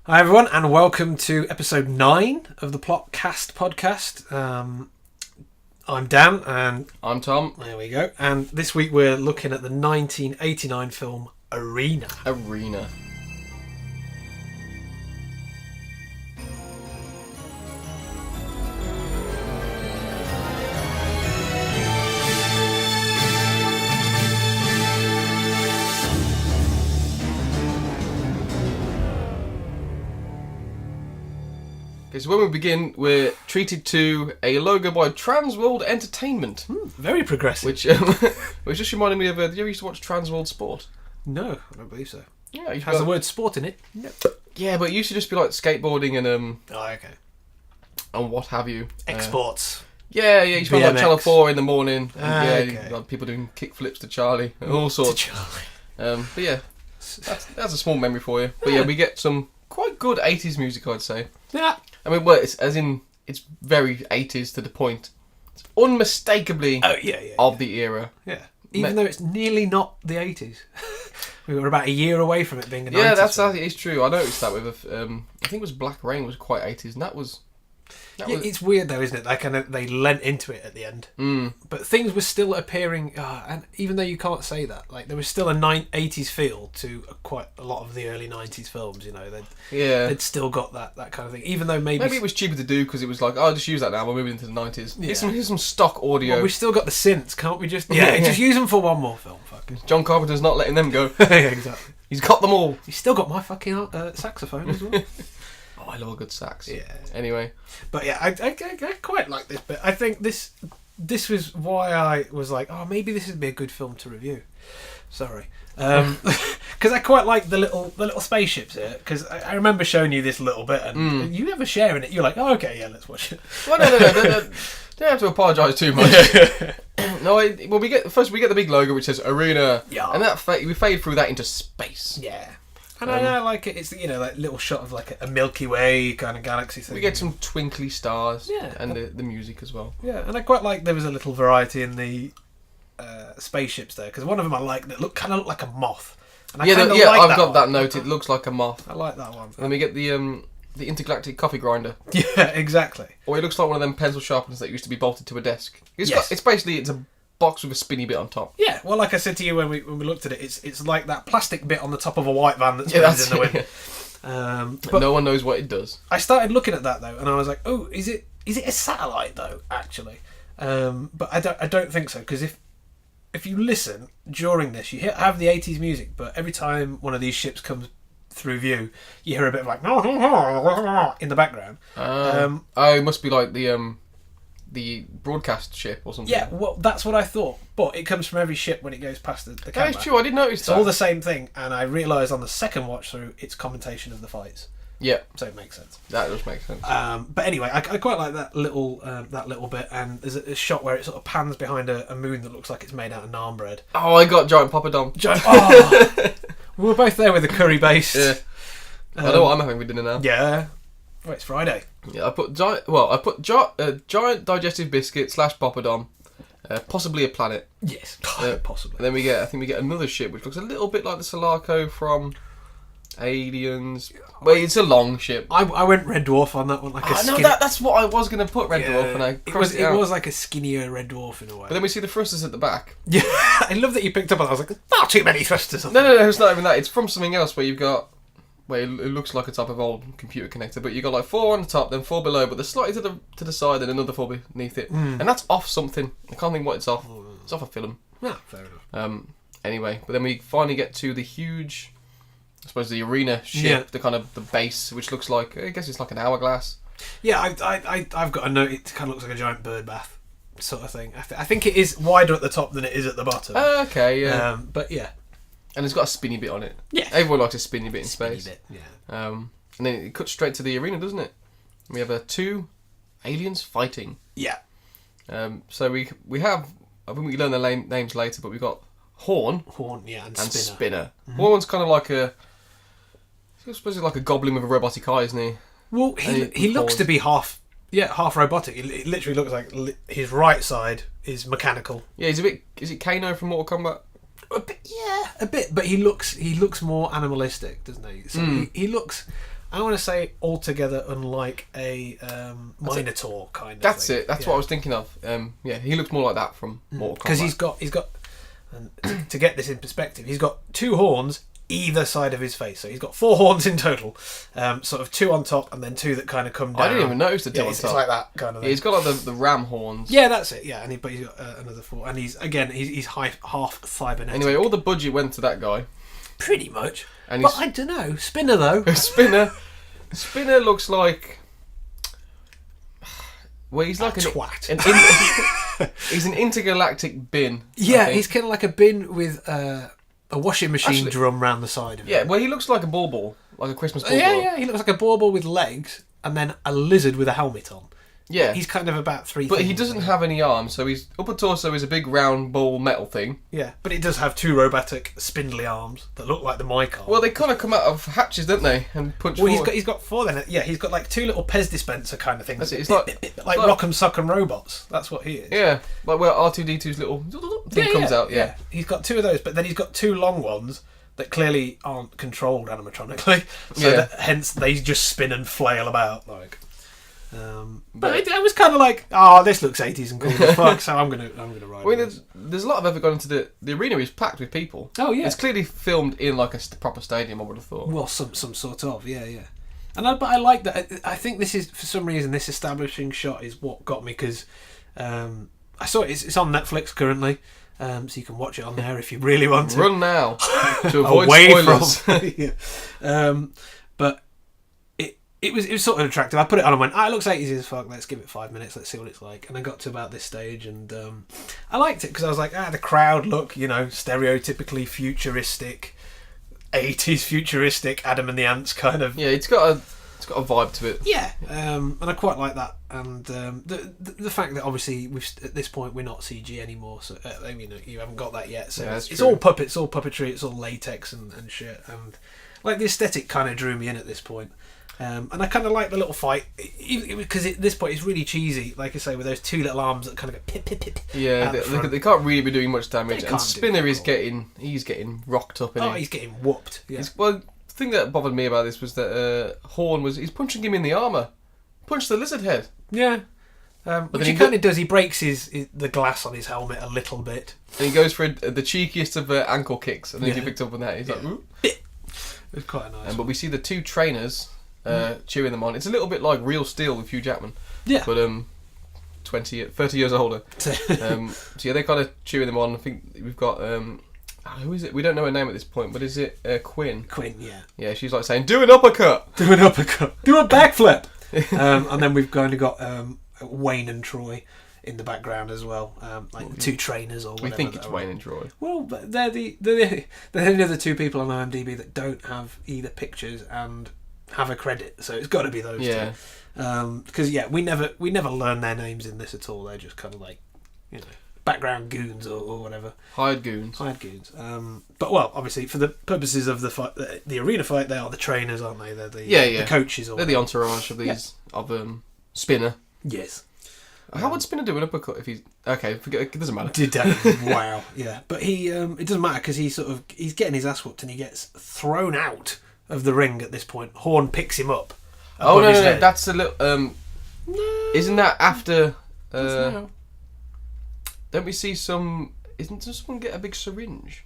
Hi everyone, and welcome to episode 9 of the Plotcast podcast. I'm Dan, and I'm Tom. There we go. And this week we're looking at the 1989 film Arena. Okay, so when we begin, we're treated to a logo by Transworld Entertainment. Very progressive. Which just reminded me of, did you ever used to watch Transworld Sport? No, I don't believe so. Yeah, It has the word sport in it. Yep. Yeah, but it used to just be like skateboarding and okay. And what have you. Exports. Yeah, you spent like Channel 4 in the morning. Okay. You got people doing kickflips to Charlie and all sorts. But yeah, that's a small memory for you. But yeah, we get some quite good 80s music, I'd say. Yeah. I mean, well, it's very 80s to the point. It's unmistakably of the era. Yeah. Even though it's nearly not the 80s. We were about a year away from it being a 90s. Yeah, it's true. I noticed that with I think it was Black Rain was quite 80s, and that was. It's weird though, isn't it? They lent into it at the end, but things were still appearing, and even though you can't say that, like there was still a 80s feel to quite a lot of the early 90s films. You know, they'd still got that kind of thing. Even though maybe it was cheaper to do because it was like, just use that now. We're moving into the 90s. Here's some stock audio. Well, we've still got the synths, can't we? Just just use them for one more film. Fucking John Carpenter's not letting them go. Yeah, exactly. He's got them all. He's still got my fucking saxophone as well. Oh, I love a good sax. Yeah. Anyway. But yeah, I quite like this bit. I think this was why I was like, maybe this would be a good film to review. Sorry. Because I quite like the little spaceships here. Because I remember showing you this little bit, and you never sharing it. You're like, oh, okay, yeah, let's watch it. Well, no. Don't have to apologise too much. We get the big logo which says Arena, and we fade through that into space. Yeah. And I like it. It's like little shot of like a Milky Way kind of galaxy thing. We get some twinkly stars, and the music as well. Yeah, and I quite like there was a little variety in the spaceships there, because one of them I like that kind of looked like a moth. And I've got that note. It looks like a moth. I like that one. And then we get the intergalactic coffee grinder. Yeah, exactly. Or it looks like one of them pencil sharpeners that used to be bolted to a desk. It's a box with a spinny bit on top. Yeah, well, like I said to you when we looked at it, it's like that plastic bit on the top of a white van that spins in the wind. But no one knows what it does. I started looking at that though, and I was like, oh, is it a satellite though? Actually, but I don't think so, because if you listen during this, you have the 80s music, but every time one of these ships comes through view, you hear a bit of like in the background. It must be like the broadcast ship or something. Yeah, well, that's what I thought. But it comes from every ship when it goes past the camera. That is true, I did notice that. It's all the same thing, and I realised on the second watch through, it's commentation of the fights. Yeah. So it makes sense. That does make sense. But anyway, I quite like that little bit, and there's a shot where it sort of pans behind a moon that looks like it's made out of naan bread. Oh, I got giant poppadom. We were both there with the curry base. Yeah. I know what I'm having for dinner now. Yeah. Well, it's Friday. Yeah, I put giant digestive biscuit / poppadom, possibly a planet. Yes, possibly. And then I think we get another ship which looks a little bit like the Sulaco from Aliens. Well, it's a long ship. I went Red Dwarf on that one. That's what I was going to put Red Dwarf, and I crossed it out. It was like a skinnier Red Dwarf in a way. But then we see the thrusters at the back. Yeah, I love that you picked up on that. I was like, there's not too many thrusters on No, it's not even that. It's from something else where you've got... Well, it looks like a type of old computer connector, but you got like 4 on the top, then 4 below, but they're slightly to the side, and another 4 beneath it, and that's off something. I can't think what it's off. It's off a film. Yeah, fair enough. Anyway, but then we finally get to the huge, I suppose, the arena ship, the kind of the base, which looks like, I guess it's like an hourglass. Yeah, I've got a note. It kind of looks like a giant bird bath sort of thing. I think it is wider at the top than it is at the bottom. Okay, yeah. But yeah. And it's got a spinny bit on it. Yeah. Everyone likes a spinny bit in space. Yeah. And then it cuts straight to the arena, doesn't it? We have 2 aliens fighting. Yeah. So we have, I think we learn their names later, but we've got Horn, and Spinner. Horn's kind of like I suppose he's like a goblin with a robotic eye, isn't he? Well, he looks to be half robotic. It literally looks like his right side is mechanical. Yeah, he's a bit. Is it Kano from Mortal Kombat? A bit, but he looks more animalistic, doesn't he? So he looks. I want to say altogether unlike a Minotaur kind of That's thing. it. That's what I was thinking of. Yeah, he looks more like that from Mortal Kombat. Because he's got and to get this in perspective, he's got 2 horns either side of his face. So he's got 4 horns in total, sort of 2 on top and then 2 that kind of come down. I didn't even notice the 2 on it's top. like that kind of thing. Yeah, he's got like the ram horns. Yeah, that's it. Yeah, but he's got another 4, and he's half cybernetic. Anyway, all the budget went to that guy. Pretty much. And but I don't know. Spinner though. Spinner looks like. Well, he's like a twat. He's an intergalactic bin. Yeah, he's kind of like a bin with a washing machine drum round the side of it. Yeah, well, he looks like a bauble, like a Christmas bauble. Yeah, he looks like a bauble with legs and then a lizard with a helmet on. Yeah. He's kind of about 3 But things, he doesn't have any arms, so his upper torso is a big round ball metal thing. Yeah, but it does have 2 robotic spindly arms that look like the mic arm. Well, they kind of come out of hatches, don't they? And punch forward. He's got 4 then. Yeah, he's got like 2 little Pez dispenser kind of things. That's it. It's like Rock'em Sock'em robots. That's what he is. Yeah, like where R2-D2's little thing comes out. Yeah, he's got 2 of those, but then he's got 2 long ones that clearly aren't controlled animatronically. So hence they just spin and flail about like. But I was kind of like, oh, this looks 80s and cool as fuck, so I'm gonna ride. I mean, there's a lot of effort gone into the arena is packed with people. Oh yeah, it's clearly filmed in like a proper stadium. I would have thought. Well, some sort of yeah. But I like that. I think this is, for some reason, this establishing shot is what got me, because I saw it's on Netflix currently, so you can watch it on there if you really want to. Run now to avoid away spoilers. From but it was sort of attractive. I put it on and went, it looks 80s as fuck, let's give it 5 minutes, let's see what it's like. And I got to about this stage and I liked it because I was like, the crowd look, stereotypically futuristic, 80s futuristic Adam and the Ants kind of. Yeah, it's got a vibe to it. Yeah, and I quite like that. And the fact that obviously at this point we're not CG anymore, so you haven't got that yet. So yeah, it's all puppets, all puppetry, it's all latex and shit. And like the aesthetic kind of drew me in at this point. And I kind of like the little fight because at this point it's really cheesy, like I say, with those 2 little arms that kind of go pip pip pip. Yeah, they can't really be doing much damage. And Spinner is getting rocked up. He's getting whooped. Yeah. The thing that bothered me about this was that Horn he's punching him in the armour. Punched the lizard head. Yeah. Which he kind of does. He breaks the glass on his helmet a little bit. And he goes for the cheekiest of ankle kicks, and then he picked up on that. He's like, ooh. It's quite nice. But we see the 2 trainers cheering them on. It's a little bit like Real Steel with Hugh Jackman. Yeah. But 30 years older. So yeah, they're kind of cheering them on. I think we've got who is it? We don't know her name at this point, but is it Quinn? Quinn, yeah. Yeah, she's like saying, "Do an uppercut, do an uppercut, do a backflip." And then we've kind of got Wayne and Troy in the background as well, like the 2 trainers or whatever. We think it's Wayne and Troy. Well, but they're the only other 2 people on IMDb that don't have either pictures and have a credit, so it's got to be those 2. Because we never learn their names in this at all. They're just kind of like background goons or whatever. Hired goons. But obviously for the purposes of the fight, the arena fight, they are the trainers, aren't they? They're the coaches. Or they're the entourage of these of Spinner. Yes. How would Spinner do an uppercut if he's okay? Forget it doesn't matter. Wow. Yeah, but he it doesn't matter because he's getting his ass whooped and he gets thrown out of the ring at this point. Horn picks him up. Oh no, that's a little. No. Isn't that after? Don't we see some? Does someone get a big syringe?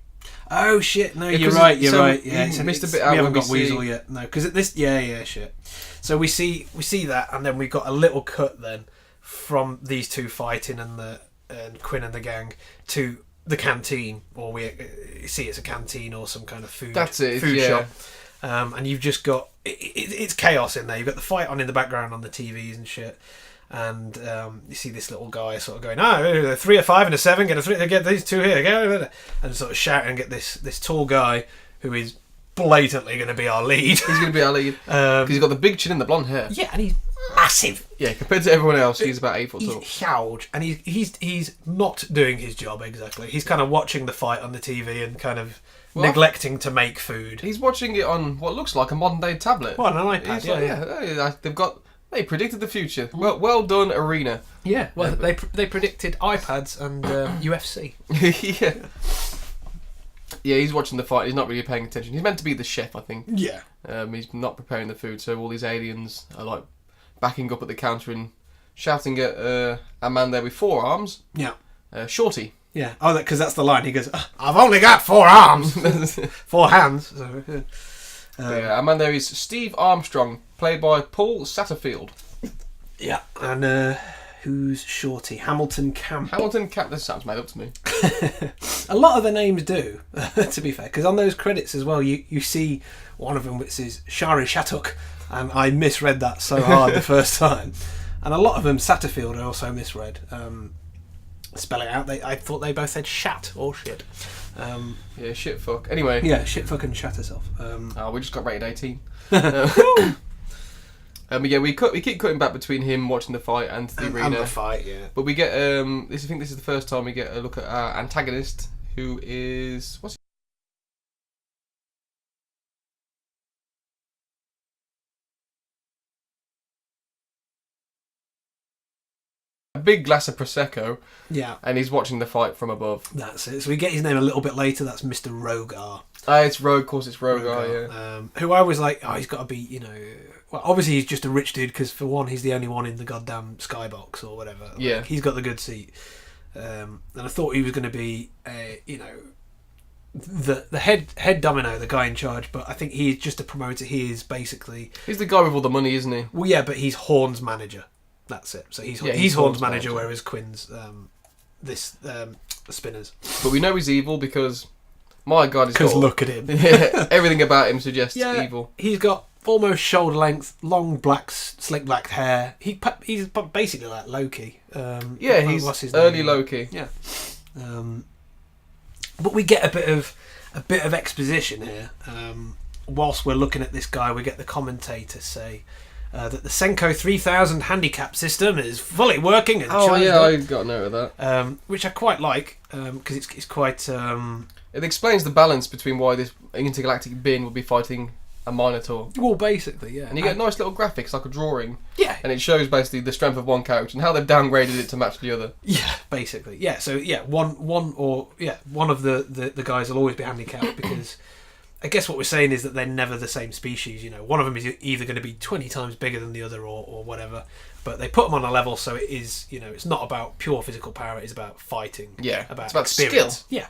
Oh shit! No, you're right. Yeah, missed a bit out. We haven't got Weasel yet. No, because this. Yeah, shit. So we see that, and then we got a little cut then from these 2 fighting and Quinn and the gang to the canteen, or we see it's a canteen or some kind of food. That's it. Food shop. And you've just got it's chaos in there. You've got the fight on in the background on the TVs and shit, and you see this little guy sort of going, 3, a 5 and a 7, get a 3, get these 2 here, go, and sort of shouting and get this tall guy who is blatantly going to be our lead. He's going to be our lead because he's got the big chin and the blonde hair. Yeah, and he's massive. Yeah, compared to everyone else, he's about 8 foot tall. He's huge, and he's not doing his job exactly. He's kind of watching the fight on the TV and kind of neglecting to make food. He's watching it on what looks like a modern day tablet. Well, an iPad. They predicted the future. Well done, Arena. Yeah. Well, they predicted iPads and UFC. Yeah. Yeah, he's watching the fight. He's not really paying attention. He's meant to be the chef, I think. Yeah. He's not preparing the food, so all these aliens are like backing up at the counter and shouting at a man there with 4 arms. Yeah. Shorty. Yeah. Oh, because that's the line. He goes, "I've only got 4 arms, 4 hands." So, yeah, a man there is Steve Armstrong, played by Paul Satterfield. Yeah. And who's Shorty? Hamilton Camp. Hamilton Camp. This sounds made up to me. A lot of the names do, to be fair, because on those credits as well, you see one of them which is Shari Shattuck, and I misread that so hard the first time. And a lot of them, Satterfield, I also misread. Spell it out. I thought they both said shat or shit. Yeah, shit fuck. Anyway. Yeah, shit fucking shat herself. We just got rated 18. Yeah, we keep cutting back between him watching the fight and the arena. And the fight, yeah. But we get I think this is the first time we get a look at our antagonist, who is a big glass of prosecco. Yeah. And he's watching the fight from above. That's it. So we get his name a little bit later. That's Mr. Rogar. It's Rogar. Of course, it's Rogar. Yeah. Who I was like, he's got to be, well, obviously he's just a rich dude because for one, he's the only one in the goddamn skybox or whatever. Like, yeah. He's got the good seat. And I thought he was going to be, the head domino, the guy in charge. But I think he's just a promoter. He is basically. He's the guy with all the money, isn't he? Well, yeah, but he's Horn's manager. That's it. So he's Horn's manager, whereas Quinn's Spinners. But we know he's evil because, my God, because look at him. Yeah, everything about him suggests evil. He's got almost shoulder length, long slick black hair. He's basically like Loki. He's what's his early name? Loki. Yeah. But we get a bit of exposition here. Whilst we're looking at this guy, we get the commentator say that the Senko 3000 handicap system is fully working. And I got a note of that. Which I quite like because it's quite. It explains the balance between why this intergalactic being would be fighting a Minotaur. Well, basically, yeah. And you get nice little graphics, like a drawing. Yeah. And it shows basically the strength of one character and how they've downgraded it to match the other. Yeah, basically. Yeah, so yeah, one of the guys will always be handicapped because I guess what we're saying is that they're never the same species. One of them is either going to be 20 times bigger than the other or whatever. But they put them on a level so it is, it's not about pure physical power, it's about fighting. Yeah, it's about experience. Skill. Yeah.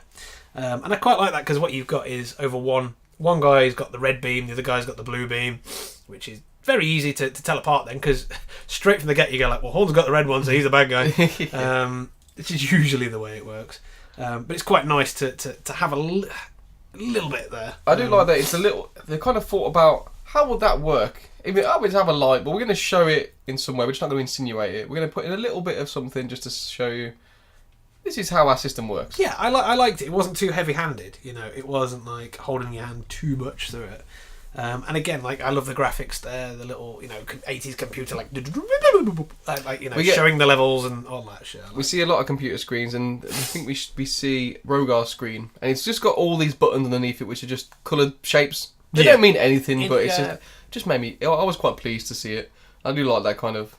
And I quite like that because what you've got is over one guy's got the red beam, the other guy's got the blue beam, which is very easy to tell apart then because straight from the get you go like, well, Horn's got the red one, so he's the bad guy. Which is usually the way it works. But it's quite nice to have a little bit there. I do like that. It's a little. They kind of thought about how would that work. We just have a light, but we're going to show it in some way. We're just not going to insinuate it. We're going to put in a little bit of something just to show you. This is how our system works. Yeah, I liked it. It wasn't too heavy-handed. It wasn't like holding your hand too much through it. And again, like I love the graphics there, the little 80s computer showing the levels and all that shit. We see a lot of computer screens, and I think we see Rogar's screen, and it's just got all these buttons underneath it, which are just coloured shapes. They don't mean anything, but it's just made me. I was quite pleased to see it. I do like that kind of.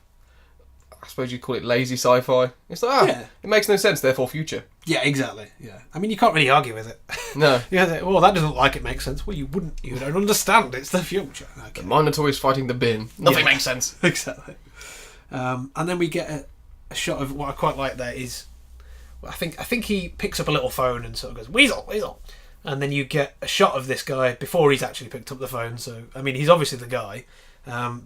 I suppose you'd call it lazy sci-fi. It's like, it makes no sense, therefore future. Yeah, exactly. Yeah, I mean, you can't really argue with it. No. Well, that doesn't like it makes sense. Well, you don't understand. It's the future. Okay. The Minotaur is fighting the bin. Nothing makes sense. Exactly. And then we get a shot of what I quite like there is, I think he picks up a little phone and sort of goes, Weasel, Weasel. And then you get a shot of this guy before he's actually picked up the phone. So, I mean, he's obviously the guy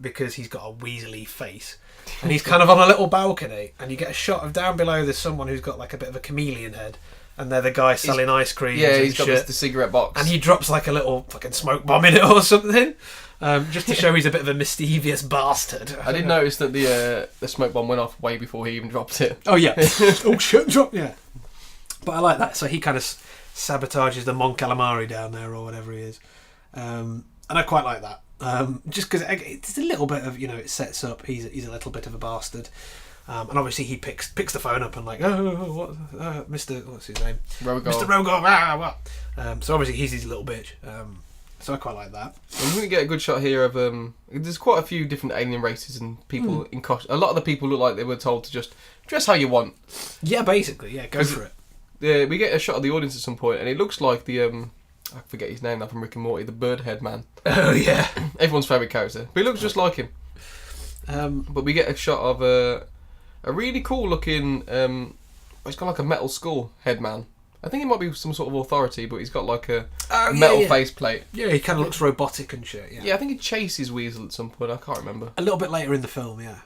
because he's got a weaselly face. And he's kind of on a little balcony, and you get a shot of down below. There's someone who's got like a bit of a chameleon head, and they're the guy selling ice cream. Yeah, he's got the cigarette box, and he drops like a little fucking smoke bomb in it or something, just to show he's a bit of a mischievous bastard. I did notice that the smoke bomb went off way before he even dropped it. Oh yeah, oh shit, drop yeah. But I like that. So he kind of sabotages the Mon Calamari down there or whatever he is, and I quite like that. Just because it's a little bit of it sets up he's a little bit of a bastard, and obviously he picks the phone up and like Mr. what's his name, Rogar. Mr. Rogar, what? So obviously he's his little bitch. So I quite like that. I'm going to get a good shot here of there's quite a few different alien races and people in costume. A lot of the people look like they were told to just dress how you want. Yeah, basically, yeah, go for it. we get a shot of the audience at some point, and it looks like the I forget his name now from Rick and Morty, the bird head man. Oh yeah, everyone's favourite character, but he looks just like him. But we get a shot of a really cool looking. He's got like a metal skull head man. I think he might be some sort of authority, but he's got like a metal faceplate. Yeah, he kind of looks robotic and shit. Yeah, I think he chases Weasel at some point. I can't remember. A little bit later in the film, yeah,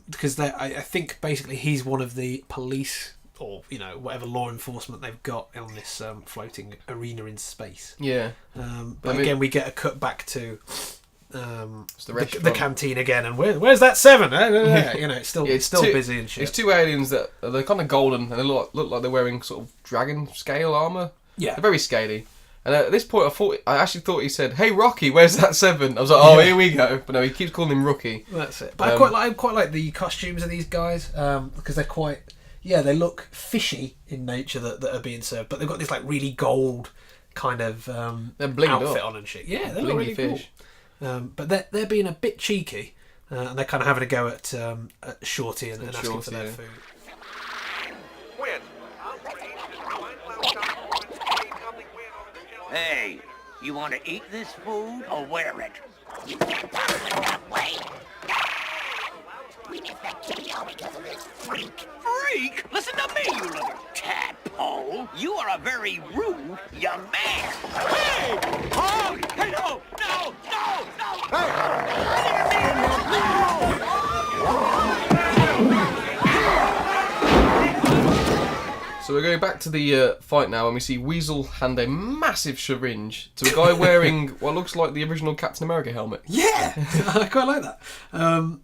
because I think basically he's one of the police or whatever law enforcement they've got on this floating arena in space. Yeah. But again, we get a cut back to the canteen again, and where's that seven? It's still busy and shit. It's two aliens that they're kind of golden, and they look like they're wearing sort of dragon scale armor. Yeah, they're very scaly. And at this point, I actually thought he said, "Hey Rocky, where's that seven?" I was like, "Oh, here we go." But no, he keeps calling him Rookie. That's it. But I quite like the costumes of these guys because they're quite. Yeah, they look fishy in nature that are being served, but they've got this like really gold kind of outfit on and shit. Yeah, they look really fish. Cool. But they're being a bit cheeky, and they're kind of having a go at Shorty and asking for their food. Hey, you want to eat this food or wear it? Freak! Listen to me, you little tadpole! You are a very rude young man! Hey! Oh! Hey, no! No! No! No! So we're going back to the fight now, and we see Weasel hand a massive syringe to a guy wearing what looks like the original Captain America helmet. Yeah! I quite like that. And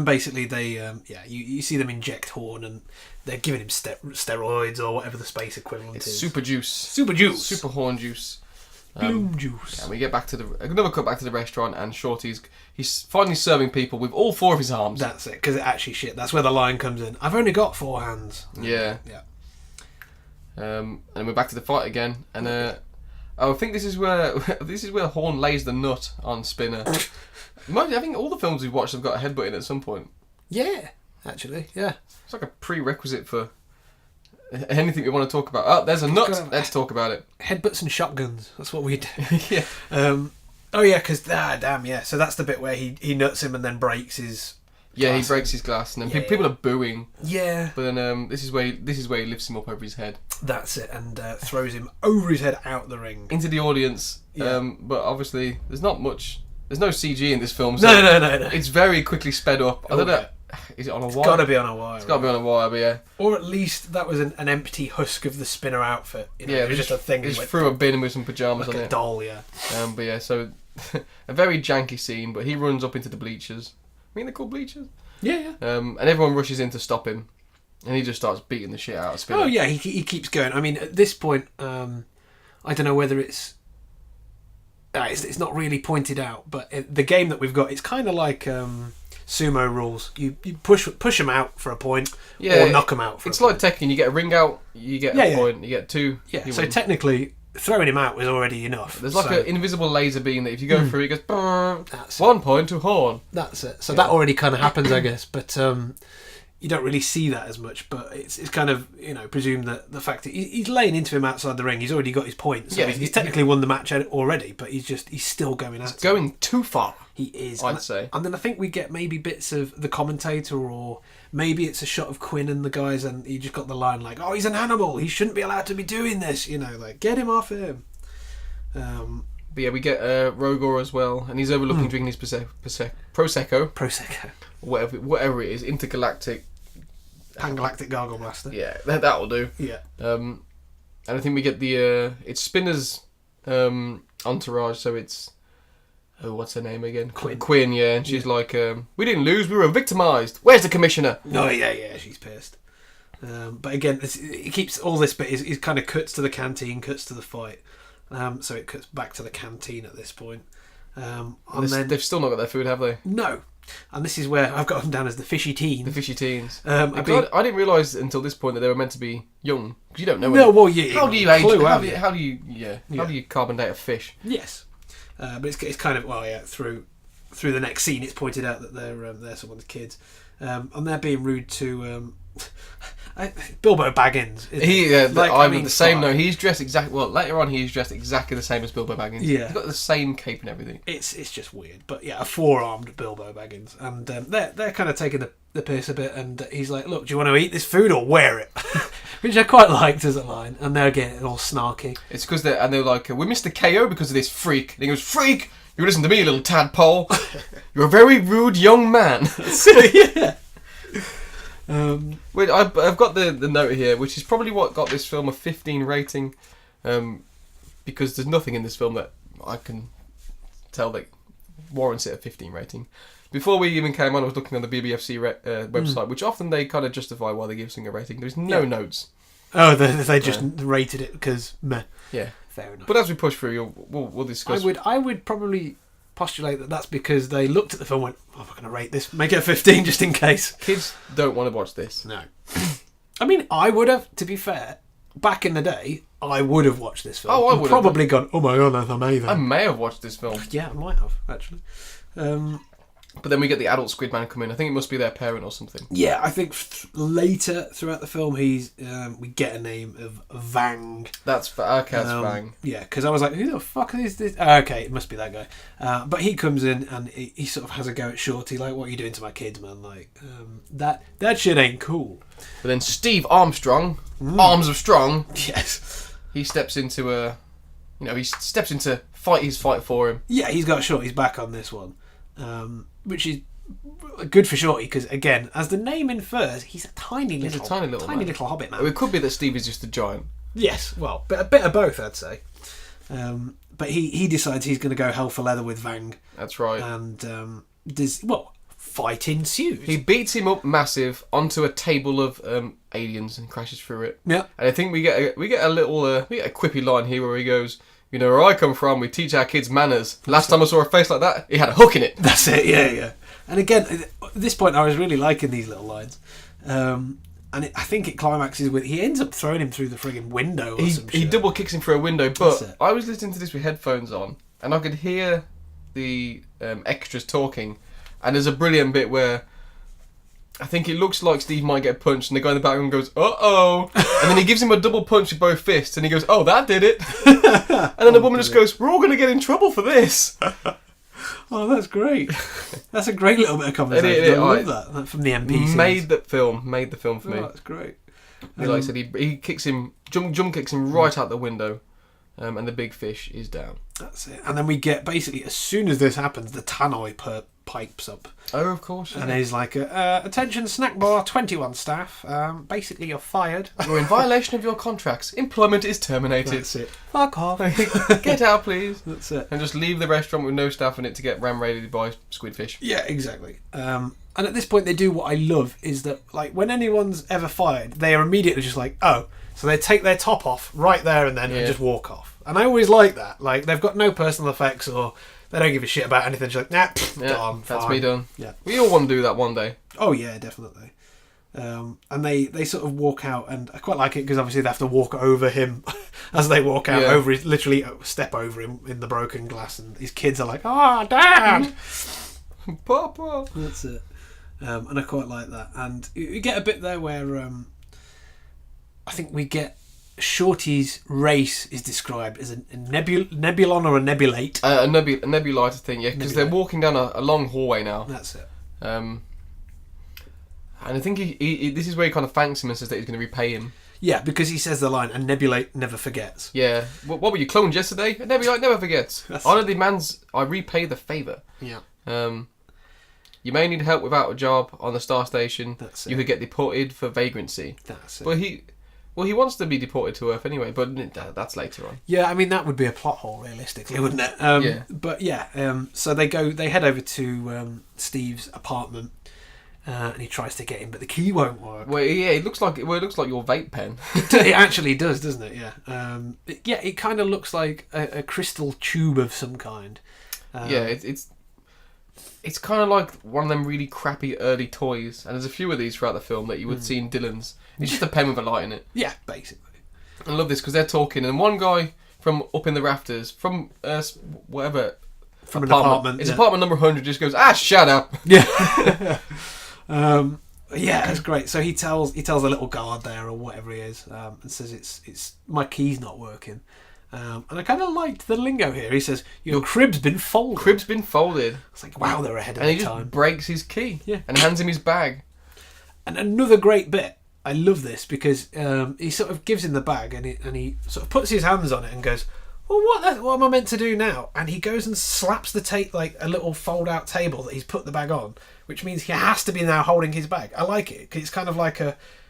basically they you see them inject Horn, and they're giving him steroids or whatever the space equivalent is. Super juice, super Horn juice, bloom juice. And we get back to another cut back to the restaurant, and Shorty's he's finally serving people with all four of his arms. That's it, because that's where the line comes in. I've only got 4 hands. Yeah. And we're back to the fight again, and I think this is where Horn lays the nut on Spinner. I think all the films we've watched have got a headbutt in at some point. Yeah, actually, yeah. It's like a prerequisite for anything we want to talk about. Oh, there's a nut. Let's talk about it. Headbutts and shotguns. That's what we do. Yeah. Because So that's the bit where he nuts him and then breaks his. Yeah, he breaks his glass, and then people are booing. Yeah. But then this is where he lifts him up over his head. That's it, and throws him over his head out the ring into the audience. Yeah. But obviously, there's not much. There's no CG in this film. So No. It's very quickly sped up. I don't know. Is it on a wire? It's got to be on a wire. It's got to be on a wire, but yeah. Or at least that was an empty husk of the Spinner outfit. Yeah, it was just a thing. He just threw a bin with some pyjamas like on a it. Doll, yeah. But yeah, so a very janky scene. But he runs up into the bleachers. I mean, they're called bleachers. Yeah. And everyone rushes in to stop him, and he just starts beating the shit out of Spinner. Oh yeah, he keeps going. I mean, at this point, I don't know whether it's not really pointed out, but the game that we've got, it's kind of like sumo rules. You push them out for a point, or knock them out for a point. It's like Tekken. You get a ring out, you get a point. You get 2. Yeah. So technically, throwing him out was already enough. There's like an invisible laser beam that if you go through, it goes. That's 1 point to Horn. That's it. So that already kind of happens, I guess. But you don't really see that as much. But it's kind of presumed that the fact that he's laying into him outside the ring, he's already got his points. So he's technically won the match already. But he's still going at it. Going too far. He is. I'd say. And then I think we get maybe bits of the commentator, or maybe it's a shot of Quinn and the guys, and he just got the line like, "Oh, he's an animal. He shouldn't be allowed to be doing this." Like get him off him. But yeah, we get Rogor as well, and he's overlooking drinking his Prosecco, whatever it is, intergalactic, Pangalactic Gargle Blaster. Yeah, that'll do. Yeah. And I think we get the it's Spinner's entourage, so it's what's her name again? Quinn, yeah, and she's like, we didn't lose, we were victimised. Where's the commissioner? No, yeah, she's pissed. But again, it keeps all this bit is kind of cuts to the canteen, cuts to the fight. So it cuts back to the canteen at this point. And then they've still not got their food, have they? No. And this is where I've got them down as the fishy teens. The fishy teens. I didn't realise until this point that they were meant to be young, because you don't know. No, well, yeah. How do you age? How do you carbon date a fish? Yes, but it's kind of through the next scene, it's pointed out that they're someone's kids, and they're being rude to. Bilbo Baggins. I'm the same. No, he's dressed exactly. Well, later on, he's dressed exactly the same as Bilbo Baggins. Yeah, he's got the same cape and everything. It's just weird, but yeah, a 4-armed Bilbo Baggins, and they're kind of taking the piss a bit, and he's like, "Look, do you want to eat this food or wear it?" Which I quite liked as a line, and they're getting all snarky. It's because they're like, "We missed the KO because of this freak." And he goes, "Freak! You listen to me, little tadpole. You're a very rude young man." Yeah. Wait, I've got the note here, which is probably what got this film a 15 rating, because there's nothing in this film that I can tell that warrants it a 15 rating. Before we even came on, I was looking on the BBFC website, which often they kind of justify why they give something a rating. There's no notes. Oh, they just rated it because meh. Yeah, fair enough. But as we push through, we'll discuss. I would probably postulate that that's because they looked at the film and went, "Oh, I'm going to rate this, make it a 15 just in case." Kids don't want to watch this. No. I mean, I would have, to be fair, back in the day, I would have watched this film. Oh, I would have probably gone, "Oh my god, that's amazing." I may have watched this film. Yeah, I might have, actually. But then we get the adult Squid Man come in. I think it must be their parent or something. Yeah, I think later throughout the film, we get a name of Vang. That's Vang. Yeah, because I was like, who the fuck is this? Okay, it must be that guy. But he comes in and he sort of has a go at Shorty, like, "What are you doing to my kids, man? Like, that shit ain't cool." But then Steve Armstrong, Arms of Strong, yes, he steps into fight his fight for him. Yeah, he's got Shorty's back on this one. Which is good for Shorty because, again, as the name infers, he's a tiny little hobbit man. It could be that Steve is just a giant. Yes, well, a bit of both, I'd say. But he decides he's going to go hell for leather with Vang. That's right. And fight ensues. He beats him up massive onto a table of aliens and crashes through it. Yeah. And I think we get a quippy line here where he goes, "You know where I come from, we teach our kids manners. Last time I saw a face like that, it had a hook in it." That's it, yeah. And again, at this point, I was really liking these little lines. And I think it climaxes with, he ends up throwing him through the frigging window or some shit. He double kicks him through a window, but I was listening to this with headphones on, and I could hear the extras talking, and there's a brilliant bit where I think it looks like Steve might get punched, and the guy in the background goes, "Uh-oh," and then he gives him a double punch with both fists, and he goes, "Oh, that did it." And then the woman just goes, "We're all going to get in trouble for this." Oh, that's great. That's a great little bit of conversation. I love that from the NPCs. Made the film for me. That's great. Like I said, he kicks him, jump kicks him right out the window, and the big fish is down. That's it. And then we get, basically, as soon as this happens, the tannoy pipes up. Oh, of course. Yeah. And he's like, "Attention, snack bar 21 staff. Basically, you're fired. You're in violation of your contracts. Employment is terminated." That's it. Fuck off. Get out, please. That's it. And just leave the restaurant with no staff in it to get ram-raided by squidfish. Yeah, exactly. And at this point, they do what I love, is that, like, when anyone's ever fired, they are immediately just like, "Oh." So they take their top off right there and then and just walk off. And I always like that. Like, they've got no personal effects or they don't give a shit about anything. Just like, gone, that's fine. me done. Yeah. We all want to do that one day. Oh, yeah, definitely. And they sort of walk out, and I quite like it because obviously they have to walk over him as they walk out, literally step over him in the broken glass, and his kids are like, "Oh, Dad!" Papa! That's it. And I quite like that. And you get a bit there where I think we get Shorty's race is described as a nebulon or a nebulate. A nebulite thing, yeah, because they're walking down a long hallway now. That's it. And I think he this is where he kind of thanks him and says that he's going to repay him. Yeah, because he says the line, "A nebulate never forgets." Yeah. What were you, cloned yesterday? A nebulite never forgets. Honour demands I repay the favour. Yeah. You may need help without a job on the star station. That's it. You could get deported for vagrancy. That's it. But he wants to be deported to Earth anyway, but that's later on. Yeah, I mean, that would be a plot hole, realistically, wouldn't it? But yeah, so they head over to Steve's apartment, and he tries to get in, but the key won't work. Well, yeah, it looks like your vape pen. It actually does, doesn't it? Yeah. It kind of looks like a crystal tube of some kind. It's kind of like one of them really crappy early toys, and there's a few of these throughout the film that you would see in Dylan's. It's just a pen with a light in it. Yeah, basically. I love this because they're talking, and one guy from up in the rafters, from whatever... From an apartment. It's apartment number 100, just goes, "Ah, shut up!" Yeah. Yeah, it's great. So he tells the little guard there or whatever he is, and says it's my key's not working. And I kind of liked the lingo here. He says your crib's been folded. Crib's been folded. It's like, wow, they're ahead of And their he just time. breaks his key. Yeah. And hands him his bag. And another great bit. I love this because he sort of gives him the bag and he sort of puts his hands on it and goes, well, what am I meant to do now? And he goes and slaps the like a little fold-out table that he's put the bag on, which means he has to be now holding his bag. I like it because it's kind of like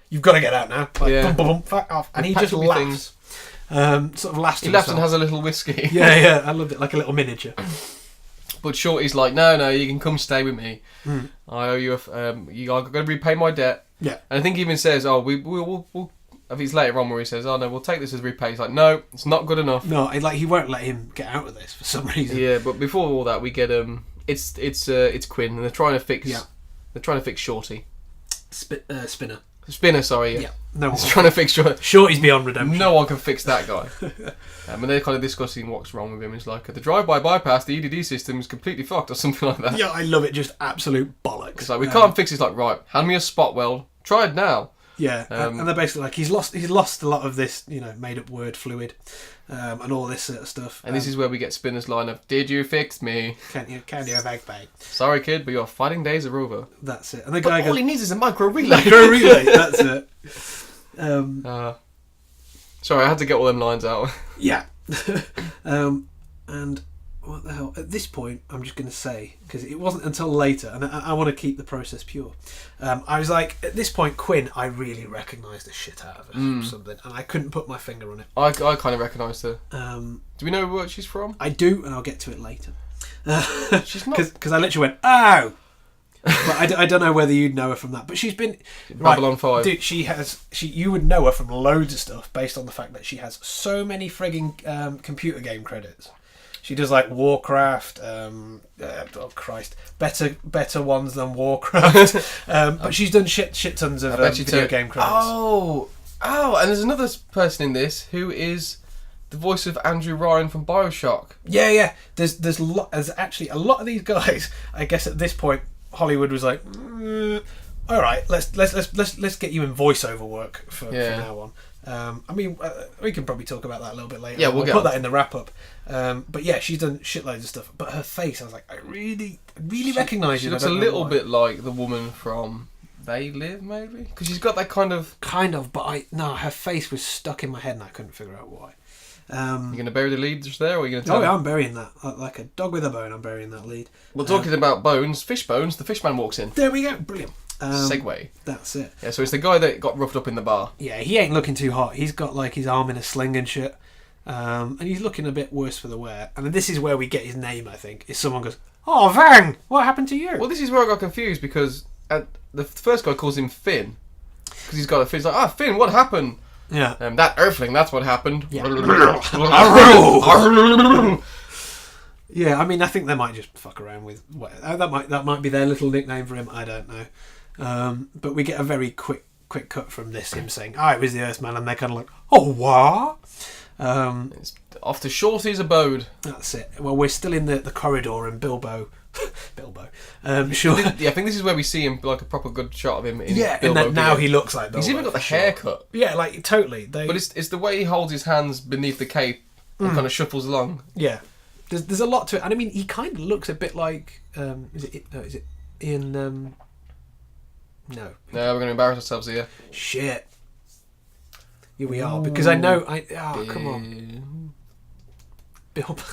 you've got to get out now. Like, Yeah. boom, boom, boom, fuck off. And he just laughs. Sort of laughs to He laughs himself. and has a little whiskey. Yeah, I loved it, like a little miniature. But Shorty's like, no, you can come stay with me. I owe you you are going to repay my debt. Yeah. And I think he even says, oh, we'll I think it's later on where he says, oh no, we'll take this as repay. He's like, no, it's not good enough. No, he won't let him get out of this for some reason. Yeah, but before all that, we get it's Quinn, and they're trying to fix Shorty. Spinner. Spinner, sorry. Yeah. No He's one. trying to fix Shorty. Shorty's beyond redemption. No one can fix that guy. And they're kind of discussing what's wrong with him. It's like the drive-by bypass, the EDD system is completely fucked, or something like that. Yeah, I love it. Just absolute bollocks. It's like we can't fix it. It's like, right, hand me a spot weld. Try it now. Yeah, and they're basically like he's lost a lot of this, made up word fluid, and all this sort of stuff. And this is where we get Spinner's line of, "Did you fix me? Can you have bag? Sorry, kid, but your fighting days are over." That's it. And the guy All goes, he needs is a micro relay. "Micro relay." That's it. Sorry, I had to get all them lines out. Yeah. And what the hell? At this point, I'm just going to say, because it wasn't until later, and I want to keep the process pure. I was like, at this point, Quinn, I really recognised the shit out of her from something, and I couldn't put my finger on it. I kind of recognised her. Do we know where she's from? I do, and I'll get to it later. She's not. Because I literally went, oh! But I don't know whether you'd know her from that. But she's been... Babylon 5. Dude, you would know her from loads of stuff based on the fact that she has so many frigging computer game credits. She does like Warcraft, oh Christ, better ones than Warcraft. But she's done shit tons of video game credits. Oh, and there's another person in this who is the voice of Andrew Ryan from BioShock. Yeah. There's actually a lot of these guys. I guess at this point, Hollywood was like, all right, let's get you in voiceover work from now on. We can probably talk about that a little bit later. Yeah, we'll put that in the wrap up. But yeah, she's done shitloads of stuff. But her face, I was like, I really recognise you. She looks a little bit like the woman from They Live, maybe, because she's got that kind of. But her face was stuck in my head and I couldn't figure out why. You gonna bury the lead just there, or are you gonna? I'm burying that like a dog with a bone. I'm burying that lead. Well, talking about bones, fish bones. The fishman walks in. There we go. Brilliant. Segway. That's it. Yeah, so it's the guy that got roughed up in the bar. Yeah, he ain't looking too hot. He's got like his arm in a sling and shit. And he's looking a bit worse for the wear. And this is where we get his name, I think. Is someone goes, "Oh, Vang, what happened to you?" Well, this is where I got confused because the first guy calls him Finn because he's got a fin. He's like, Finn, what happened? Yeah. That Earthling, that's what happened. Yeah. Yeah, I think they might just fuck around with that might be their little nickname for him. I don't know. But we get a very quick cut from this, him saying, it was the Earthman, and they're kind of like, oh, what? It's off to Shorty's abode. That's it. Well, we're still in the corridor, and Bilbo. Sure. Yeah, I think this is where we see him, like a proper good shot of him. In and that now he looks like Bilbo. He's even got the haircut. Yeah, like totally. But it's the way he holds his hands beneath the cape and kind of shuffles along. Yeah, there's a lot to it, and he kind of looks a bit like is it Ian? No, we're going to embarrass ourselves here. Shit. Here we are, because I know come on, Bilbo.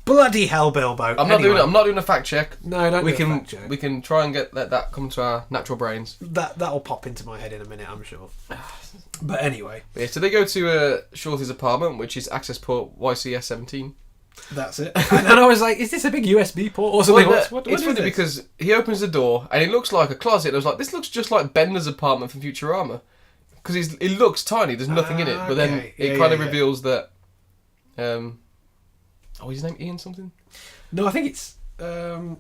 Bloody hell, Bilbo. I'm not doing a fact check. No, don't do a fact check. We can try and let that come to our natural brains. That'll pop into my head in a minute, I'm sure. But anyway. Yeah, so they go to Shorty's apartment, which is access port YCS-17. That's it. And I was like, is this a big USB port or something? What it's funny because he opens the door and it looks like a closet. I was like, this looks just like Bender's apartment from Futurama. Because it looks tiny, there's nothing in it. But then it kind of reveals that... is his name Ian something? No, I think it's... don't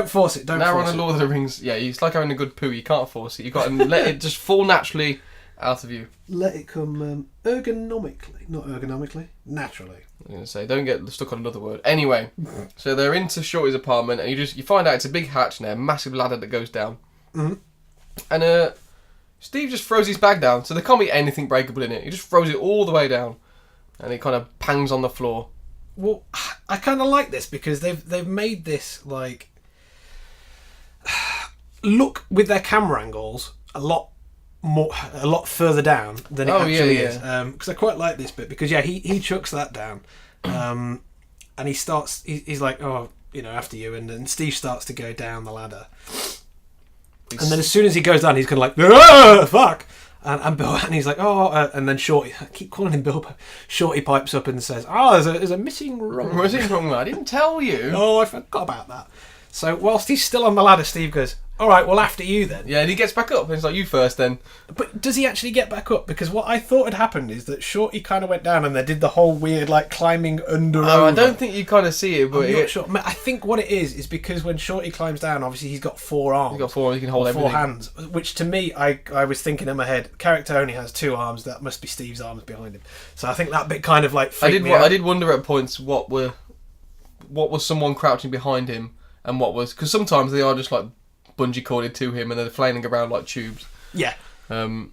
force it. Now we're on a Lord of the Rings. Yeah, it's like having a good poo. You can't force it. You've got to let it just fall naturally out of you. Let it come ergonomically. Not ergonomically. Naturally. I'm going to say, don't get stuck on another word. Anyway, so they're into Shorty's apartment, and you find out it's a big hatch now, a massive ladder that goes down. Mm-hmm. And Steve just throws his bag down, so there can't be anything breakable in it. He just throws it all the way down, and it kind of pangs on the floor. Well, I kind of like this because they've made this like look with their camera angles a lot further down than it actually is. Because I quite like this bit because he chucks that down, and he starts. He's like, oh, after you, and then Steve starts to go down the ladder, and then as soon as he goes down, he's kind of like, ah, fuck. And Bill, and he's like, oh, and then Shorty, I keep calling him Bilbo. Shorty pipes up and says, oh, there's a missing rung. Missing rung, I didn't tell you. Oh, I forgot about that. So whilst he's still on the ladder, Steve goes, all right, well, after you then. Yeah, and he gets back up, and he's like, you first then. But does he actually get back up? Because what I thought had happened is that Shorty kind of went down and they did the whole weird, like, climbing under over. I don't think you kind of see it, but... I'm not sure. I think what it is because when Shorty climbs down, obviously he's got 4 arms. He's got 4 arms, he can hold everything. 4 hands, which to me, I was thinking in my head, character only has 2 arms, that must be Steve's arms behind him. So I think that bit kind of, like, freaked me out. I did wonder at points what was someone crouching behind him and what was... Because sometimes they are just, like, bungee corded to him and they're flailing around like tubes. Yeah. But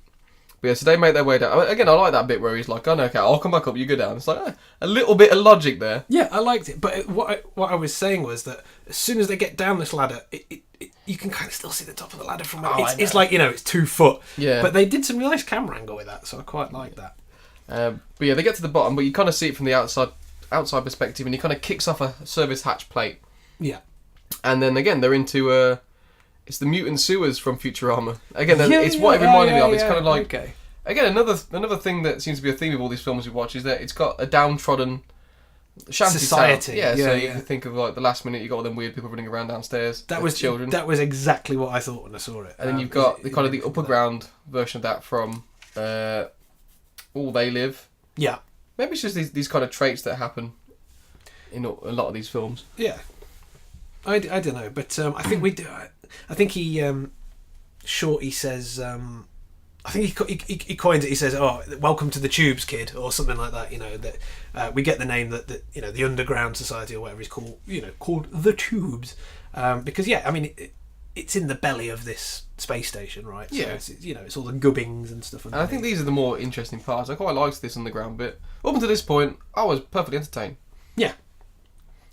yeah, so they make their way down. Again, I like that bit where he's like, oh no, okay, I'll come back up, you go down. It's like a little bit of logic there. Yeah, I liked it. But what I was saying was that as soon as they get down this ladder, you can kind of still see the top of the ladder from where it's like, it's 2 foot. Yeah. But they did some nice camera angle with that, so I quite like that. But yeah, they get to the bottom, but you kind of see it from the outside perspective, and he kind of kicks off a service hatch plate. Yeah. And then again, they're into... It's the mutant sewers from Futurama. Again, it's what it reminded me of. It's kind of like... Okay. Again, another thing that seems to be a theme of all these films we watch is that it's got a downtrodden shanty society. Town. Yeah, you can think of like the last minute you got all them weird people running around downstairs. That was children. That was exactly what I thought when I saw it. And then you've got the upper ground version of that from All They Live. Yeah. Maybe it's just these kind of traits that happen in a lot of these films. Yeah. I don't know, but I think we do. I think Shorty says. I think he coins it. He says, "Oh, welcome to the tubes, kid," or something like that. That we get the name that the underground society or whatever is called. Called the tubes, because it's in the belly of this space station, right? Yeah. So it's all the gubbings and stuff. And I think these are the more interesting parts. I quite liked this underground bit. Up until this point, I was perfectly entertained. Yeah.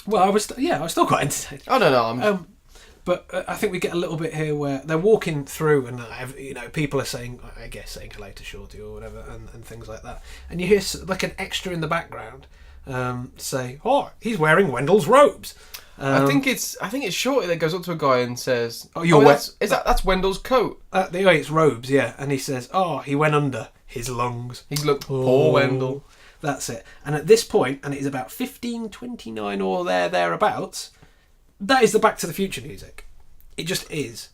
Well, I was still quite entertained. Oh no, but I think we get a little bit here where they're walking through and people are saying hello to Shorty or whatever and things like that, and you hear like an extra in the background say, "Oh, he's wearing Wendell's robes." I think it's Shorty that goes up to a guy and says, "Oh, that's Wendell's coat." It's robes, yeah, and he says, "Oh, he went under his lungs." He's looked poor Wendell. That's it. And at this point, and it is about 1529 or thereabouts, that is the Back to the Future music. It just is.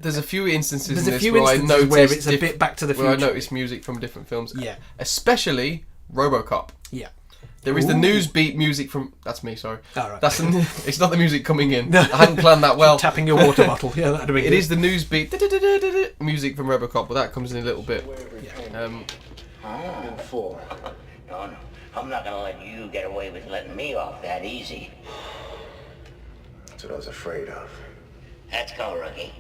There's a few instances where it's a bit Back to the Future. Where I noticed music from different films. Yeah. Especially RoboCop. Yeah. There is the Newsbeat music from... That's me, sorry. Oh, right. It's not the music coming in. No. I hadn't planned that well. Tapping your water bottle. Yeah, that'd be good. It is the Newsbeat music from RoboCop, but that comes in a little bit. I'm full. No, I'm not going to let you get away with letting me off that easy. That's what I was afraid of. Let's go, rookie.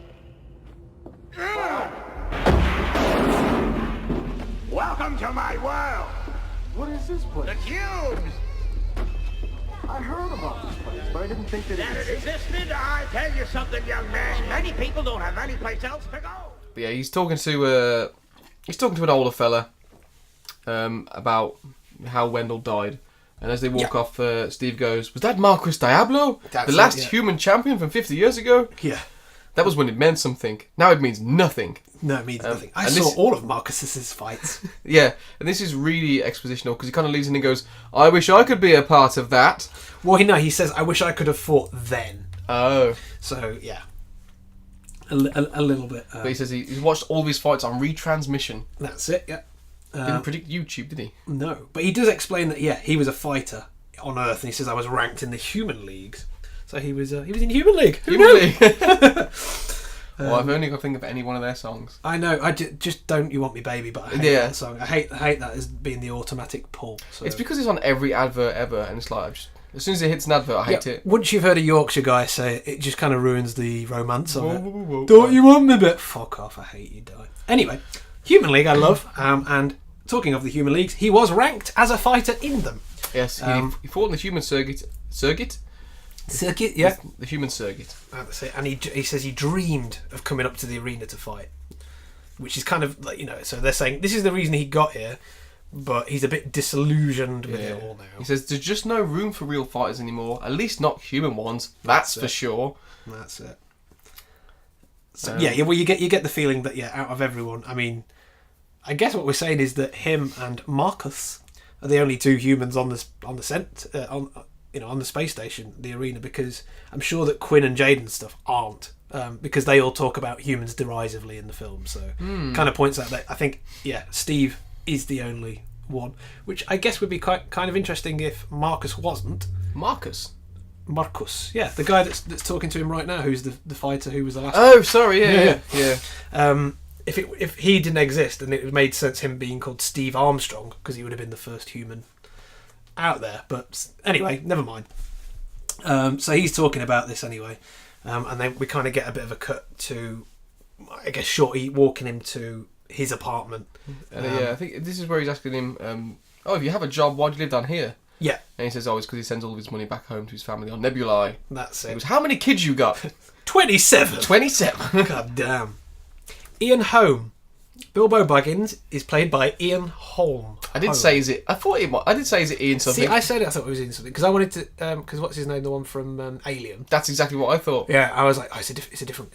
Welcome to my world. What is this place? The cubes. I heard about this place, but I didn't think that It existed. I tell you something, young man. Many people don't have any place else to go. But yeah, he's talking to an older fella about how Wendell died. And as they walk off, Steve goes, "Was that Marquis Diablo? That's the last human champion from 50 years ago?" Yeah. That was when it meant something. Now it means nothing. No, it means nothing. I saw all of Marcus's fights. Yeah, and this is really expositional because he kind of leads in and goes, "I wish I could be a part of that." Well, he says, "I wish I could have fought then." Oh. So, yeah. A little bit. But he says he's watched all of his fights on retransmission. That's it, yeah. Didn't predict YouTube, did he? No. But he does explain that, he was a fighter on Earth, and he says, "I was ranked in the human leagues." So he was in Human League. Who knew? Well, I've only got to think of any one of their songs. I know. Just Don't You Want Me Baby, but I hate that song. I hate that as being the automatic pull. So. It's because it's on every advert ever, and it's like as soon as it hits an advert, I hate it. Once you've heard a Yorkshire guy say it just kind of ruins the romance of it. Whoa. Don't you want me, but fuck off! I hate you, die. Anyway, Human League, I love. And talking of the Human Leagues, he was ranked as a fighter in them. Yes, he fought in the human circuit. Circuit, yeah. The human circuit. That's it. And he says he dreamed of coming up to the arena to fight, which is kind of like, so they're saying this is the reason he got here, but he's a bit disillusioned with it all now. He says there's just no room for real fighters anymore, at least not human ones. That's for sure. That's it. So well, you get the feeling that out of everyone, I mean, I guess what we're saying is that him and Marcus are the only two humans on the space station, the arena, because I'm sure that Quinn and Jade and stuff aren't, because they all talk about humans derisively in the film. So kind of points out that I think Steve is the only one, which I guess would be kind of interesting if Marcus wasn't. Marcus, yeah, the guy that's talking to him right now, who's the fighter who was the last. Oh, sorry, yeah. If he didn't exist, then it made sense him being called Steve Armstrong, because he would have been the first human out there. But anyway, never mind. So he's talking about this anyway, and then we kind of get a bit of a cut to, I guess, Shorty walking him to his apartment. I think this is where he's asking him, if you have a job, why do you live down here? Yeah. And he says, it's because he sends all of his money back home to his family on Nebulae. That's it. He goes, how many kids you got? 27. 27. God damn. Ian Holm. Bilbo Baggins is played by Ian Holm. I did say, is it Ian something? See, I said it, I thought it was Ian something, because I wanted to, because what's his name, the one from Alien? That's exactly what I thought. Yeah, I was like, it's a different,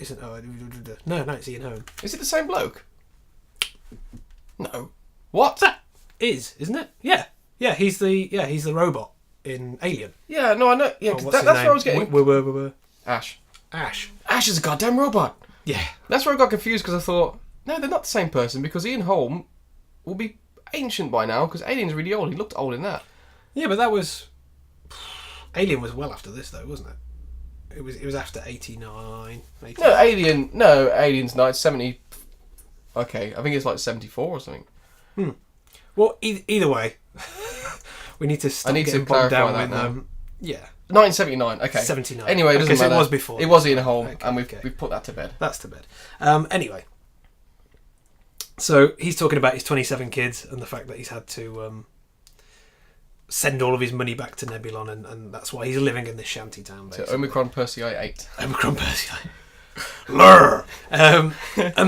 no, it's Ian Holm. Is it the same bloke? No. What? That is, isn't it? Yeah, he's the robot in Alien. Yeah, no, I know. Yeah, that's where I was getting. Ash. Ash is a goddamn robot. Yeah. That's where I got confused, because I thought, no, they're not the same person, because Ian Holm will be ancient by now, because Alien's really old. He looked old in that. Yeah, but that was... Alien was well after this, though, wasn't it? It was after 89. No, Alien's not. It's 70... Okay, I think it's like 74 or something. Well, either way, we need to stop getting bogged down with... yeah. 1979, okay. 79. Anyway, it doesn't matter. It was before. It was Ian Holm, okay, and we've put that to bed. That's to bed. Anyway. So, he's talking about his 27 kids and the fact that he's had to send all of his money back to Nebulon, and that's why he's living in this shanty town, basically. So, Omicron Persei 8. Omicron Persei. Lurr! And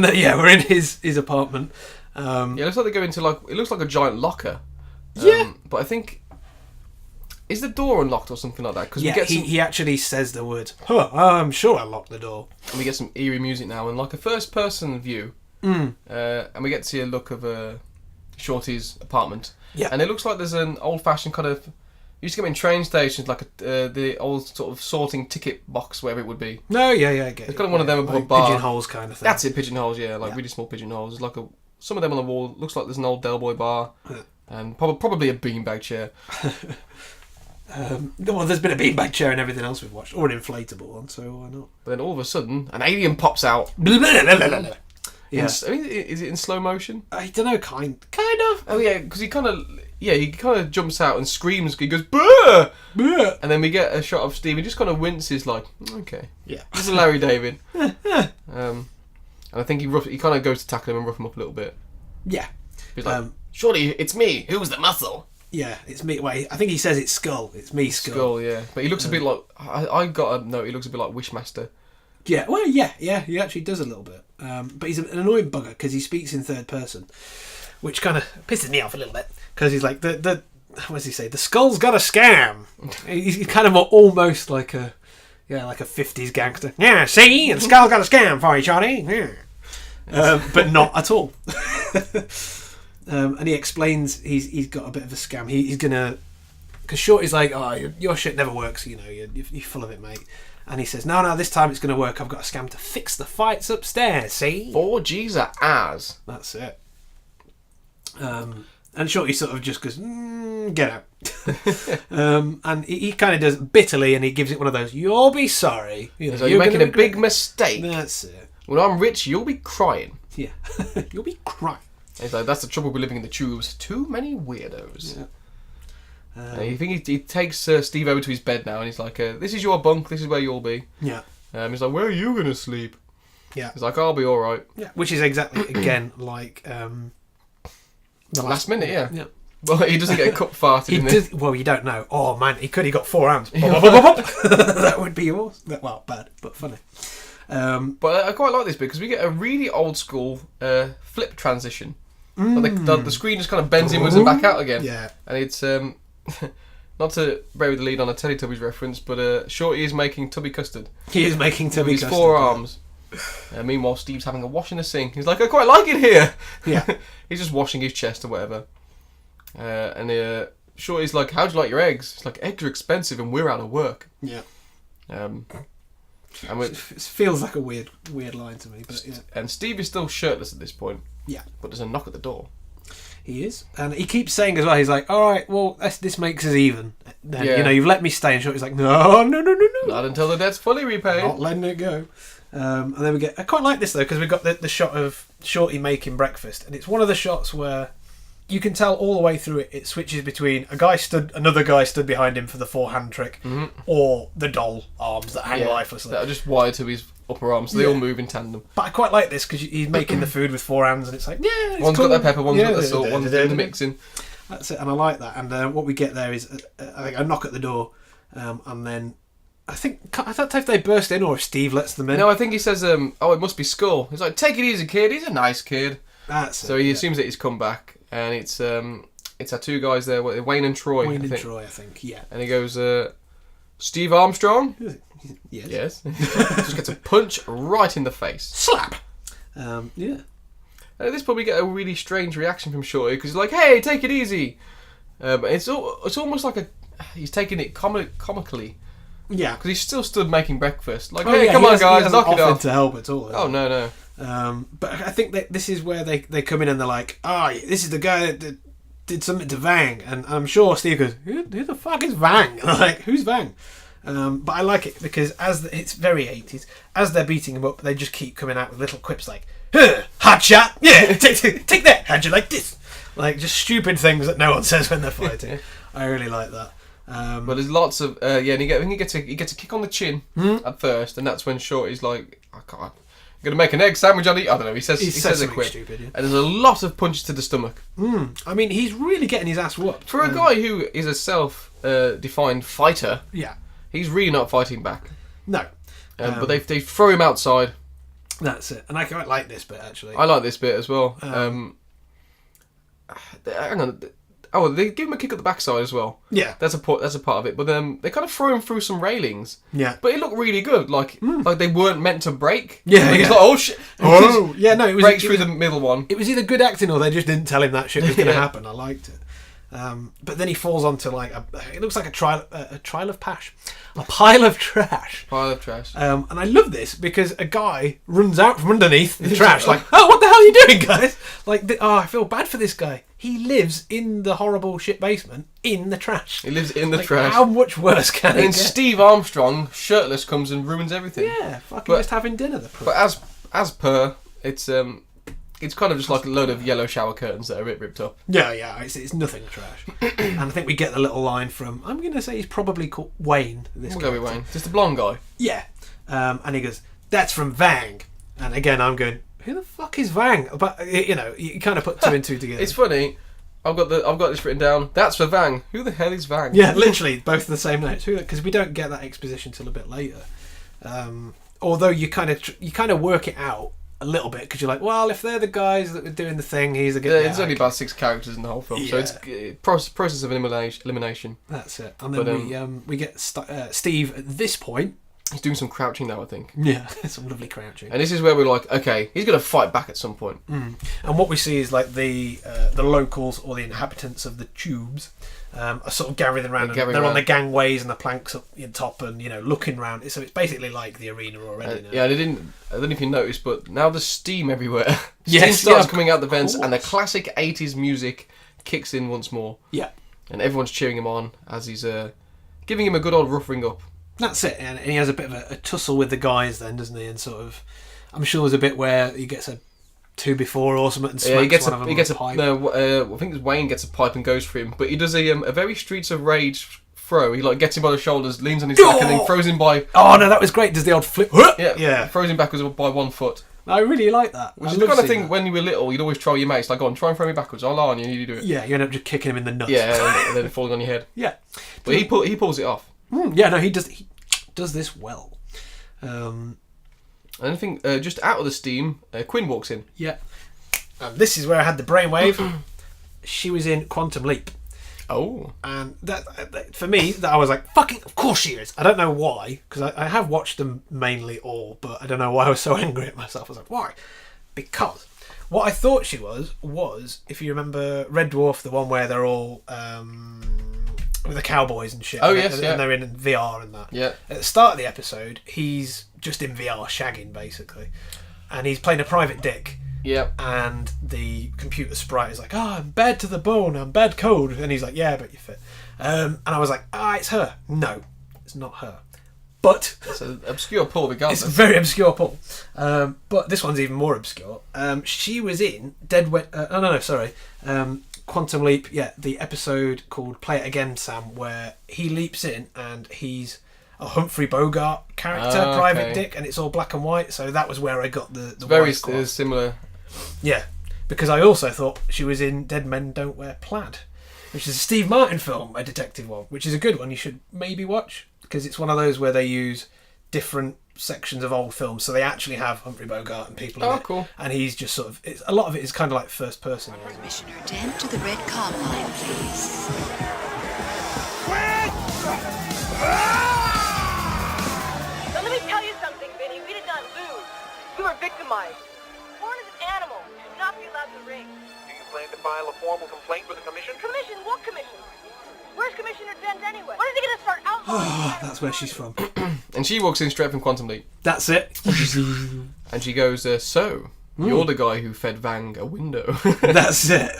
then, we're in his apartment. It looks like they go into it looks like a giant locker. But I think, is the door unlocked or something like that? Because he actually says the word, I'm sure I locked the door. And we get some eerie music now, and like a first person view. And we get to see a look of Shorty's apartment. Yeah. And it looks like there's an old fashioned kind of, you used to get in train stations, like the old sort of sorting ticket box, wherever it would be. No, I get it. It's got one of them above like a bar. Pigeonholes kind of thing. That's it, pigeonholes, really small pigeonholes. There's like some of them on the wall. Looks like there's an old Del Boy bar, and probably a beanbag chair. Well, there's been a beanbag chair and everything else we've watched, or an inflatable one, so why not? But then all of a sudden, an alien pops out. Yeah. Is it in slow motion? I don't know, kind of. Oh yeah, because he kind of jumps out and screams. He goes, "Bruh!" Yeah. And then we get a shot of Steve. He just kind of winces, like, okay, yeah, this is Larry David. And I think he kind of goes to tackle him and rough him up a little bit. Yeah. He's like, "Shorty, it's me. Who's the muscle?" Yeah, it's me. Wait, I think he says it's Skull. It's me, Skull. Skull, yeah. But he looks a bit like... I got a note, he looks a bit like Wishmaster. Yeah, well, yeah, he actually does a little bit. But he's an annoying bugger because he speaks in third person, which kind of pisses me off a little bit. Because he's like, what does he say? The Skull's got a scam. He's kind of almost like a 50s gangster. Yeah, see? The Skull's got a scam for you, Johnny. Yeah. But not at all. And he explains he's got a bit of a scam. He's gonna, because Shorty's like, your shit never works. You're full of it, mate. And he says, no, this time it's gonna work. I've got a scam to fix the fights upstairs. See? 4G's are ours. That's it. And Shorty sort of just goes, get out. And he kind of does bitterly, and he gives it one of those, you'll be sorry. You're making a big mistake. That's it. When I'm rich, you'll be crying. Yeah. You'll be crying. And he's like, that's the trouble with living in the tubes. Too many weirdos. Yeah. And you think he takes Steve over to his bed now, and he's like, this is your bunk, this is where you'll be. Yeah. He's like, where are you going to sleep? Yeah. He's like, I'll be alright. Yeah. Which is exactly, again, like... the Last minute, yeah. Yeah. Well, he doesn't get cup farted in there. Well, you don't know. Oh, man, he got 4 hands. That would be awesome. Well, bad, but funny. But I quite like this bit, because we get a really old school flip transition. Like the screen just kind of bends inwards and back out again. Yeah. And it's... not to bury the lead on a Teletubbies reference, but Shorty is making tubby custard. He is making tubby with his custard. 4 arms. Meanwhile, Steve's having a wash in the sink. He's like, I quite like it here. Yeah. He's just washing his chest or whatever. Shorty's like, how'd you like your eggs? It's like, eggs are expensive and we're out of work. Yeah. And It feels like a weird line to me, but yeah. And Steve is still shirtless at this point. Yeah. But there's a knock at the door. He is. And he keeps saying as well, he's like, alright, well, this makes us even. Then, Yeah. you've let me stay. And Shorty's like, no. Not until the debt's fully repaid. Not letting it go. And then we get... I quite like this, though, because we've got the shot of Shorty making breakfast. And it's one of the shots where you can tell all the way through it, it switches between another guy stood behind him for the 4-hand trick, or the doll arms that hang lifelessly. That are just wired to his upper arms, so they all move in tandem. But I quite like this, because he's making the food with 4 hands, and it's like, yeah, it's One's cool. got the pepper, one's got the salt, one's doing the mixing. That's it, and I like that. And what we get there is, I think, a knock at the door, and then... I don't know if they burst in or if Steve lets them in. No, I think he says, it must be Skull. He's like, take it easy, kid. He's a nice kid. So he assumes that he's come back, and it's our 2 guys there, Wayne and Troy. I think, yeah. And he goes, Steve Armstrong? Yes. Just gets a punch right in the face. Slap! Yeah. And at this point, we get a really strange reaction from Shorty, because he's like, hey, take it easy. It's almost like he's taking it comically. Yeah. Because he's still stood making breakfast. Like, hey, come on, guys, knock it off. To help at all. Oh, no. But I think that this is where they come in and they're like, this is the guy that did something to Vang. And I'm sure Steve goes, who the fuck is Vang? And I'm like, who's Vang? But I like it because it's very 80s. As they're beating him up, they just keep coming out with little quips like, hot shot, yeah, take that, how'd you like this? Like, just stupid things that no one says when they're fighting. I really like that. But there's lots of and he gets a kick on the chin at first, and that's when Shorty's like, I can't. I'm gonna make an egg sandwich on it. I don't know. He says a quip, stupid, yeah. and there's a lot of punches to the stomach. I mean, he's really getting his ass whooped For a guy who is a self-defined fighter. Yeah, he's really not fighting back. No, but they throw him outside. That's it, and I quite like this bit actually. I like this bit as well. Hang on. Oh, they give him a kick at the backside as well. Yeah, that's a part of it. But they kind of throw him through some railings. Yeah, but it looked really good. Like they weren't meant to break. Yeah, like, he's like, oh shit. Oh, yeah. No, it was breaks through the middle one. It was either good acting or they just didn't tell him that shit was going to happen. I liked it. But then he falls onto like it looks like a pile of trash. Pile of trash. And I love this because a guy runs out from underneath the trash like, oh, what the hell are you doing, guys? Like, I feel bad for this guy. He lives in the horrible shit basement in the trash. He lives in the trash. How much worse can it get? Steve Armstrong, shirtless, comes and ruins everything. Yeah, fucking just having dinner. But as per, it's kind of just like a load of yellow shower curtains that are ripped up. Yeah, it's nothing trash. And I think we get the little line from, I'm going to say he's probably called Wayne. We'll go with Wayne. Just a blonde guy. Yeah. And he goes, that's from Vang. And again, I'm going, who the fuck is Vang? But, you kind of put 2 and 2 together. It's funny. I've got this written down. That's for Vang. Who the hell is Vang? Yeah, literally, both the same notes. Because we don't get that exposition till a bit later. Although you kind of work it out a little bit because you're like, well, if they're the guys that were doing the thing, he's a good guy. It's only about 6 characters in the whole film, so it's process of elimination. That's it. And then we get Steve at this point. He's doing some crouching now, I think. Yeah, some lovely crouching. And this is where we're like, okay, he's going to fight back at some point. And what we see is like the locals or the inhabitants of the tubes are sort of gathering around. They're on the gangways and the planks up in top and looking around. So it's basically like the arena already. Yeah, I don't know if you noticed, but now there's steam everywhere. Yes, steam starts coming out the vents, and the classic 80s music kicks in once more. Yeah, and everyone's cheering him on as he's giving him a good old rough ring up. That's it, and he has a bit of a tussle with the guys then, doesn't he? And sort of, I'm sure there's a bit where he gets a 2x4 or something and smokes Yeah, he gets one of them he gets with a pipe. no. I think it's Wayne gets a pipe and goes for him, but he does a very Streets of Rage throw. He like gets him by the shoulders, leans on his back, and then throws him by. Oh no, that was great. Does the old flip? Yeah. Throws him backwards by 1 foot. I really like that. Which is the kind of thing when you were little, you'd always try your mates, like, go on, try and throw me backwards. I'll on you, and you do it. Yeah, you end up just kicking him in the nuts. Yeah, and then falling on your head. Yeah. But he pulls it off. Yeah, no, he does this well. And I think just out of the steam, Quinn walks in. Yeah. This is where I had the brainwave. She was in Quantum Leap. Oh. And that for me, that I was like, fucking, of course she is. I don't know why, because I have watched them mainly all, but I don't know why I was so angry at myself. I was like, why? Because what I thought she was, if you remember Red Dwarf, the one where they're all with the cowboys and shit. Oh, yes, and yeah. they're in VR and that. Yeah. At the start of the episode, he's just in VR shagging, basically. And he's playing a private dick. Yeah. And the computer sprite is like, I'm bad to the bone, I'm bad code. And he's like, yeah, but you're fit. And I was like, it's her. No, it's not her. But it's an obscure pull regardless. It's a very obscure pull. But this one's even more obscure. She was in Quantum Leap, the episode called Play It Again, Sam, where he leaps in and he's a Humphrey Bogart character, private dick, and it's all black and white, so that was where I got the very similar. Yeah, because I also thought she was in Dead Men Don't Wear Plaid, which is a Steve Martin film, a detective one, which is a good one you should maybe watch, because it's one of those where they use different sections of old films, so they actually have Humphrey Bogart and people in it. Cool. And he's just sort of, a lot of it is kind of like first person. Commissioner Dent to the red car line, please. Now let me tell you something, Vinny. We did not lose. We were victimized. Born as an animal, should not be allowed to ring. Do you plan to file a formal complaint with the commission? Commission? What commission? Where's Commissioner Dent anyway? When is he going to start outlawing? That's where she's from. And she walks in straight from Quantum Leap. That's it. And she goes, you're the guy who fed Vang a window. That's it.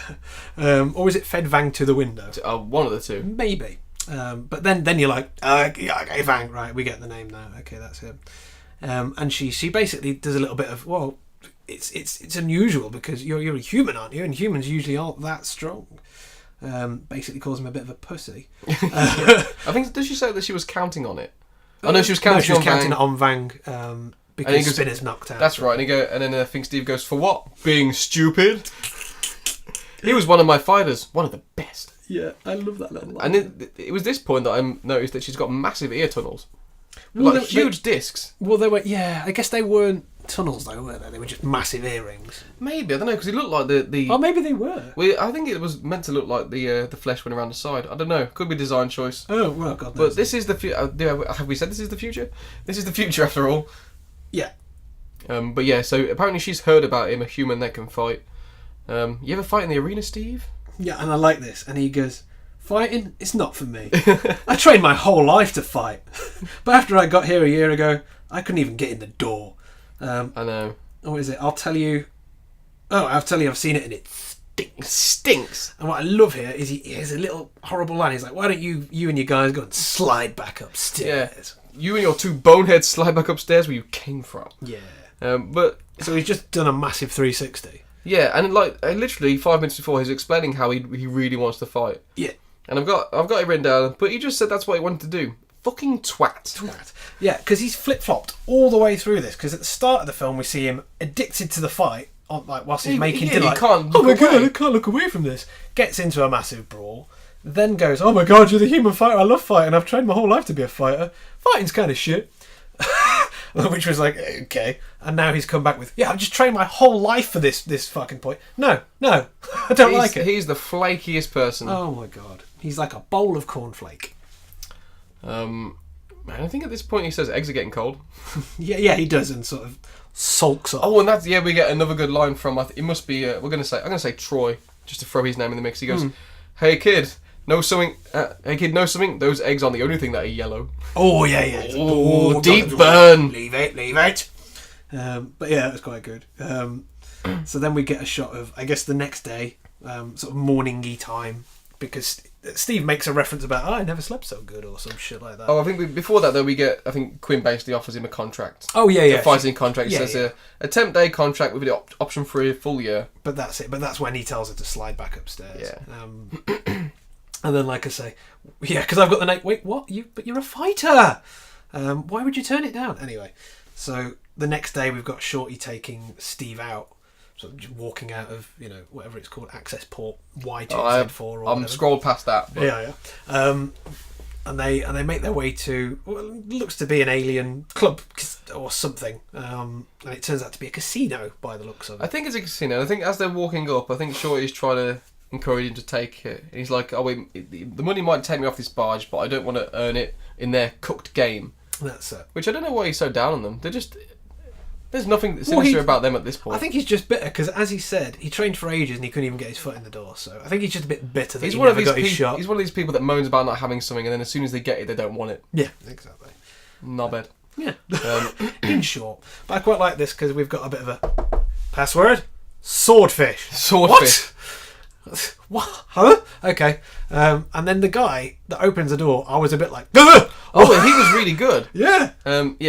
Or is it fed Vang to the window? One of the two. Maybe. But then you're like, okay, Vang, right, we get the name now. Okay, that's him. And she basically does a little bit of, well, it's unusual because you're a human, aren't you? And humans usually aren't that strong. Basically calls him a bit of a pussy. I think, does she say that she was counting on it? Oh no, she was counting on Vang because Spinner's knocked out. That's right. And then I think Steve goes, for what? Being stupid? He was one of my fighters, one of the best. Yeah, I love that little line. And it was this point that I noticed that she's got massive ear tunnels. Like huge discs. Well, they were, I guess they weren't tunnels though, were they? They were just massive earrings. Maybe, I don't know, because it looked like the... Oh, maybe they were. Well, I think it was meant to look like the flesh went around the side. I don't know. Could be design choice. Oh, well, God knows. But this is the future. Have we said this is the future? This is the future after all. Yeah. But yeah, so apparently she's heard about him, a human that can fight. You ever fight in the arena, Steve? Yeah, and I like this. And he goes, fighting? It's not for me. I trained my whole life to fight. But after I got here a year ago, I couldn't even get in the door. I know. What is it? I'll tell you, I've seen it and it stinks. And what I love here is he has a little horrible line. He's like, why don't you and your guys go and slide back upstairs? Yeah. You and your two boneheads slide back upstairs where you came from. Yeah. But so he's just done a massive 360. Yeah, and literally 5 minutes before, he's explaining how he really wants to fight. Yeah. And I've got it written down, but he just said that's what he wanted to do. Fucking twat. Yeah, because he's flip-flopped all the way through this. Because at the start of the film, we see him addicted to the fight, whilst he's making dinner. He can't look oh my away. God, I can't look away from this. Gets into a massive brawl. Then goes, oh my God, you're the human fighter. I love fighting. I've trained my whole life to be a fighter. Fighting's kind of shit. Which was like, okay. And now he's come back with, I've just trained my whole life for this fucking point. No, I don't like it. He's the flakiest person. Oh my God. He's like a bowl of cornflake. I think at this point he says eggs are getting cold. yeah, he does, and sort of sulks off. Oh, and that's we get another good line from. It must be. I'm gonna say Troy, just to throw his name in the mix. He goes, "Hey kid, know something? Hey kid, know something? Those eggs aren't the only thing that are yellow." Oh yeah. Oh, deep burn. Leave it. But yeah, it was quite good. So then we get a shot of, I guess, the next day, sort of morning-y time, because Steve makes a reference about, I never slept so good, or some shit like that. Oh, I think before that, though, I think Quinn basically offers him a contract. Oh, yeah. A fighting contract. It Yeah, says a 10-day contract with the option for a full year. But that's it. But that's when he tells her to slide back upstairs. Yeah. And then, like I say, yeah, because I've got the name. Wait, what? But you're a fighter. Why would you turn it down? Anyway, so the next day we've got Shorty taking Steve out, sort of just walking out of whatever it's called, access port Y2Z4 or I'm scrolled past that. But... Yeah. And they make their way to what looks to be an alien club or something, and it turns out to be a casino by the looks of it. I think it's a casino. I think as they're walking up, I think Shorty's trying to encourage him to take it. He's like, "Oh, the money might take me off this barge, but I don't want to earn it in their cooked game." That's it. Which I don't know why he's so down on them. There's nothing sinister about them at this point. I think he's just bitter because, as he said, he trained for ages and he couldn't even get his foot in the door. So I think he's just a bit bitter that he never got his shot. He's one of these people that moans about not having something, and then as soon as they get it, they don't want it. Yeah, exactly. Knobhead. Yeah. In short, but I quite like this because we've got a bit of a password: swordfish. Swordfish. What? Huh? Okay. And then the guy that opens the door, I was a bit like, oh, he was really good. Yeah.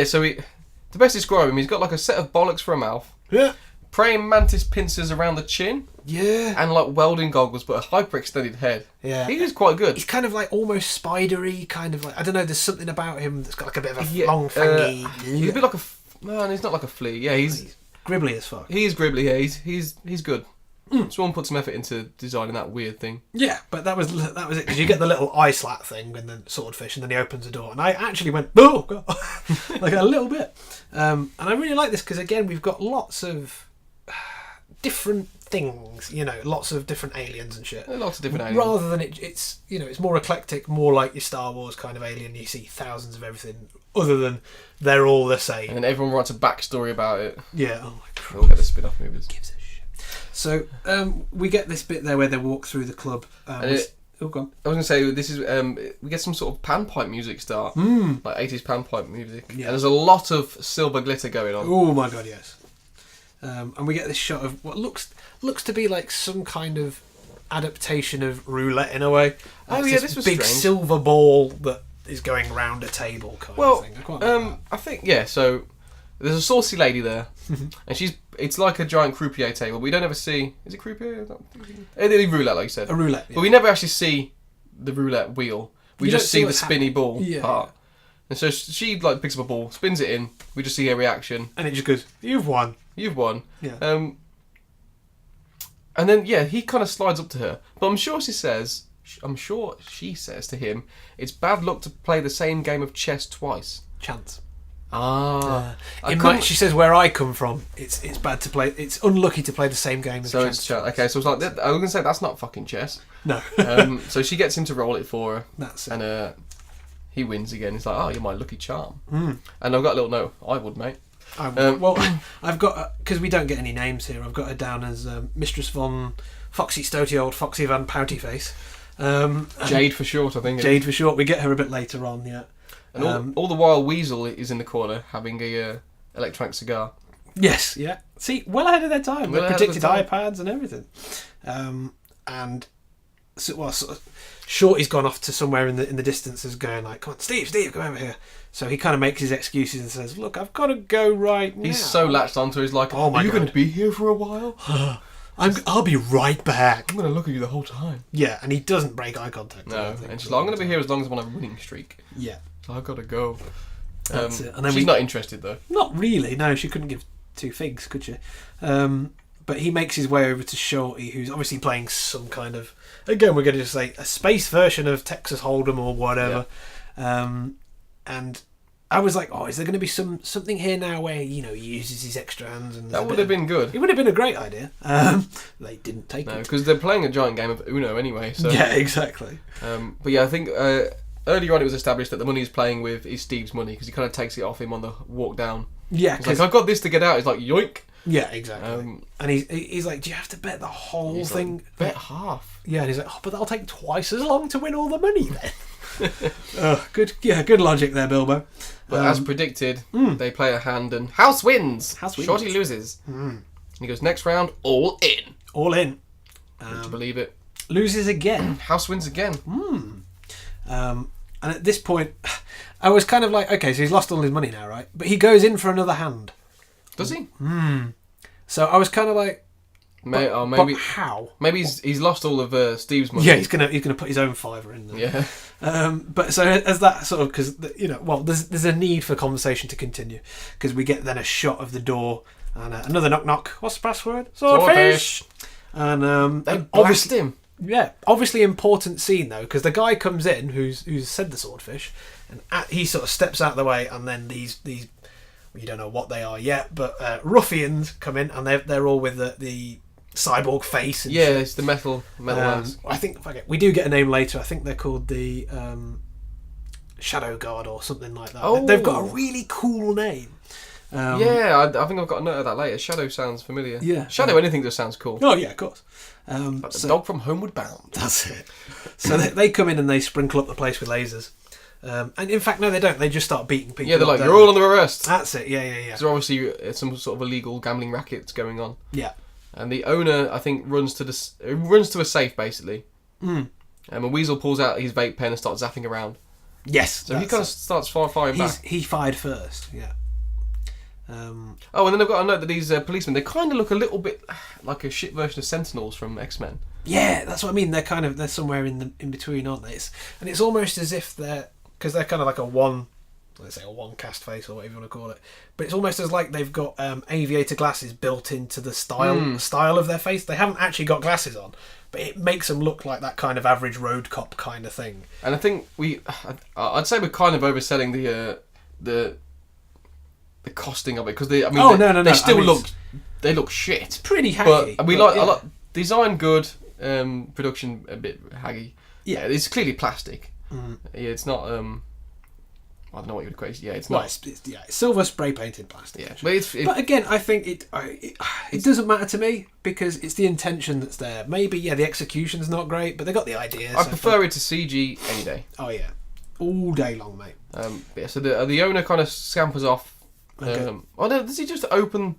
So to best describe him, he's got like a set of bollocks for a mouth. Yeah. Praying mantis pincers around the chin. Yeah. And like welding goggles, but a hyperextended head. Yeah. He was quite good. He's kind of like almost spidery, kind of like, I don't know, there's something about him that's got like a bit of a long fangy. He's a bit like no, he's not like a flea. Yeah, he's gribbly as fuck. He is gribbly, yeah. He's good. Someone put some effort into designing that weird thing. Yeah, but that was it, because you get the little eye slap thing and then swordfish, and then he opens the door, and I actually went, oh god, like a little bit. And I really like this because again we've got lots of different things, lots of different aliens and shit. Lots of different aliens. Rather than it's it's more eclectic, more like your Star Wars kind of alien. You see thousands of everything, other than they're all the same. And then everyone writes a backstory about it. Yeah. Oh my god. We'll get the spin-off movies. Gives a shit. So we get this bit there where they walk through the club. Go on. I was going to say, this is we get some sort of panpipe music start, like 80s panpipe music. Yeah. And there's a lot of silver glitter going on. Oh my god, yes. And we get this shot of what looks to be like some kind of adaptation of roulette in a way. Oh yeah, this was big strange. Silver ball that is going round a table kind of thing. I quite like that. I think so. There's a saucy lady there, and it's like a giant croupier table. We don't ever see. Is it croupier? A roulette, like you said. A roulette. Yeah. But we never actually see the roulette wheel. We just see the spinny ball part. Yeah. And so she like picks up a ball, spins it in. We just see her reaction, and it just goes, "You've won. You've won." Yeah. And then he kind of slides up to her, but I'm sure she says to him, "It's bad luck to play the same game of chess twice." Chance. She says, where I come from, it's bad to play. It's unlucky to play the same game as so chance. It's okay. So it's like I was gonna say that's not fucking chess. No. So she gets him to roll it for her. That's it. And he wins again. He's like, "Oh, you're my lucky charm." And I've got a little note. I would, mate. Well, I've got because we don't get any names here. I've got her down as Mistress Von Foxy Stoty Old Foxy Van Pouty Face. Jade for short, I think. Jade for short. We get her a bit later on, yeah. And all the while, Weasel is in the corner having a electronic cigar. Yes, yeah. See, well ahead of their time. They predicted iPads and everything. And so Shorty's gone off to somewhere in the distance, is going like, "Come on, Steve, come over here." So he kind of makes his excuses and says, "Look, I've got to go right now." He's so latched onto. He's like, "Oh my Are you God. going to be here for a while?" I'll be right back. I'm going to look at you the whole time. Yeah, and he doesn't break eye contact. No, and she's like, "I'm going to be here as long as I'm on a winning streak." Yeah. So I've got to go. That's it. And then she's not interested though. Not really. No, she couldn't give two figs, could she? But he makes his way over to Shorty, who's obviously playing some kind of, again, we're going to just say a space version of Texas Hold'em or whatever. Yeah. And I was like, oh, is there going to be something here now where he uses his extra hands? And that would have been good. It would have been a great idea. They didn't take it. No, because they're playing a giant game of Uno anyway. So yeah, exactly. But yeah, I think earlier on it was established that the money he's playing with is Steve's money because he kind of takes it off him on the walk down. Yeah, because like, I've got this to get out. He's like, yoink. Yeah, exactly. And he's like, do you have to bet the whole thing? Like, bet half. Yeah, and he's like, oh, but that'll take twice as long to win all the money then. Good logic there, Bilbo. But as predicted, they play a hand and House wins. Shorty loses. And he goes, next round, all in. All in. Would you believe it? loses again. House wins again. And at this point, I was kind of like, okay, so he's lost all his money now, right? But he goes in for another hand. Does he? So I was kind of like, Maybe but how? Maybe he's lost all of Steve's money. Yeah, he's gonna put his own fiver in there. Yeah. But so as that sort of, because there's a need for conversation to continue, because we get then a shot of the door and another knock knock. What's the password? Swordfish. And They and blast him. Yeah, obviously important scene though, because the guy comes in who's said the swordfish, and he sort of steps out of the way, and then these you don't know what they are yet, but ruffians come in, and they're all with the cyborg face. And shit. It's the metal ones. I think we do get a name later. I think they're called the Shadow Guard or something like that. Oh. They've got a really cool name. I think I've got a note of that later. Shadow sounds familiar. Yeah. Shadow, anything just sounds cool. Oh yeah, of course. Like the dog from Homeward Bound. That's it. So they come in and they sprinkle up the place with lasers. And in fact, no, they don't. They just start beating people. Yeah, they're like, up, you're all under arrest. That's it. Yeah. So obviously some sort of illegal gambling rackets going on. Yeah. And the owner, I think, runs to a safe basically. And when Weasel pulls out his vape pen and starts zapping around. Yes. So he kind of starts firing back. He fired first. Yeah. And then I've got to note that these policemen, they kind of look a little bit like a shit version of Sentinels from X-Men. Yeah, that's what I mean. They're somewhere in between, aren't they? And it's almost as if because they're kind of like a one cast face or whatever you want to call it. But it's almost as like they've got aviator glasses built into the style of their face. They haven't actually got glasses on, but it makes them look like that kind of average road cop kind of thing. And I think I'd say we're kind of overselling the costing of it, because they still look shit. It's pretty haggy. But I like design good, production a bit haggy. Yeah, it's clearly plastic. Yeah, it's not. I don't know what you would equate. Yeah, it's not. It's silver spray painted plastic. Yeah, but again, I think it doesn't matter to me, because it's the intention that's there. Maybe the execution's not great, but they got the idea. I prefer it to CG any day. Oh yeah, all day long, mate. So the owner kind of scampers off. Okay. Does he just open?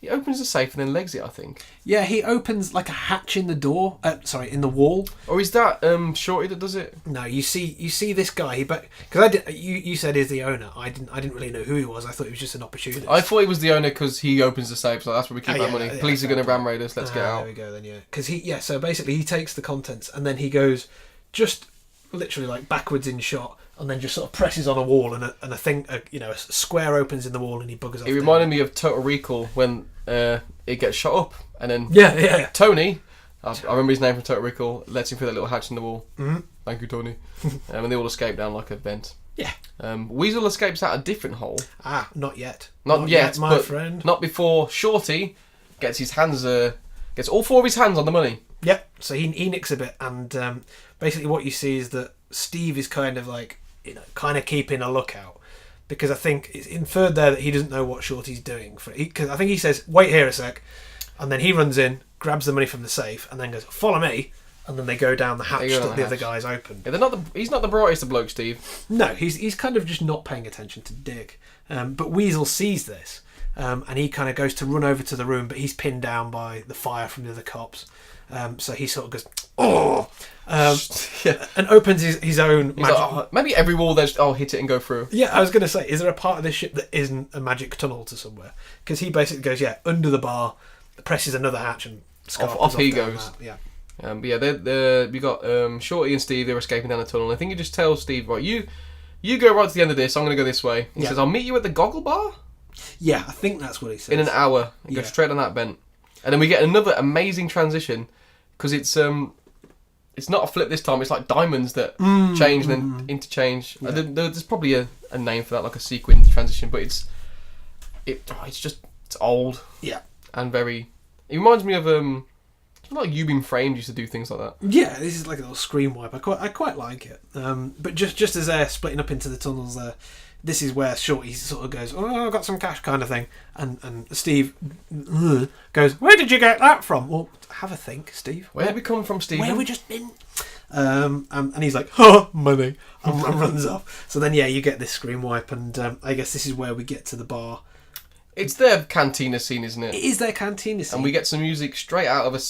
He opens the safe and then legs it, I think. Yeah, he opens like a hatch in the door. In the wall. Or is that Shorty that does it? No, you see this guy. Because you said he's the owner. I didn't really know who he was. I thought he was just an opportunist. I thought he was the owner because he opens the safe. So that's where we keep our money. Police are going to ram raid us. Let's get out. There we go then. Yeah, because So basically, he takes the contents and then he goes just literally like backwards in shot. And then just sort of presses on a wall, and a thing, a square opens in the wall, and he buggers off. It reminded me of Total Recall when it gets shot up, and then Tony, I remember his name from Total Recall, lets him through that little hatch in the wall. Mm-hmm. Thank you, Tony. And they all escape down like a vent. Yeah. Weasel escapes out a different hole. Not yet. Not yet, my friend. Not before Shorty gets his hands, gets all four of his hands on the money. Yep. So he nicks a bit, and basically what you see is that Steve is kind of like, kind of keeping a lookout, because I think it's inferred there that he doesn't know what Shorty's doing. Because I think he says, "Wait here a sec," and then he runs in, grabs the money from the safe, and then goes, "Follow me." And then they go down the hatch that the other guys open. Yeah, he's not the brightest of blokes, Steve. No, he's kind of just not paying attention to Dick. But Weasel sees this, and he kind of goes to run over to the room, but he's pinned down by the fire from the other cops. So he sort of goes, "Oh!" And opens his own magic. Like, maybe every wall there's, hit it and go through. Yeah, I was going to say, is there a part of this ship that isn't a magic tunnel to somewhere? Because he basically goes, under the bar, presses another hatch, and off he goes. Yeah. We got Shorty and Steve. They're escaping down the tunnel. I think he just tells Steve, right, you go right to the end of this. I'm going to go this way. He says, "I'll meet you at the Goggle Bar." Yeah, I think that's what he says. In an hour, go straight on that vent, and then we get another amazing transition, because it's not a flip this time. It's like diamonds that change and then interchange. Yeah. There's probably a name for that, like a sequin transition, but it's old. Yeah, and very. It reminds me of like U-beam frames used to do things like that. Yeah, this is like a little screen wipe. I quite like it. But just as they're splitting up into the tunnels there, this is where Shorty sort of goes, "Oh, I got some cash," kind of thing, and Steve goes, "Where did you get that from?" Well, have a think, Steve. Where did we come from, Steve? Where have we just been? And he's like, "Oh, money," and runs off. So then, you get this screen wipe, and I guess this is where we get to the bar. It's their cantina scene, isn't it? It is their cantina scene. And we get some music straight out of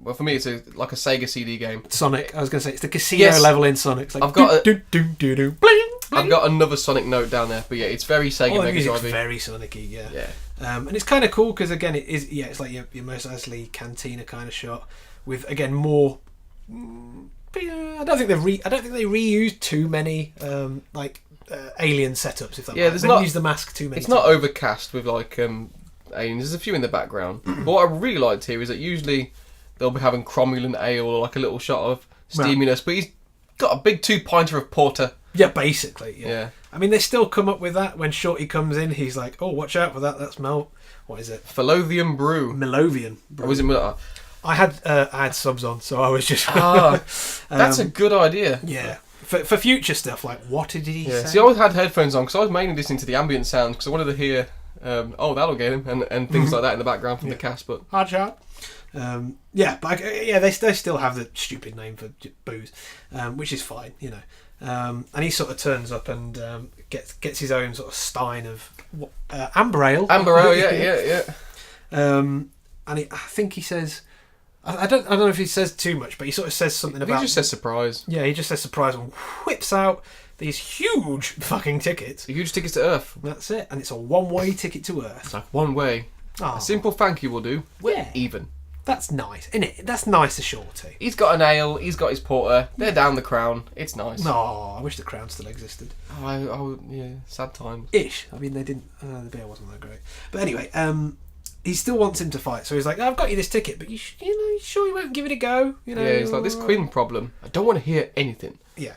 well, for me, it's like a Sega CD game. Sonic. I was going to say it's the casino level in Sonic. It's like I've got bling, bling. I've got another Sonic note down there, but yeah, it's very Sega the Mega music's Drive-y. very Sonic-y, yeah. Yeah. And it's kind of cool because again, it is it's like your Mos Eisley cantina kind of shot with again more. I don't think they reused too many alien setups. If that there's they not use the mask too many. It's not overcast with like aliens. There's a few in the background. But what I really liked here is that usually they'll be having cromulent ale or like a little shot of steaminess, but he's got a big 2-pinter of porter. Yeah, basically. Yeah. I mean, they still come up with that when Shorty comes in. He's like, "Oh, watch out for that. That's what is it? Fallovian brew. Melovian brew." Or was it? I had subs on, so I was just. That's a good idea. Yeah. For future stuff, like what did he say? See, I always had headphones on because I was mainly listening to the ambient sounds because I wanted to hear, that'll get him, and things like that in the background from the cast. But hard shot. They still have the stupid name for booze, which is fine, you know. And he sort of turns up and gets his own sort of stein of amber ale. Amber ale, yeah. And I think he says. I don't know if he says too much, but he sort of says something about. He just says surprise. Yeah, he just says surprise and whips out these huge fucking tickets. Huge tickets to Earth. That's it, and it's a one-way ticket to Earth. It's like one way. Oh. A simple thank you will do. Yeah. Even. That's nice, isn't it? That's nice to Shorty. He's got an ale. He's got his porter. They're down the Crown. It's nice. No, I wish the Crown still existed. Yeah, sad times. Ish. I mean, they didn't. The beer wasn't that great. But anyway, he still wants him to fight, so he's like, "I've got you this ticket, but you sure you won't give it a go?" You know. Yeah, it's like this Quinn problem. I don't want to hear anything. Yeah,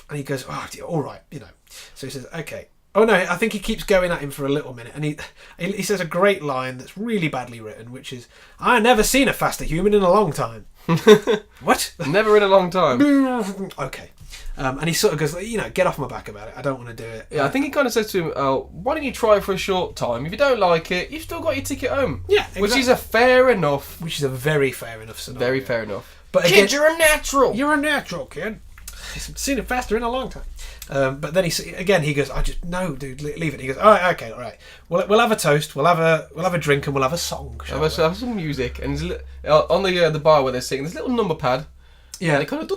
and he goes, "Oh, all right, you know." So he says, "Okay." Oh no, I think he keeps going at him for a little minute, and he says a great line that's really badly written, which is, "I never seen a faster human in a long time." What? Never in a long time. Okay. And he sort of goes, get off my back about it. I don't want to do it. Yeah, I think he kind of says to him, why don't you try it for a short time? If you don't like it, you've still got your ticket home. Yeah, exactly. Which is a fair enough. Which is a very fair enough scenario. Very fair enough. But kid, you're a natural. You're a natural, kid. I've seen it faster in a long time. But then he goes, no, dude, leave it. He goes, all right, okay, all right. We'll have a toast. We'll have a drink, and we'll have a song. Have some music, and on the bar where they're singing, there's a little number pad. Yeah. And they kind of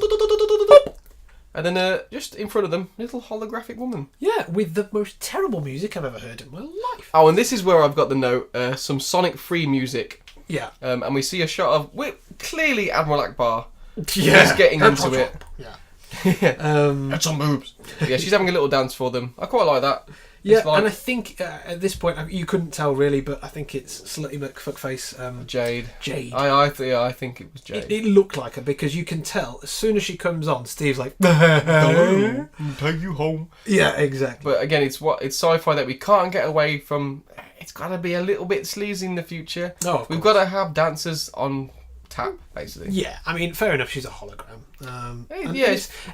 and then just in front of them, little holographic woman. Yeah, with the most terrible music I've ever heard in my life. Oh, and this is where I've got the note, some Sonic free music. Yeah. And we see a shot of clearly Admiral Akbar. Yeah. He's getting into it. Yeah. That's some boobs. Yeah, she's having a little dance for them. I quite like that. Yeah, and I think at this point you couldn't tell really, but I think it's Slutty McFuckface. Jade. I think it was Jade. It looked like her because you can tell as soon as she comes on, Steve's like, "Hello, take you home." Yeah, exactly. But again, it's sci-fi that we can't get away from. It's got to be a little bit sleazy in the future. No, we've got to have dancers on tap, basically. Yeah, I mean, fair enough. She's a hologram.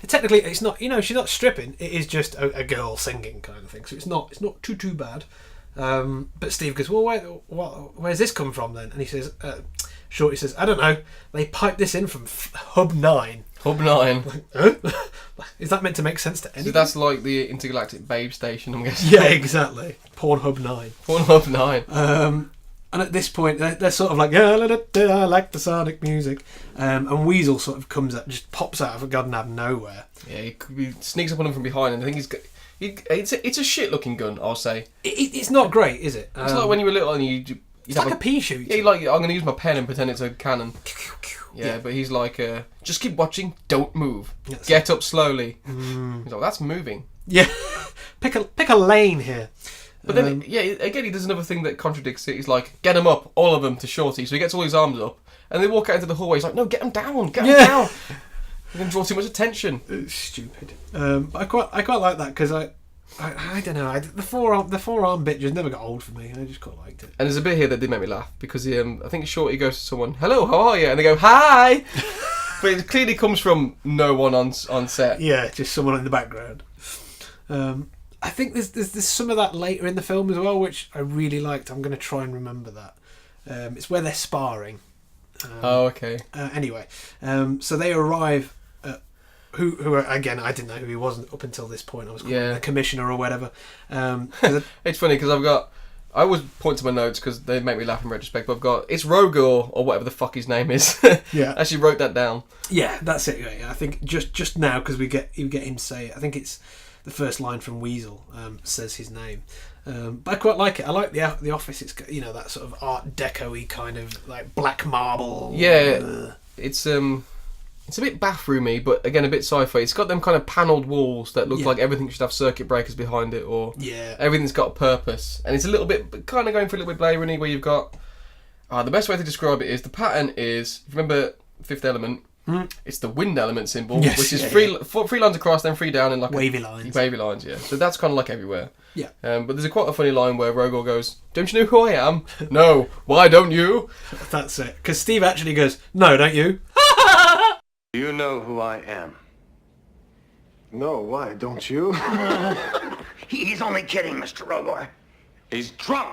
Technically, it's not. She's not stripping. It is just a girl singing kind of thing. So it's not too bad. But Steve goes, "Well, where's this come from then?" And he says, "Shorty says, I don't know. They piped this in from Hub 9." Hub 9. Huh? Is that meant to make sense to anyone? So that's like the intergalactic babe station, I'm guessing. Yeah, exactly. Pornhub 9. Pornhub 9. And at this point, they're sort of like, I like the Sonic music. And Weasel sort of just pops out of God and nowhere. Yeah, he sneaks up on him from behind, and I think it's a shit-looking gun, I'll say. It's not great, is it? It's like when you were little and it's like a pea shoot. Yeah, I'm going to use my pen and pretend it's a cannon. Yeah, but he's like, just keep watching, don't move. Get up slowly. He's like, that's moving. Yeah, pick a lane here. But then, again, he does another thing that contradicts it. He's like, get them up, all of them, to Shorty. So he gets all his arms up, and they walk out into the hallway. He's like, no, get them down, get them down. You're going to draw too much attention. It's stupid. I quite like that because I don't know. The forearm bit just never got old for me. I just quite liked it. And there's a bit here that did make me laugh because I think Shorty goes to someone, "Hello, how are you?" And they go, "Hi," but it clearly comes from no one on set. Yeah, just someone in the background. I think there's some of that later in the film as well, which I really liked. I'm going to try and remember that. It's where they're sparring. Okay. Anyway, so they arrive. Who again? I didn't know who he was up until this point. I was calling him the commissioner or whatever. It's funny because I always point to my notes because they make me laugh in retrospect. But I've got it's Rogor or whatever the fuck his name is. Yeah. Actually wrote that down. Yeah, that's it. Yeah, I think just now because you get him to say it. I think it's the first line from Weasel says his name. But I quite like it. I like the office. It's got, that sort of Art Deco-y kind of like black marble. Yeah, it's a bit bathroomy, but again a bit sci-fi. It's got them kind of panelled walls that look like everything should have circuit breakers behind it, or everything's got a purpose. And it's a little bit kind of going for a little bit Blade Runner, where you've got the best way to describe it is the pattern is, if you remember Fifth Element, it's the wind element symbol, which is three lines across, then three down, and like wavy lines. Wavy lines, yeah. So that's kind of like everywhere. Yeah. But there's quite a funny line where Rogor goes, "Don't you know who I am?" "No. Why don't you?" That's it. Because Steve actually goes, "No, don't you?" Do you know who I am? No, why? Don't you? He's only kidding, Mr. Rogor. He's drunk.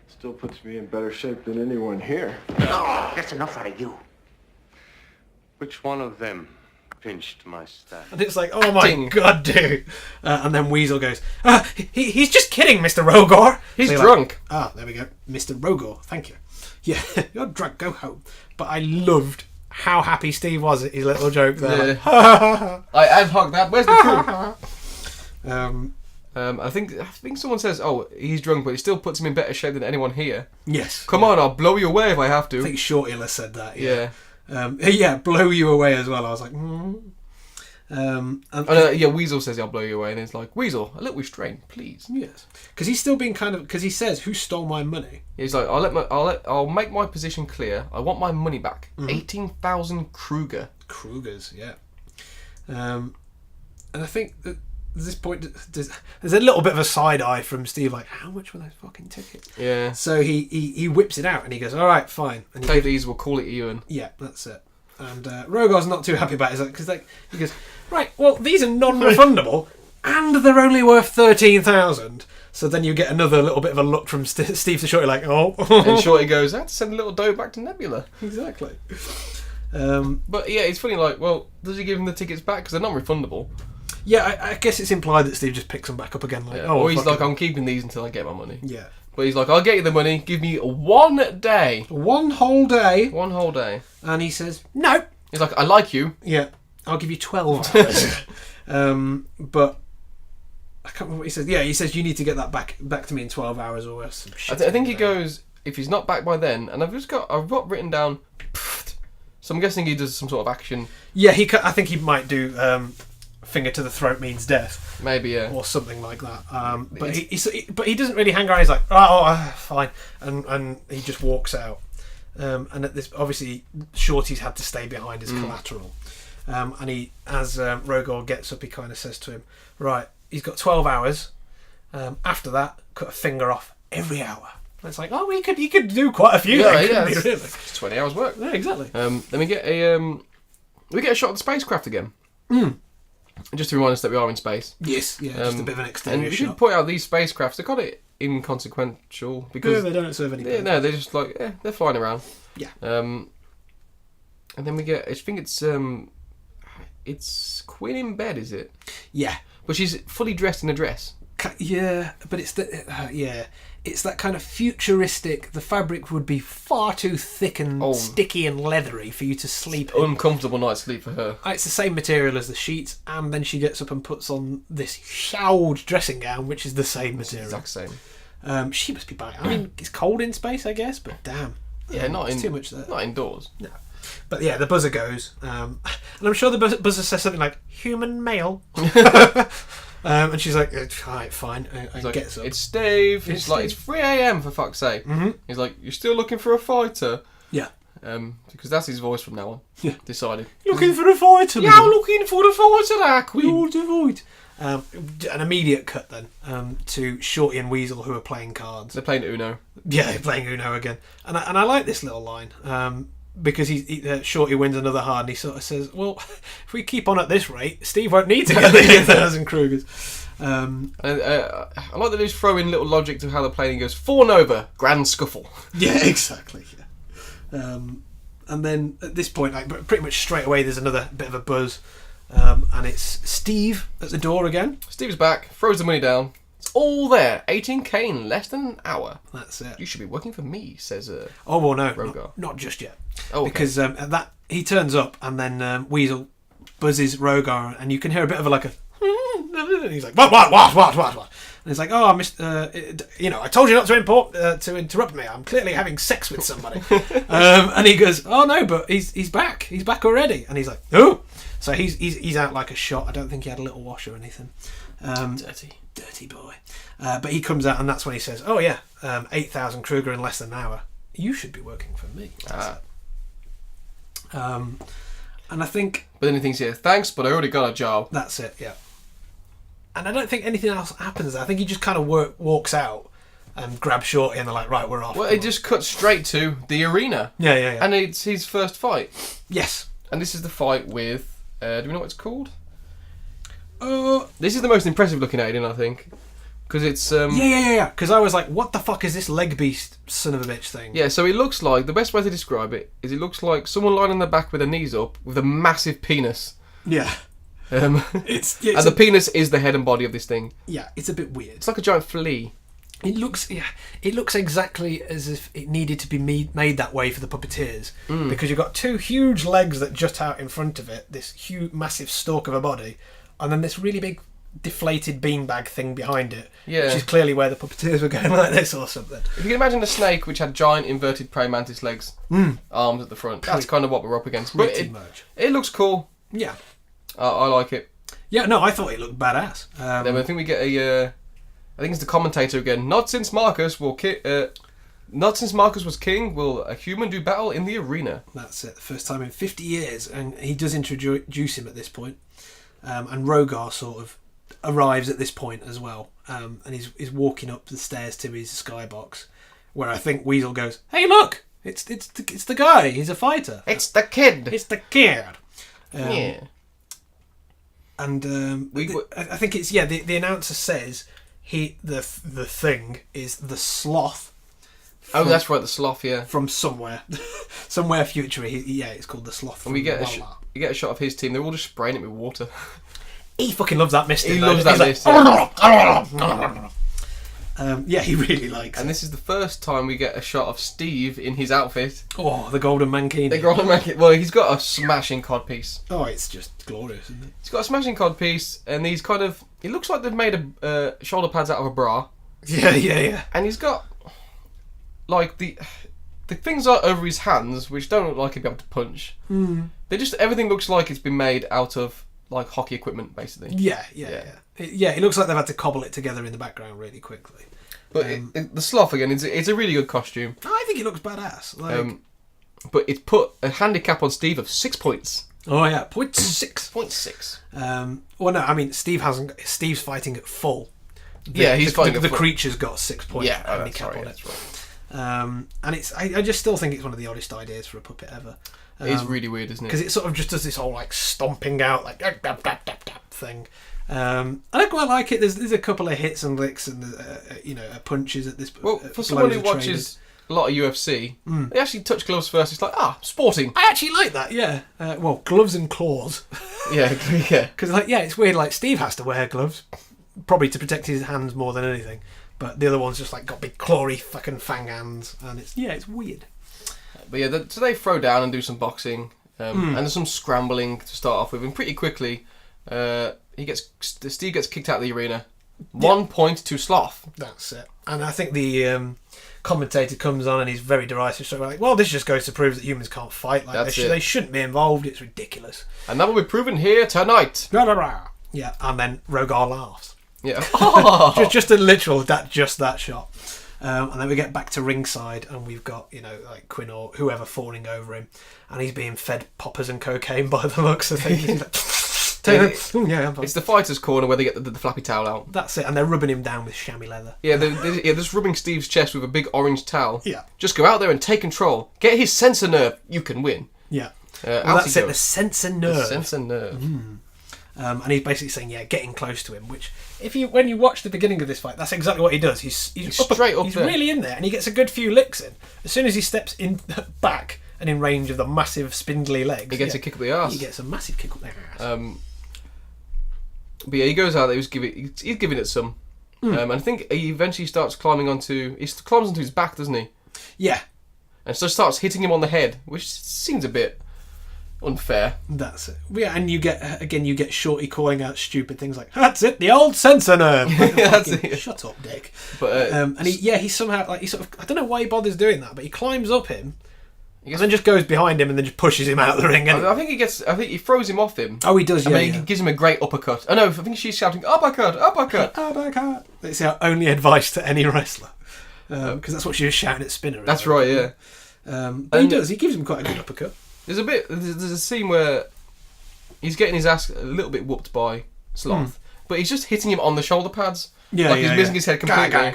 Still puts me in better shape than anyone here. Oh, that's enough out of you. Which one of them pinched my staff? And it's like, oh my god, dude. And then Weasel goes, he's just kidding, Mr. Rogor. He's drunk. There we go. Mr. Rogor, thank you. Yeah, you're drunk, go home. But I loved how happy Steve was at his little joke there. Yeah. I unhogged that. Where's the crew? I think someone says, "Oh, he's drunk, but he still puts him in better shape than anyone here." Yes. Come on, I'll blow you away if I have to. I think Shortilla said that. Yeah. Yeah, blow you away as well. I was like, Weasel says, "I'll blow you away," and it's like, Weasel, a little restraint, please. Yes, because he's still being because he says, "Who stole my money?" He's like, I'll make my position clear. I want my money back. 18,000 Krugers, yeah. And I think that at this point, there's a little bit of a side eye from Steve, like, how much were those fucking tickets? Yeah. So he whips it out and he goes, "All right, fine." And take these. We'll call it even. Yeah, that's it. And Rogor's not too happy about it because he goes, "Right, well, these are non-refundable, and they're only worth 13,000." So then you get another little bit of a look from Steve to Shorty, like, "Oh." And Shorty goes, "I had to send a little dough back to Nebula." Exactly. But yeah, it's funny. Like, well, does he give him the tickets back because they're non-refundable? Yeah, I guess it's implied that Steve just picks them back up again. Like, or he's like, "I'm keeping these until I get my money." Yeah. But he's like, "I'll get you the money. Give me 1 day." 1 whole day. 1 whole day. And he says, "No." He's like, "I like you." Yeah. "I'll give you 12 hours." But I can't remember what he says. Yeah, he says, "You need to get that back to me in 12 hours or else." I think he goes, if he's not back by then, and I've got written down, so I'm guessing he does some sort of action. Yeah, I think he might do finger to the throat means death. Maybe, yeah. Or something like that. But he doesn't really hang around. He's like, "Oh, fine." And he just walks out. And at this, obviously, Shorty's had to stay behind as collateral. And he, as Rogor gets up, he kind of says to him, "Right, he's got 12 hours. After that, cut a finger off every hour." And it's like, oh, he could do quite a few. Yeah, then, really? Really? It's 20 hours work. Yeah, exactly. Then we get a shot of the spacecraft again. Just to remind us that we are in space. Yes, yeah, just a bit of an exterior and we shot. should point out these spacecrafts, they're kind of inconsequential because they don't serve any purpose. No, they're just like they're flying around. Yeah. And then we get, I think it's Quinn in bed, is it? Yeah, but she's fully dressed in a dress. Yeah, but it's it's that kind of futuristic. The fabric would be far too thick and sticky and leathery for you to sleep in. Uncomfortable night's sleep for her. It's the same material as the sheets, and then she gets up and puts on this huge dressing gown, which is the same material. Exact same. She must be back. I mean, it's cold in space, I guess, but damn. Yeah, too much there. Not indoors. No. But yeah, the buzzer goes, and I'm sure the buzzer says something like "human male," and she's like, "Alright, fine." And like, gets up. "It's Steve." It's like, "It's 3 a.m. for fuck's sake." Mm-hmm. He's like, "You're still looking for a fighter?" Yeah. Because that's his voice from now on. Yeah. Decided. Looking for a fighter. Yeah, I'm looking for the fighter, there, Queen. An immediate cut then to Shorty and Weasel, who are playing cards. They're playing Uno. Yeah, they're playing Uno again. And I like this little line. Because Shorty wins another hard, and he sort of says, "Well, if we keep on at this rate, Steve won't need to get the 1,000 Krugers." I like that they just throw in little logic to how they're playing. He goes, 4 Nova, grand scuffle. Yeah, exactly. Yeah. And then at this point, like pretty much straight away, there's another bit of a buzz, and it's Steve at the door again. Steve's back, throws the money down. It's All there. 18k in less than an hour. That's it. You should be working for me, says Oh well, no, Rogar. not just yet. Oh, okay. Because at that he turns up and then Weasel buzzes Rogar, and you can hear a bit of a and he's like, what? And he's like, oh, I missed, I told you not to interrupt me. I'm clearly having sex with somebody. And he goes, oh no, but he's back. He's back already. And he's like, oh. So he's out like a shot. I don't think he had a little wash or anything. Dirty boy. But he comes out, and that's when he says, oh yeah, 8,000 Kruger in less than an hour. You should be working for me. And I think... But then he thinks, yeah, thanks, but I already got a job. That's it, yeah. And I don't think anything else happens there. I think he just kind of walks out and grabs Shorty, and they're like, right, we're off. Well, it just cuts straight to the arena. Yeah. And it's his first fight. Yes. And this is the fight with... do we know what it's called? This is the most impressive looking alien, I think. Because it's... Yeah. Because I was like, what the fuck is this leg beast son of a bitch thing? Yeah, so it looks like... The best way to describe it is it looks like someone lying on their back with their knees up with a massive penis. Yeah. And the penis is the head and body of this thing. Yeah, it's a bit weird. It's like a giant flea. It looks exactly as if it needed to be made that way for the puppeteers, because you've got two huge legs that jut out in front of it, this huge, massive stalk of a body, and then this really big deflated beanbag thing behind it, which is clearly where the puppeteers were going like this or something. If you can imagine a snake which had giant inverted praying mantis legs, arms at the front, that's kind of what we're up against. But it looks cool. Yeah. I like it. Yeah, no, I thought it looked badass. Then I think we get I think it's the commentator again. Not since Marcus was king, will a human do battle in the arena. That's it. The first time in 50 years, and he does introduce him at this point. And Rogar sort of arrives at this point as well, and he's walking up the stairs to his skybox, where I think Weasel goes, "Hey, look! It's the guy. He's a fighter. It's the kid. It's the kid." Yeah. And I think it's the announcer says the thing is the sloth. That's right, the sloth. Yeah, from somewhere future. It's called the sloth. And you get a shot of his team. They're all just spraying it with water. He fucking loves that mist. He loves that mist. He really likes it. And this is the first time we get a shot of Steve in his outfit. Oh, the golden mankini. The golden mankini. Well, he's got a smashing codpiece. Oh, it's just glorious, isn't it? He's got a smashing codpiece, and he's kind of... It looks like they've made shoulder pads out of a bra. Yeah. And he's got, like, the things are over his hands, which don't look like he'd be able to punch. They just... Everything looks like it's been made out of, like, hockey equipment, basically. Yeah. It looks like they've had to cobble it together in the background really quickly. But the sloth, again, it's a really good costume. I think it looks badass. But it's put a handicap on Steve of 6 points. Oh, yeah. 0.6. 0.6. Well, no, I mean, Steve's fighting at full. He's fighting at full. The creature's got 6 points handicap on it. That's right. And it's I just still think it's one of the oddest ideas for a puppet ever. It's really weird, isn't it? Because it sort of just does this whole, like, stomping out, like, dap, thing. And I quite like it. There's a couple of hits and licks and punches at this. Well, for someone who watches a lot of UFC, they actually touch gloves first. It's like sporting. I actually like that. Yeah. Well, gloves and claws. Yeah. Because it's weird. Like Steve has to wear gloves, probably to protect his hands more than anything. But the other one's just like got big clawy fucking fang hands, and it's weird. But yeah, so they throw down and do some boxing, and there's some scrambling to start off with, and pretty quickly. Steve gets kicked out of the arena. 1 point to Sloth. That's it. And I think the commentator comes on and he's very derisive. So like, well, this just goes to prove that humans can't fight like this. They shouldn't be involved. It's ridiculous. And that will be proven here tonight. Yeah, and then Rogar laughs. Yeah. just a literal that shot. And then we get back to ringside and we've got, like Quinn or whoever falling over him, and he's being fed poppers and cocaine by the looks of things. It's the fighter's corner where they get the flappy towel out. That's it, and they're rubbing him down with chamois leather. Yeah, they're just rubbing Steve's chest with a big orange towel. Yeah. Just go out there and take control. Get his sensor nerve. You can win. Yeah. That's it, the sensor nerve. The sensor nerve. And he's basically saying, getting close to him, which, when you watch the beginning of this fight, that's exactly what he does. He's straight up he's there. Really in there, and he gets a good few licks in. As soon as he steps in back and in range of the massive spindly legs, he gets a kick up the arse. He gets a massive kick up the arse. But yeah, he goes out there. He's giving it some. And I think he eventually starts climbing onto... He climbs onto his back, doesn't he? Yeah. And so starts hitting him on the head, which seems a bit unfair. That's it. Yeah, and you get Shorty calling out stupid things like, "That's it, the old sensor nerve." That's it. Shut up, Dick. But And he somehow he sort of, I don't know why he bothers doing that, but he climbs up him, and then just goes behind him and then just pushes him out of the ring. I think he throws him off him. Oh, he does. And then he gives him a great uppercut. Oh no, I think she's shouting uppercut, uppercut, uppercut. That's our only advice to any wrestler, because that's what she was shouting at Spinner. That's right, yeah. But he does. He gives him quite a good uppercut. There's a scene where he's getting his ass a little bit whooped by Sloth, but he's just hitting him on the shoulder pads. Yeah, like he's missing his head completely.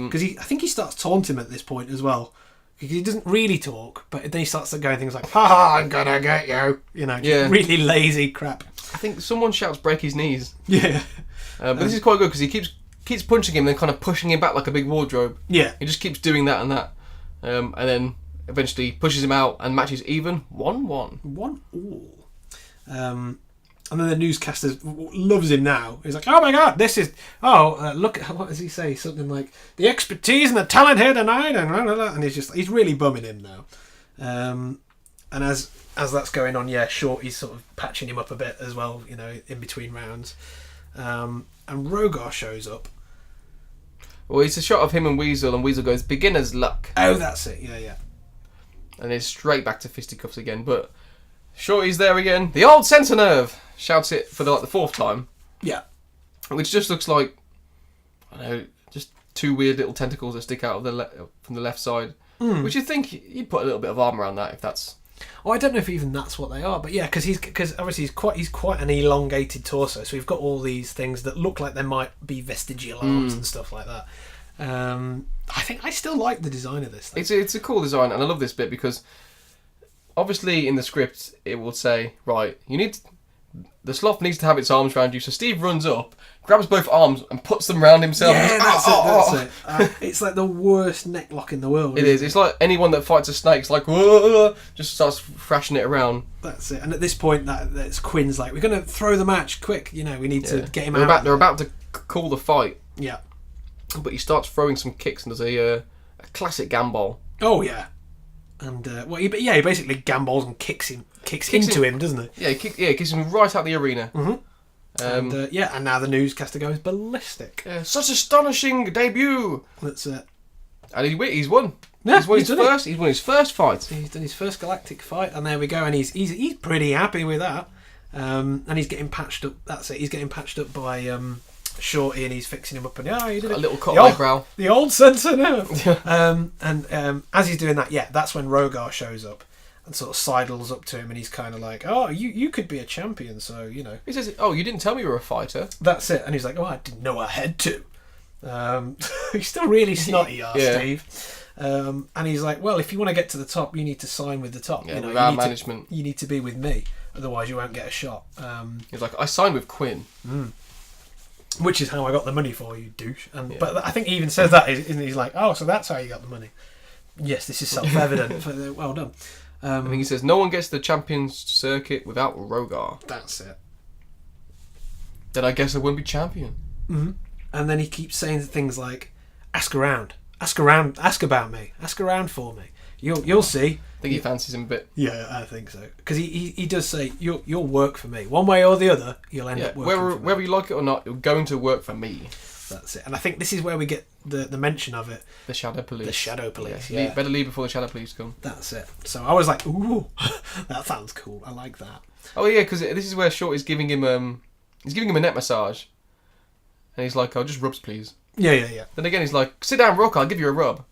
Because I think he starts taunting him at this point as well. He doesn't really talk, but then he starts going things like, "Ha ha, I'm gonna get you," just really lazy crap. I think someone shouts, "Break his knees." Yeah, but this is quite good because he keeps punching him and then kind of pushing him back like a big wardrobe. Yeah, he just keeps doing that and that, and then eventually pushes him out and matches even 1-1. 1-1. And then the newscaster loves him now. He's like, "Oh my god, this is... look at... What does he say? Something like, the expertise and the talent here tonight." And he's really bumming him now. And as that's going on, Shorty's sort of patching him up a bit as well, in between rounds. And Rogar shows up. Well, it's a shot of him and Weasel goes, "Beginner's luck." Oh, that's it. Yeah. And it's straight back to fisticuffs again. But Shorty's there again. "The old sensor nerve!" Shouts it for the fourth time. Yeah. Which just looks like, I don't know, just two weird little tentacles that stick out of from the left side. Which you'd think you'd put a little bit of arm around that if that's... Oh, I don't know if even that's what they are, but yeah, because obviously he's quite an elongated torso, so we've got all these things that look like they might be vestigial arms and stuff like that. I think I still like the design of this thing. It's a cool design, and I love this bit because obviously in the script it will say, right, the Sloth needs to have its arms around you, so Steve runs up, grabs both arms and puts them around himself. Yeah, that's it. It's like the worst neck lock in the world. It is. It's like anyone that fights a snake. It's like, whoa, just starts thrashing it around. That's it. And at this point, that's Quinn's like, "We're going to throw the match quick. We need to get him out." They're about to call the fight. Yeah. But he starts throwing some kicks and does a classic gambol. Oh yeah. And he basically gambols and kicks into him, doesn't he? Yeah, he kicks him right out the arena. Mm-hmm. And now the newscaster goes ballistic. Such astonishing debut. That's it. And he's won. Yeah, he's won his first fight. He's done his first galactic fight, and there we go. And he's pretty happy with that. And he's getting patched up. That's it. He's getting patched up by Shorty, and he's fixing him up. And you did a it. little cut on my brow. The old sensor nerve. And as he's doing that, that's when Rogar shows up and sort of sidles up to him, and he's kind of like, "Oh, you could be a champion, so He says, "Oh, you didn't tell me you were a fighter." That's it. And he's like, "Oh, I didn't know I had to." He's still really snotty, Steve. And he's like, "Well, if you want to get to the top, you need to sign with the top. Yeah, with our management. You need to be with me, otherwise you won't get a shot." He's like, "I signed with Quinn." Which is how I got the money for you, douche. But I think he even says that, and he's like, "Oh, so that's how you got the money." Yes, this is self-evident. Well done. I think he says, "No one gets the champions circuit without Rogar." That's it. Then I guess I won't be champion. Mm-hmm. And then he keeps saying things like, ask around, ask about me, ask around for me. You'll see." I think he fancies him a bit. Yeah, I think so. Because he does say, you'll work for me. One way or the other, you'll end up working for me. Whether you like it or not, you're going to work for me. That's it. And I think this is where we get the mention of it. The Shadow Police. The Shadow Police, Better leave before the Shadow Police come. That's it. So I was like, ooh, that sounds cool. I like that. Oh yeah, because this is where Shorty's giving him a neck massage. And he's like, "Oh, just rubs, please." Yeah. Then again, he's like, "Sit down, Rock, I'll give you a rub.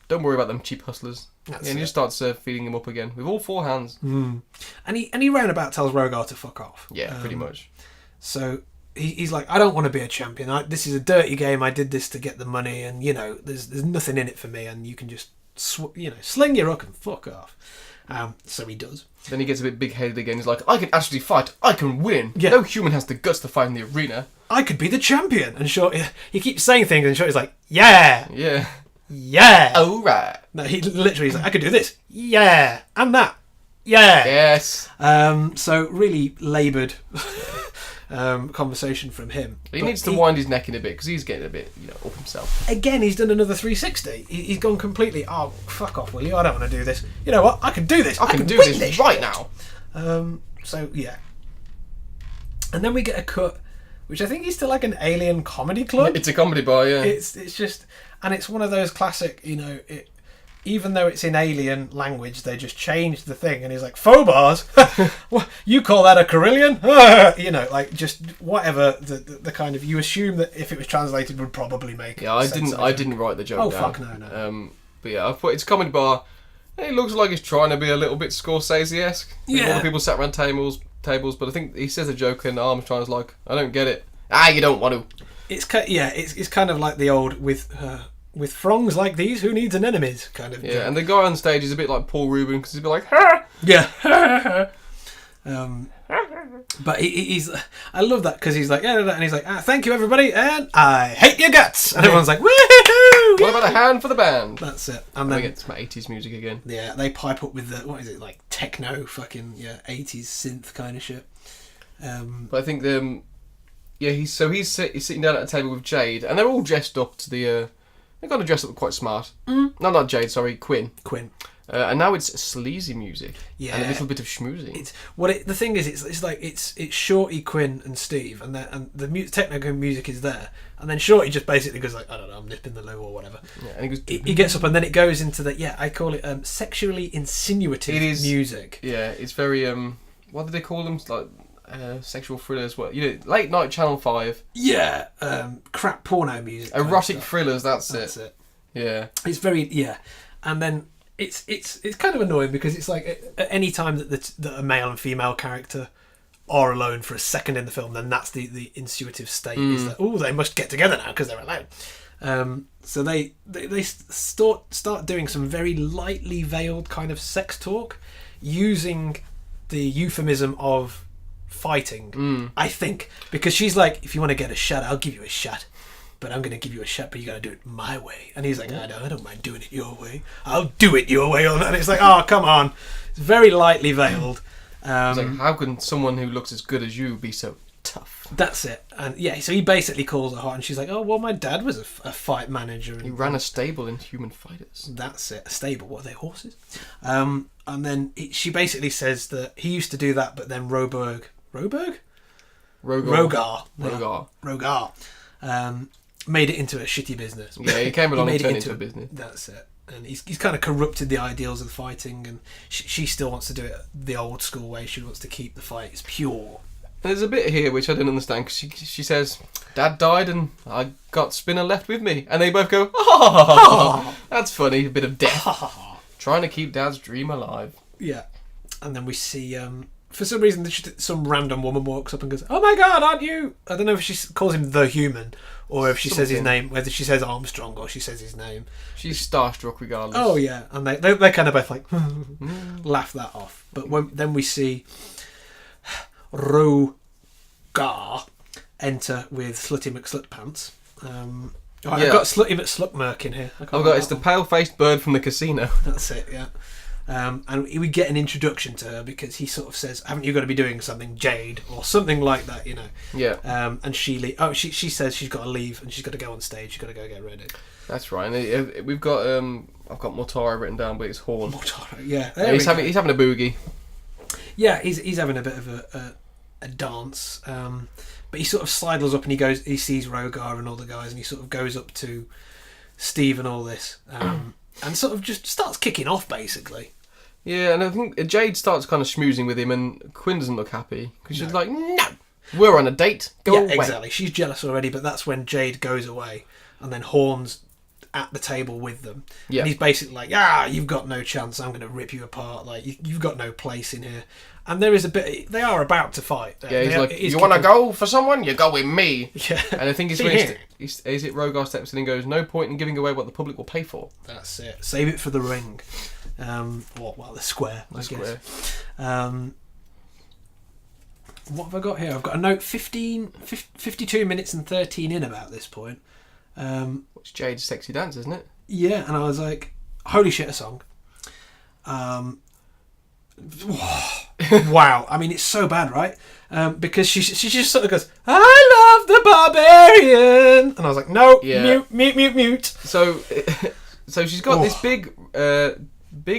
Don't worry about them cheap hustlers." And he just starts feeding him up again with all four hands. And he roundabout tells Rogar to fuck off. Yeah, pretty much. So he's like, "I don't want to be a champion. This is a dirty game. I did this to get the money, and there's nothing in it for me. And you can just sling your hook and fuck off." So he does. Then he gets a bit big-headed again. He's like, "I can actually fight. I can win. Yeah. No human has the guts to fight in the arena. I could be the champion." And he keeps saying things, and Shorty's like, "Yeah. Yeah. Yeah. Oh, right." No, he literally is like, "I could do this. Yeah. And that. Yeah." Yes. So really laboured. conversation from him. He needs to wind his neck in a bit because he's getting a bit, up himself. Again, he's done another 360. He's gone completely, oh, fuck off, will you? I don't want to do this. You know what? I can do this. I can do this right now. So, yeah. And then we get a cut, which I think is to like an alien comedy club. It's a comedy bar, yeah. It's just, and it's one of those classic, even though it's in alien language, they just changed the thing, and he's like, faux bars? What, you call that a Carillion? Like just whatever the kind of, you assume that if it was translated would probably make sense. I didn't write the joke down. Fuck no. But yeah, I've put it's a comedy bar. And it looks like it's trying to be a little bit Scorsese-esque. Yeah. All the people sat around tables, but I think he says a joke and Armstrong's like, I don't get it. You don't want to. It's kind of like the old with throngs like these, who needs an enemies kind of. Yeah, joke. and the guy on stage is a bit like Paul Rubin because he's a bit like, ha! Yeah. But he's, I love that because he's like, and he's like, thank you everybody, and I hate your guts, and everyone's like, woohoo! What about a hand for the band? That's it. And then it's my 80s music again. Yeah, they pipe up with the, what is it, like techno fucking 80s synth kind of shit. But I think he's sitting down at a table with Jade, and they're all dressed up to the. They're kind of dressed up quite smart. No, not Jade. Sorry, Quinn. And now it's sleazy music. Yeah, and a little bit of schmoozing. The thing is, it's Shorty, Quinn, and Steve, and the techno music is there, and then Shorty just basically goes like, I don't know, I'm nipping the loo or whatever. Yeah, and he gets up, and then it goes into I call it sexually insinuative music. Yeah, it's very what do they call them? Like sexual thrillers. What late night Channel 5. Yeah, crap porno music. Erotic thrillers. That's it. Yeah, it's very and then. It's kind of annoying because it's like at any time that a male and female character are alone for a second in the film, then that's the intuitive state is that they must get together now because they're alone. So they start doing some very lightly veiled kind of sex talk using the euphemism of fighting. I think because she's like, if you want to get a shot, I'll give you a shot. But I'm going to give you a shot, but you got to do it my way. And he's like, I don't mind doing it your way. I'll do it your way. And it's like, oh, come on. It's very lightly veiled. It's like, how can someone who looks as good as you be so tough? That's it. And yeah, so he basically calls her hot, and she's like, oh, well, my dad was a fight manager. And he ran a stable in Human Fighters. That's it. A stable. What are they, horses? And then she basically says that he used to do that, but then Rogar, made it into a shitty business. Yeah, he came along and turned it into a business. That's it. And he's kind of corrupted the ideals of the fighting, and she still wants to do it the old school way. She wants to keep the fights pure. And there's a bit here which I didn't understand because she says, Dad died and I got Spinner left with me. And they both go, oh, that's funny, a bit of death. Trying to keep Dad's dream alive. Yeah. And then we see... for some reason, some random woman walks up and goes, oh my God, aren't you... I don't know if she calls him the human, or if she says his name, whether she says Armstrong or she says his name. She's starstruck regardless. Oh, yeah. And they kind of both like, laugh that off. But then we see Rogar enter with Slutty McSlutpants. I've got Slutty McSluckmerk in here. It's the pale-faced bird from the casino. That's it, yeah. And we get an introduction to her because he sort of says, haven't you got to be doing something, Jade? Or something like that, Yeah. And she says she's got to leave and she's got to go on stage. She's got to go get ready. That's right. And we've got, I've got Mortara written down, but it's Horn. Mortara, yeah. He's having a boogie. Yeah, he's having a bit of a dance. But he sort of sidles up and he sees Rogar and all the guys, and he sort of goes up to Steve and all this. And sort of just starts kicking off, basically. Yeah, and I think Jade starts kind of schmoozing with him, and Quinn doesn't look happy because she's like, "No, we're on a date. Go away." Exactly. She's jealous already, but that's when Jade goes away, and then Horn's at the table with them. Yeah. And he's basically like, you've got no chance. I'm going to rip you apart. Like you've got no place in here. And there is a bit. They are about to fight. Yeah, he's like, you want to go for someone? You go with me. Yeah. And I think it's when is it Rogar steps in and goes, no point in giving away what the public will pay for. That's it. Save it for the ring. The square. I guess. What have I got here? I've got a note 52 minutes and 13 in about this point. It's Jade's sexy dance, isn't it? Yeah, and I was like, holy shit, a song. Wow. I mean, it's so bad, right? because she just sort of goes, "I love the barbarian," and I was like, "No, mute." So she's got this big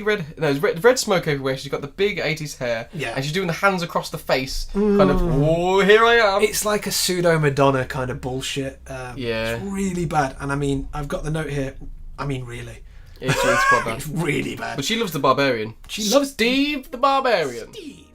red smoke everywhere. She's got the big 80s hair, and she's doing the hands across the face, kind of. Oh, here I am. It's like a pseudo Madonna kind of bullshit. It's really bad. And I mean, I've got the note here. I mean, really. It's quite bad. It's really bad. But she loves the barbarian. She loves Steve the barbarian. Steve.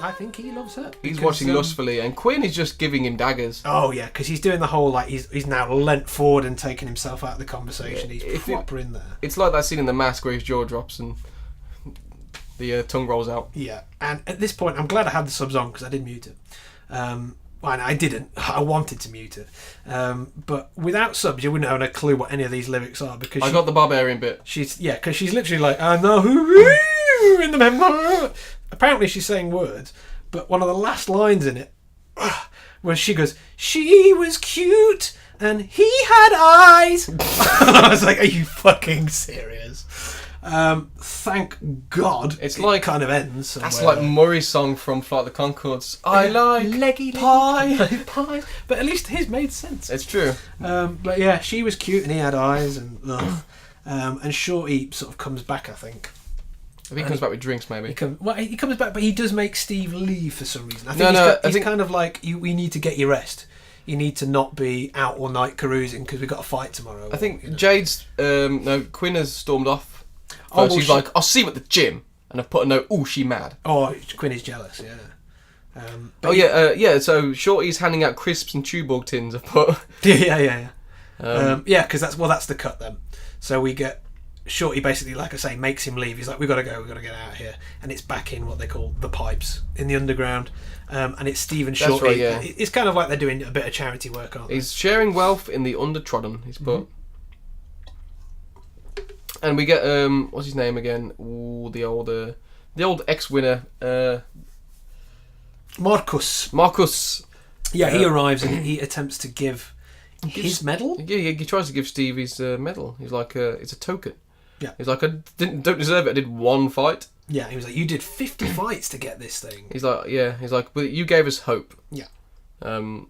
I think he loves her. He's watching lustfully, and Quinn is just giving him daggers. Oh yeah, because he's doing the whole like he's now leant forward and taking himself out of the conversation. He's proper in there. It's like that scene in The Mask where his jaw drops and the tongue rolls out. Yeah, and at this point, I'm glad I had the subs on because I did mute it. Well, I didn't. I wanted to mute it, but without subs, you wouldn't have a clue what any of these lyrics are because I got the barbarian bit. Because she's literally like, "I know who in the memoir." Apparently she's saying words, but one of the last lines in it, where she goes, "She was cute and he had eyes." I was like, "Are you fucking serious?" Thank God it's it like kind of ends somewhere. That's like Murray's song from Flight of the Conchords. I like leggy pie. But at least his made sense. It's true. But yeah, she was cute and he had eyes, and Shorty sort of comes back, I think. I think he comes back with drinks, maybe. He comes back, but he does make Steve leave for some reason. I think he's kind of like, we need to get you rest. You need to not be out all night carousing because we've got a fight tomorrow. I think Jade's... Quinn has stormed off. She's like, "I'll see you at the gym." And I've put a note, "Oh, she mad." Oh, Quinn is jealous, yeah. So Shorty's handing out crisps and Tuborg tins, I've put. Yeah. Because that's the cut then. So we get... Shorty basically, like I say, makes him leave. He's like, we've got to get out of here. And it's back in what they call the pipes in the underground. And it's Steve and Shorty. Right, yeah. It's kind of like they're doing a bit of charity work, aren't they? He's sharing wealth in the undertrodden, he's put. And we get, what's his name again? Ooh, the old ex-winner. Marcus. Yeah, he arrives and he attempts to give his medal? Yeah, he tries to give Steve his medal. He's like, it's a token. Yeah. He's like, don't deserve it. I did one fight. Yeah, he was like, you did 50 fights to get this thing. He's like, but you gave us hope. Yeah. Then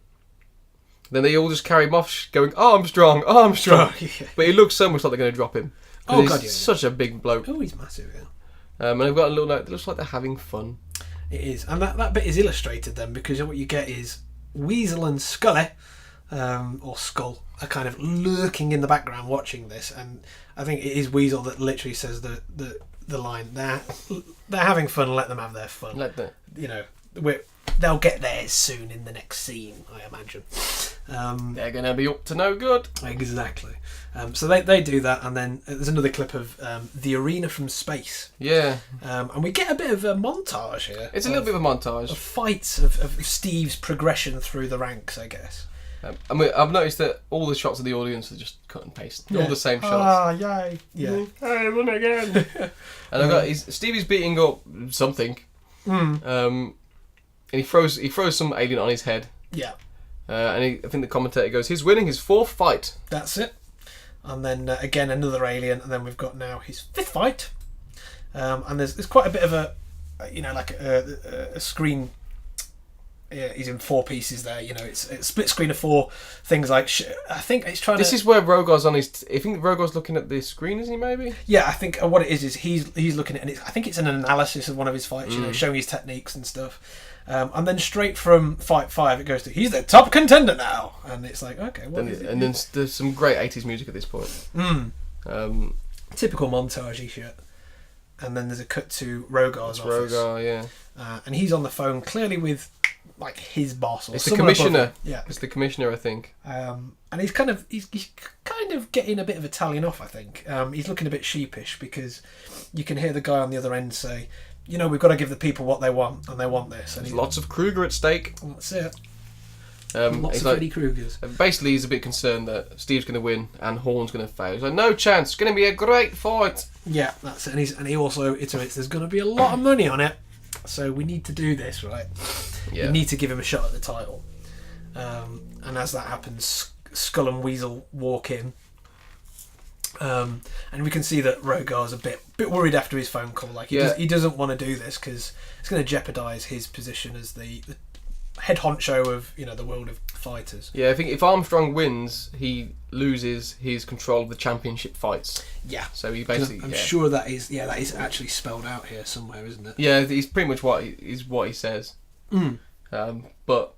they all just carry him off, going, "Oh, I'm strong. Oh, I'm strong." Yeah. But he looks so much like they're going to drop him. Oh, God, yeah. Such a big bloke. Oh, he's massive, yeah. And they've got a little note. It looks like they're having fun. It is. And that bit is illustrated then, because what you get is Weasel and Scully, or Skull, are kind of lurking in the background watching this. And I think it is Weasel that literally says the line, they're having fun, let them have their fun. They'll get theirs soon in the next scene, I imagine. They're going to be up to no good. Exactly. So they do that, and then there's another clip of the arena from space. Yeah. And we get a bit of a montage here. It's a little bit of a montage. Of fights of Steve's progression through the ranks, I guess. I've noticed that all the shots of the audience are just cut and paste. All the same shots. Ah, yay. Yeah. Hey, run again. And I've got Stevie's beating up something. And he throws some alien on his head. Yeah. I think the commentator goes, "He's winning his 4th fight." That's it. And then again another alien, and then we've got now his 5th fight. And there's quite a bit of a screen. Yeah, he's in 4 pieces there. It's a split screen of 4 things. Like I think it's trying. This is where Rogar's on his. I think Rogar's looking at the screen, isn't he? Maybe. Yeah, I think what it is he's looking at, and I think it's an analysis of one of his fights. Showing his techniques and stuff. And then straight from Fight 5 it goes to, he's the top contender now, and it's like, okay, what is it? And then there's some great 80s music at this point. Typical montage-y shit. And then there's a cut to Rogar's office. Rogar, yeah. And he's on the phone, clearly with like his boss or It's the someone above commissioner. him. Yeah. It's the commissioner, I think. And he's kind of getting a bit of a telling off. I think he's looking a bit sheepish because you can hear the guy on the other end say, "You know, we've got to give the people what they want, and they want this." And There's lots of Kruger at stake. that's it. he's Lots of like- Freddy Kruegers. Basically, he's a bit concerned that Steve's going to win and Horn's going to fail. He's like, no chance. It's going to be a great fight. Yeah, that's it. And he also iterates, "There's going to be a lot of money on it, so we need to do this, right? Yeah. We need to give him a shot at the title." And as that happens, Skull and Weasel walk in. And we can see that Rogar's a bit worried after his phone call. Like he doesn't want to do this because it's going to jeopardise his position as the head honcho of the world of fighters. Yeah, I think if Armstrong wins, he loses his control of the championship fights. Yeah. So he basically. I'm sure that is actually spelled out here somewhere, isn't it? Yeah, he's pretty much what he says. But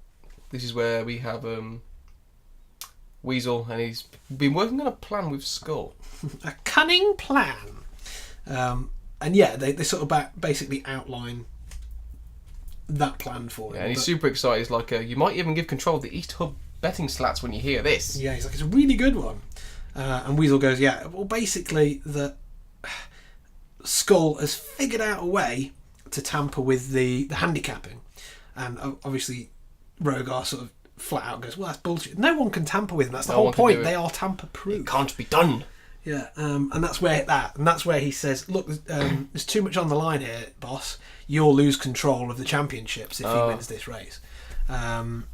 this is where we have Weasel, and he's been working on a plan with Skull. A cunning plan. And yeah, they sort of basically outline that plan for him. Yeah, and he's super excited. He's like, you might even give control of the East Hub betting slats when you hear this. Yeah, he's like, it's a really good one. And Weasel goes, yeah, well, basically, the Skull has figured out a way to tamper with the handicapping. And obviously, Rogar sort of flat out goes, well, that's bullshit. No one can tamper with them. That's the whole point. They are tamper-proof. It can't be done. Yeah, and that's where he says, look, there's too much on the line here, boss. You'll lose control of the championships if he wins this race. And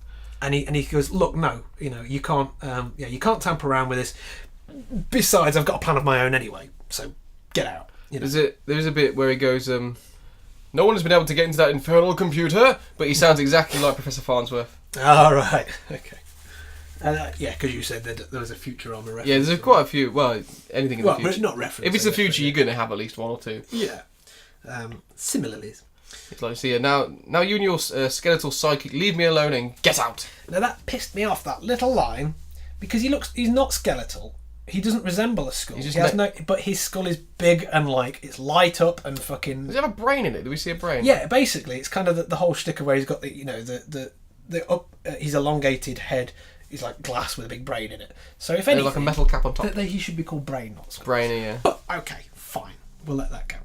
he goes, look, no, you can't tamper around with this. Besides, I've got a plan of my own anyway, so get out. There's a bit where he goes, no one has been able to get into that infernal computer, but he sounds exactly like Professor Farnsworth. Oh, right, okay. Yeah, because you said that there was a Futurama reference. Yeah, there's quite a few. Well, anything in the future. But not reference. If it's the future, you're going to have at least one or two. Yeah. Similarlies. It's like, see, now you and your skeletal psychic, leave me alone and get out. Now that pissed me off, that little line, because he's not skeletal. He doesn't resemble a skull. But his skull is big and it's light up and fucking. Does it have a brain in it? Do we see a brain? Yeah, basically, it's kind of the whole stick of where he's got his elongated head. He's like glass with a big brain in it. So if anything, like a metal cap on top. He should be called Brain, not Skull. Brainy, yeah. But okay, fine, we'll let that go.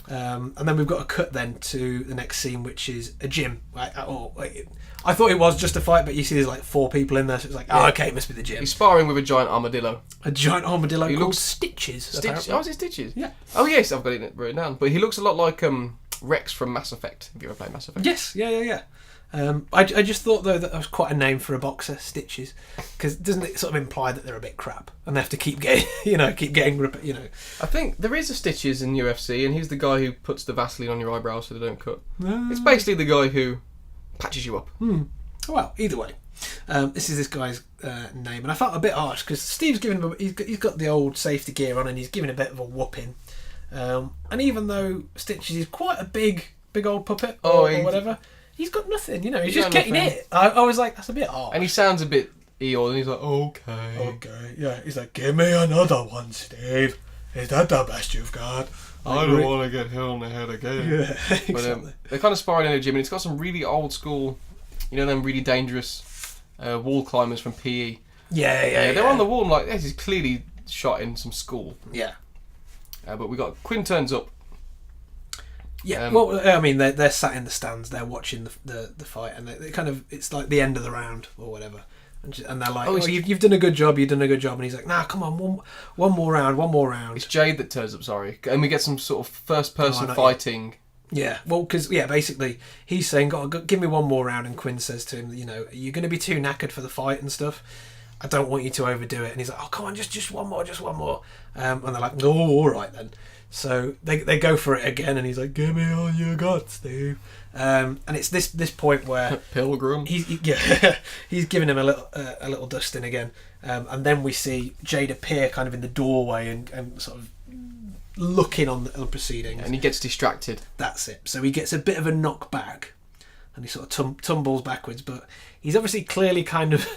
And then we've got a cut then to the next scene, which is a gym. I thought it was just a fight, but you see there's 4 people in there, so it's like, okay, it must be the gym. He's sparring with a giant armadillo. A giant armadillo called Stitches. Stitches. Oh, is it Stitches? Yeah. Oh yes, I've got it written down. But he looks a lot like Rex from Mass Effect. Have you ever played Mass Effect? Yes, yeah. I just thought though that was quite a name for a boxer, Stitches, because doesn't it sort of imply that they're a bit crap and they have to keep getting, I think there is a Stitches in UFC, and he's the guy who puts the Vaseline on your eyebrows so they don't cut. It's basically the guy who patches you up. Well, either way, this is this guy's name, and I felt a bit harsh because Steve's giving him. He's got the old safety gear on, and he's giving a bit of a whooping. And even though Stitches is quite a big old puppet or whatever. He's got nothing, he's just getting it. I was like, that's a bit odd. And he sounds a bit Eeyore, and he's like, okay, yeah. He's like, give me another one, Steve. Is that the best you've got? I don't want to get hit on the head again. Yeah, exactly. But they're kind of sparring in a gym, and it's got some really old school, them really dangerous wall climbers from PE. Yeah. They're on the wall, and like, this is clearly shot in some school. Yeah. But we got Quinn turns up. Yeah, they're sat in the stands, they're watching the fight, and they kind of, it's like the end of the round or whatever, and they're like, you've done a good job, and he's like, nah, come on, one more round. It's Jade that turns up, sorry, and we get some sort of first person fighting. Yeah, well, because basically he's saying, give me one more round, and Quinn says to him, you're going to be too knackered for the fight and stuff. I don't want you to overdo it, and he's like, oh, come on, just one more, and they're like, oh, all right then. So they go for it again, and he's like, "Give me all you got, Steve." And it's this point where Pilgrim. He's giving him a little dusting again, and then we see Jade appear kind of in the doorway and sort of looking on the proceedings, and he gets distracted. That's it. So he gets a bit of a knock back, and he sort of tumbles backwards, but he's obviously clearly kind of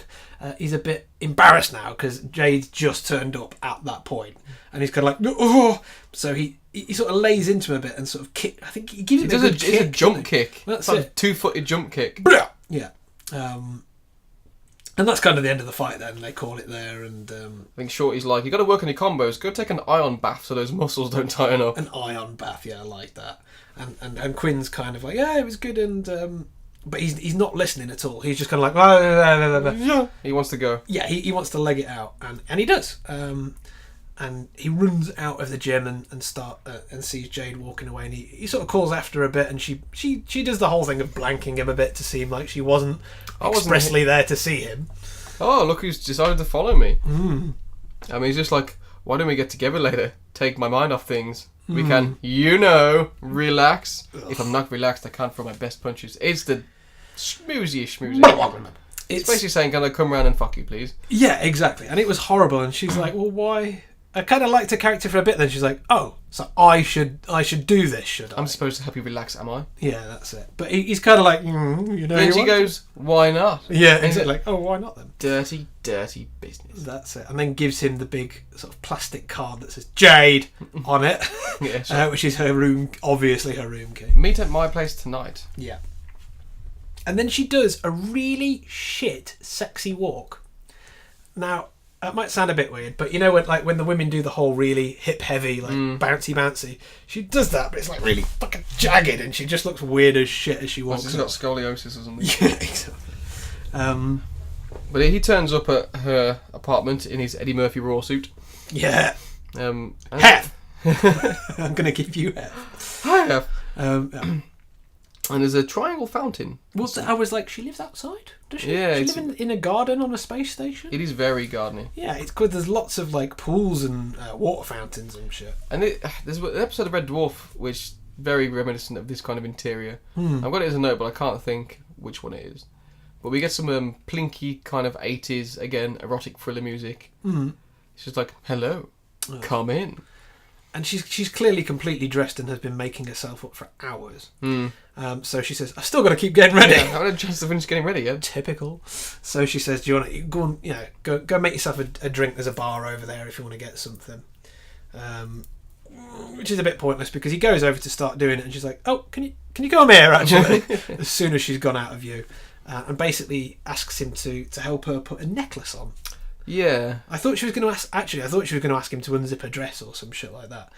he's a bit embarrassed now because Jade's just turned up at that point, and he's kind of like, oh. So he sort of lays into him a bit and sort of kick. I think he gives it a jump kick. That's like it. A 2-footed jump kick. Yeah. And that's kind of the end of the fight then. They call it there, and I think Shorty's like, you got to work on your combos. Go take an ion bath so those muscles don't tighten up. an ion bath, yeah, I like that. And Quinn's kind of like, yeah, it was good, and but he's not listening at all. He's just kind of like, He wants to go. yeah, he wants to leg it out, and he does. And he runs out of the gym and sees Jade walking away, and he sort of calls after a bit, and she does the whole thing of blanking him a bit to seem like she wasn't expressly there to see him. Oh, look who's decided to follow me. I mean, he's just like, why don't we get together later? Take my mind off things. We can, relax. Ugh. If I'm not relaxed, I can't throw my best punches. It's the schmooziest. It's basically saying, can I come round and fuck you, please? Yeah, exactly. And it was horrible, and she's like, well, why? I kind of liked her character for a bit, then she's like, oh, so I should do this, should I? I'm supposed to help you relax, am I? Yeah, that's it. But he's kind of like, Then she goes, why not? Yeah, exactly. Like, oh, why not then? Dirty, dirty business. That's it. And then gives him the big sort of plastic card that says Jade on it, yeah, sure. which is her room, obviously her room key. Meet at my place tonight. Yeah. And then she does a really shit, sexy walk. Now, that might sound a bit weird, but you know when the women do the whole really hip heavy, like bouncy, she does that, but it's like really fucking jagged, and she just looks weird as shit as she walks. She's got scoliosis or something. Yeah, exactly. But he turns up at her apartment in his Eddie Murphy Raw suit. Yeah. Half. I'm gonna give you half. I have. And there's a triangle fountain. Well, I was like, she lives outside? Does she? Yeah. She live in a garden on a space station? It is very gardeny. Yeah, it's good. There's lots of like pools and water fountains and shit. And there's an episode of Red Dwarf which very reminiscent of this kind of interior. I've got it as a note, but I can't think which one it is. But we get some plinky kind of 80s, again, erotic thriller music. It's just like, hello, come in. And she's clearly completely dressed and has been making herself up for hours. So she says, I've still got to keep getting ready. Yeah, I haven't had a chance to finish getting ready yet. Typical. So she says, do you want to go on, go make yourself a drink? There's a bar over there if you want to get something. Which is a bit pointless because he goes over to start doing it and she's like, oh, can you come here actually? As soon as she's gone out of view. And basically asks him to help her put a necklace on. Yeah. I thought she was going to ask him to unzip her dress or some shit like that.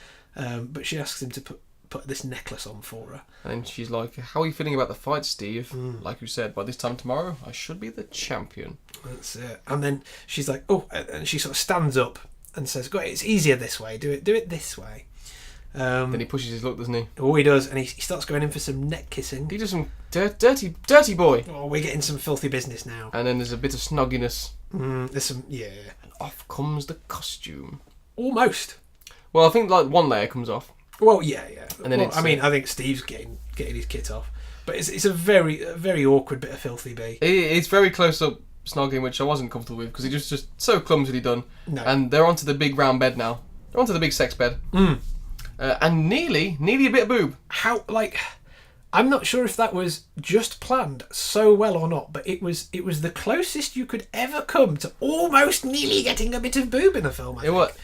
But she asks him to put this necklace on for her. And she's like, how are you feeling about the fight, Steve? Like you said, by this time tomorrow, I should be the champion. That's it. And then she's like, oh, and she sort of stands up and says, "Go, it's easier this way. Do it this way." Then he pushes his luck, doesn't he? Oh, he does, and he starts going in for some neck kissing. He does some dirty boy. Oh, we're getting some filthy business now. And then there's a bit of snogginess. There's some, yeah. And off comes the costume. Almost. Well, I think like one layer comes off. Well, yeah. And then I think Steve's getting his kit off, but it's a very awkward bit of filthy B. It's very close up snogging, which I wasn't comfortable with because he just so clumsily done. No. And they're onto the big round bed now. They're onto the big sex bed. And nearly a bit of boob. How, like, I'm not sure if that was just planned so well or not, but it was the closest you could ever come to almost nearly getting a bit of boob in a film. I think. What?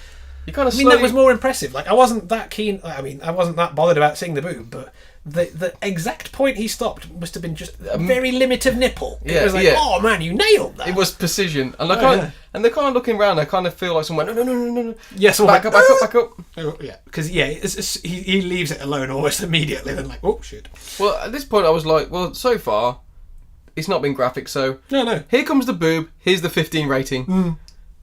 You kind of. I mean, that was more impressive. Like, I wasn't that keen. I mean, I wasn't that bothered about seeing the boob, but the exact point he stopped must have been just a very limited nipple. It was like, oh man, you nailed that. It was precision, and and they're kind of looking around. I kind of feel like someone went, no. Yes, back up. Oh, yeah, because he leaves it alone almost immediately. Then like, oh shit. Well, at this point, I was like, well, so far, it's not been graphic. So no. Here comes the boob. Here's the 15 rating.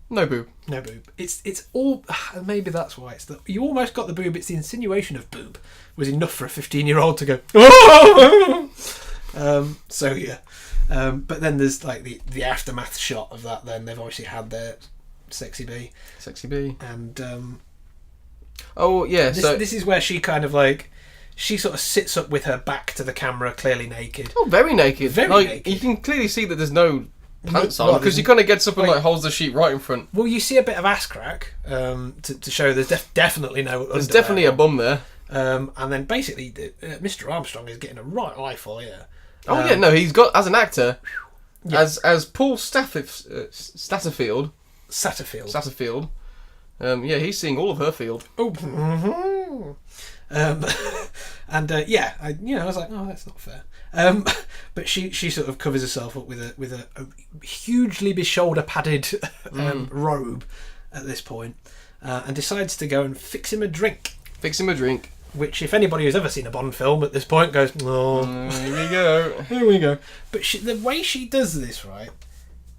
No boob. No boob. It's all. Maybe that's why it's you almost got the boob. It's the insinuation of boob was enough for a 15-year-old to go. Oh! So yeah. But then there's like the aftermath shot of that. Then they've obviously had their sexy B. And oh yeah. This is where she kind of like. She sort of sits up with her back to the camera, clearly naked. Oh, very naked. Very naked. You can clearly see that there's no pants on because he kind of gets up and like holds the sheet right in front. Well, you see a bit of ass crack to show there's definitely no. There's definitely a bum there. And then basically, Mr. Armstrong is getting a right eyeful here. Oh yeah, no, he's got as an actor, as Paul Satterfield. Yeah, he's seeing all of her field. Oh. And I was like, oh, that's not fair. But she sort of covers herself up with a hugely shoulder padded robe at this point, and decides to go and fix him a drink. Which, if anybody who's ever seen a Bond film at this point goes, oh, here we go. But the way she does this, right,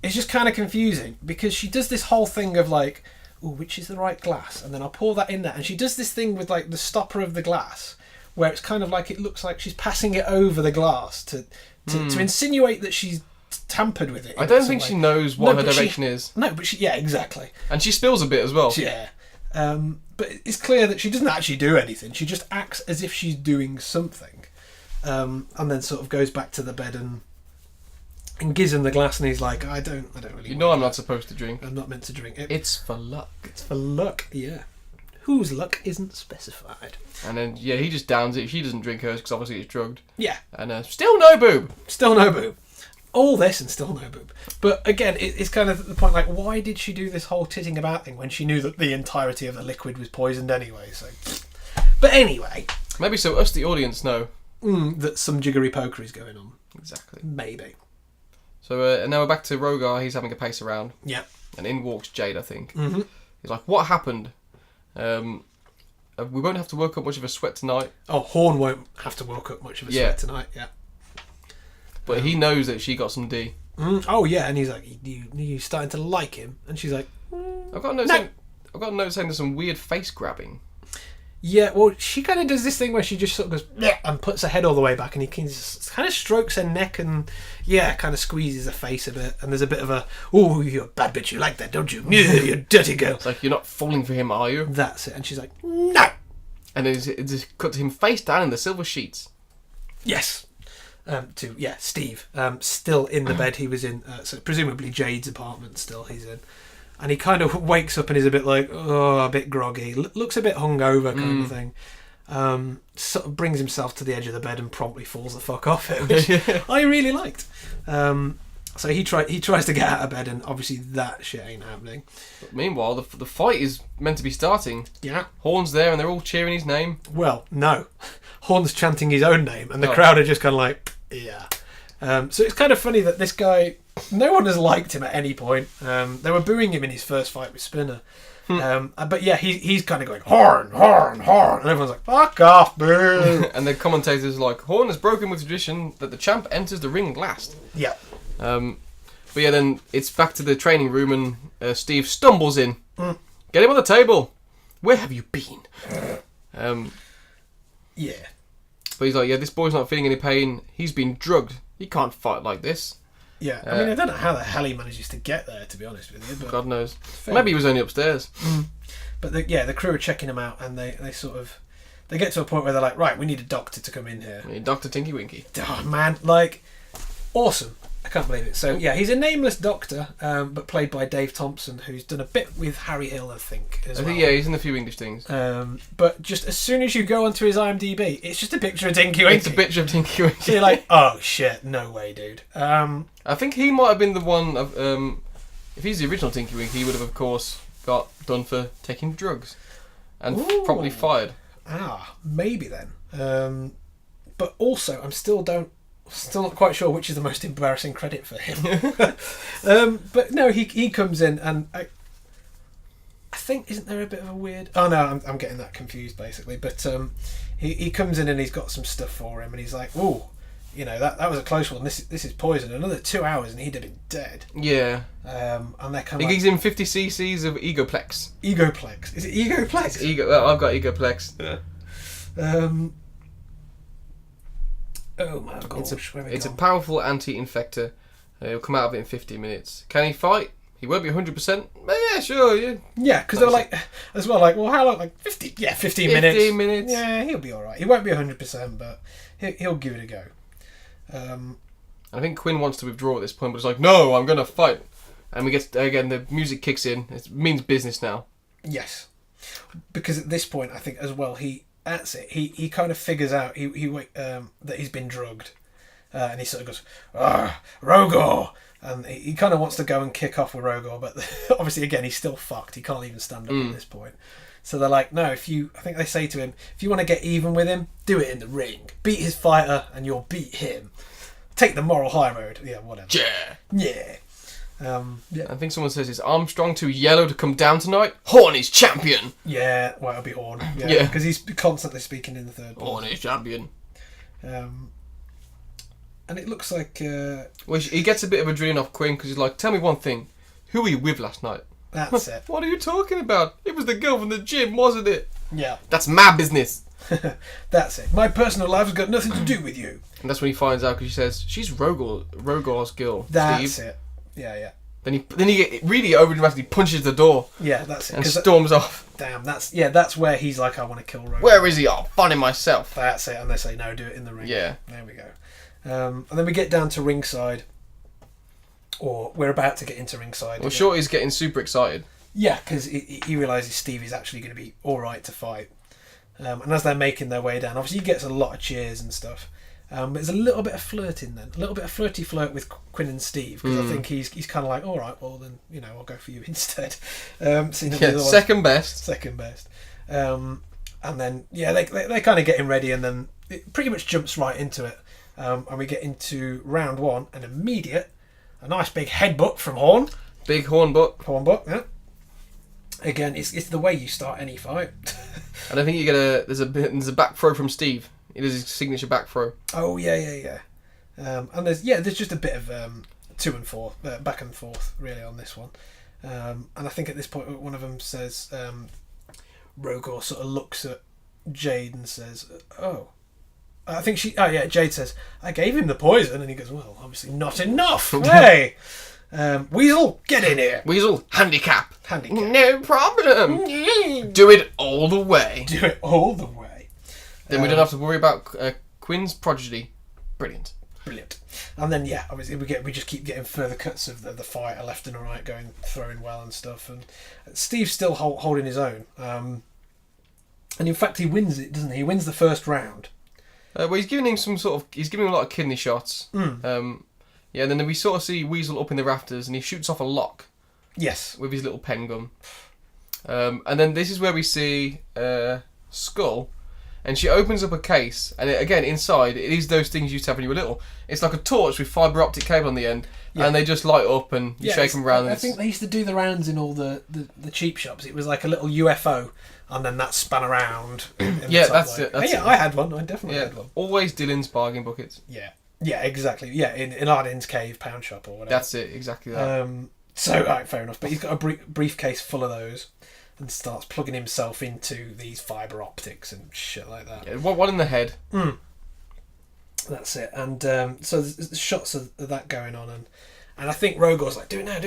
is just kind of confusing, because she does this whole thing of like, oh, which is the right glass, and then I'll pour that in there, and she does this thing with like the stopper of the glass, where it's kind of like it looks like she's passing it over the glass to insinuate that she's tampered with it. I don't think she knows what her direction is. No, but exactly. And she spills a bit as well. Yeah. But it's clear that she doesn't actually do anything. She just acts as if she's doing something, and then sort of goes back to the bed and gives him the glass, and he's like, I don't really. You know, I'm not supposed to drink. I'm not meant to drink it. It's for luck. It's for luck. Yeah. Whose luck isn't specified. And then he just downs it. She doesn't drink hers because obviously it's drugged. Yeah. And still no boob. Still no boob. All this and still no boob. But again, it's kind of the point, like, why did she do this whole titting about thing when she knew that the entirety of the liquid was poisoned anyway? So, but anyway, maybe so us, the audience, know that some jiggery pokery is going on. Exactly. Maybe. So and now we're back to Rogar. He's having a pace around. Yeah. And in walks Jade, I think. Mm-hmm. He's like, what happened? We won't have to work up much of a sweat tonight. Oh, Horn won't have to work up much of a sweat tonight. Yeah. But he knows that she got some D. Oh yeah, and he's like, you starting to like him? And she's like, I've got a note saying there's some weird face grabbing. Yeah, well, she kind of does this thing where she just sort of goes Bleh, and puts her head all the way back, and he kind of strokes her neck and kind of squeezes her face a bit, and there's a bit of a, oh, you're a bad bitch, you like that, don't you? You dirty girl. It's like, you're not falling for him, are you? That's it. And she's like, no. And it just cut to him face down in the silver sheets. Yes. Steve, still in the bed he was in, so presumably Jade's apartment still he's in. And he kind of wakes up and is a bit like, a bit groggy, looks a bit hungover kind of thing. Sort of brings himself to the edge of the bed and promptly falls the fuck off it, which I really liked. So he tries to get out of bed, and obviously that shit ain't happening. But meanwhile, the fight is meant to be starting. Yeah. Horn's there and they're all cheering his name. Well, no. Horn's chanting his own name, and the crowd are just kind of like, yeah. So it's kind of funny that this guy, no one has liked him at any point. They were booing him in his first fight with Spinner. But yeah, he's kind of going, Horn, Horn, Horn. And everyone's like, fuck off, boo. And the commentator's like, Horn has broken with tradition that the champ enters the ring last. Yeah. But yeah, then it's back to the training room, and Steve stumbles in. Get him on the table. Where have you been? Yeah. But he's like, yeah, this boy's not feeling any pain. He's been drugged. He can't fight like this. Yeah, I mean, I don't know how the hell he manages to get there, to be honest with you. But God knows. Maybe he was only upstairs. But the crew are checking him out, and they sort of, they get to a point where they're like, right, we need a doctor to come in here. Dr. Tinky Winky. Oh, man, like, awesome. I can't believe it. So, yeah, he's a nameless doctor, but played by Dave Thompson, who's done a bit with Harry Hill, I think, as well. Yeah, he's in a few English things. But just as soon as you go onto his IMDb, it's just a picture of Tinky Winky. It's a picture of Tinky Winky. So you're like, oh, shit, no way, dude. I think he might have been the one of... if he's the original Tinky Winky, he would have, of course, got done for taking drugs. And probably fired. Maybe then. But also, I'm still not quite sure which is the most embarrassing credit for him. But no, he comes in, and I think, isn't there a bit of a weird... Oh no, I'm getting that confused basically. But he comes in and he's got some stuff for him, and he's like, "Ooh, you know, that was a close one. This is poison. Another 2 hours and he'd have been dead." Yeah. And they're kind of he gives him 50 cc's of Egoplex. Egoplex. Is it Egoplex? I've got Egoplex. Oh my gosh. It's a powerful anti-infector. He'll come out of it in 15 minutes. Can he fight? He won't be 100%. Yeah, sure. Yeah. Yeah, because they're like, as well, like, well, how long? Like 50? Yeah, 15 minutes. 15 minutes. Yeah, he'll be all right. He won't be 100%, but he'll give it a go. I think Quinn wants to withdraw at this point, but it's like, no, I'm gonna fight. And we get again, the music kicks in. It means business now. Yes, because at this point, I think as well, that's it. He kind of figures out that he's been drugged, and he sort of goes, Rogor, and he kind of wants to go and kick off with Rogor, but obviously again he's still fucked. He can't even stand up at this point. So they're like, no, I think they say to him, if you want to get even with him, do it in the ring. Beat his fighter and you'll beat him. Take the moral high road. Yeah, whatever. Yeah. I think someone says, is Armstrong too yellow to come down tonight? Horn is champion! Yeah, well, it'll be Horn. Yeah. Because he's constantly speaking in the third person. Horn is champion. And it looks like... Well, he gets a bit of adrenaline off Quinn because he's like, tell me one thing. Who were you with last night? That's it. What are you talking about? It was the girl from the gym, wasn't it? Yeah. That's my business. That's it. My personal life has got nothing to do with you. And that's when he finds out because she says, she's Rogor's girl, That's Steve. it. Yeah. Then he really over dramatically punches the door. Yeah, that's it. And storms off. Damn, that's where he's like, I want to kill Rogor. Where is he? I'll find him myself. That's it. And they say, no, do it in the ring. Yeah. There we go. And then we get down to ringside. Or we're about to get into ringside. Well, Shorty's getting super excited. Yeah, because he realises Steve is actually going to be alright to fight. And as they're making their way down, obviously he gets a lot of cheers and stuff. But there's a little bit of flirting then. A little bit of flirty flirt with Quinn and Steve. Because I think he's kind of like, alright, well then, I'll go for you instead. Second best. Second best. And then, they kind of get him ready and then it pretty much jumps right into it. And we get into round one, a nice big headbutt from Horn. Big horn butt. Horn butt, yeah. Again, it's the way you start any fight. And I think you get there's a back throw from Steve. It is his signature back throw. Oh yeah. And there's just a bit of back and forth really on this one. And I think at this point one of them says, Rogor sort of looks at Jade and says, Jade says, I gave him the poison, and he goes, well, obviously not enough. Hey, Weasel, get in here. Weasel, handicap. Handicap. No problem. Do it all the way. Do it all the way. Then we don't have to worry about Quinn's prodigy. Brilliant. And then obviously we just keep getting further cuts of the fighter left and right, throwing well and stuff. And Steve's still holding his own. And in fact, he wins it, doesn't he? He wins the first round. Well, he's giving him he's giving him a lot of kidney shots. And then we sort of see Weasel up in the rafters, and he shoots off a lock. Yes. With his little pen gun. And then this is where we see Skull, and she opens up a case, and again, inside, it is those things you used to have when you were little. It's like a torch with fibre optic cable on the end, and they just light up, and you shake them around. I think they used to do the rounds in all the cheap shops. It was like a little UFO, and then that span around. That's it. I had one. I definitely had one. Always Dylan's bargain buckets. Yeah, exactly. Yeah, in Aladdin's Cave pound shop or whatever. That's it, exactly that. Fair enough. But he's got a briefcase full of those and starts plugging himself into these fibre optics and shit like that. Yeah, one in the head. That's it. And so there's shots of that going on, and I think Rogor's like, do it now,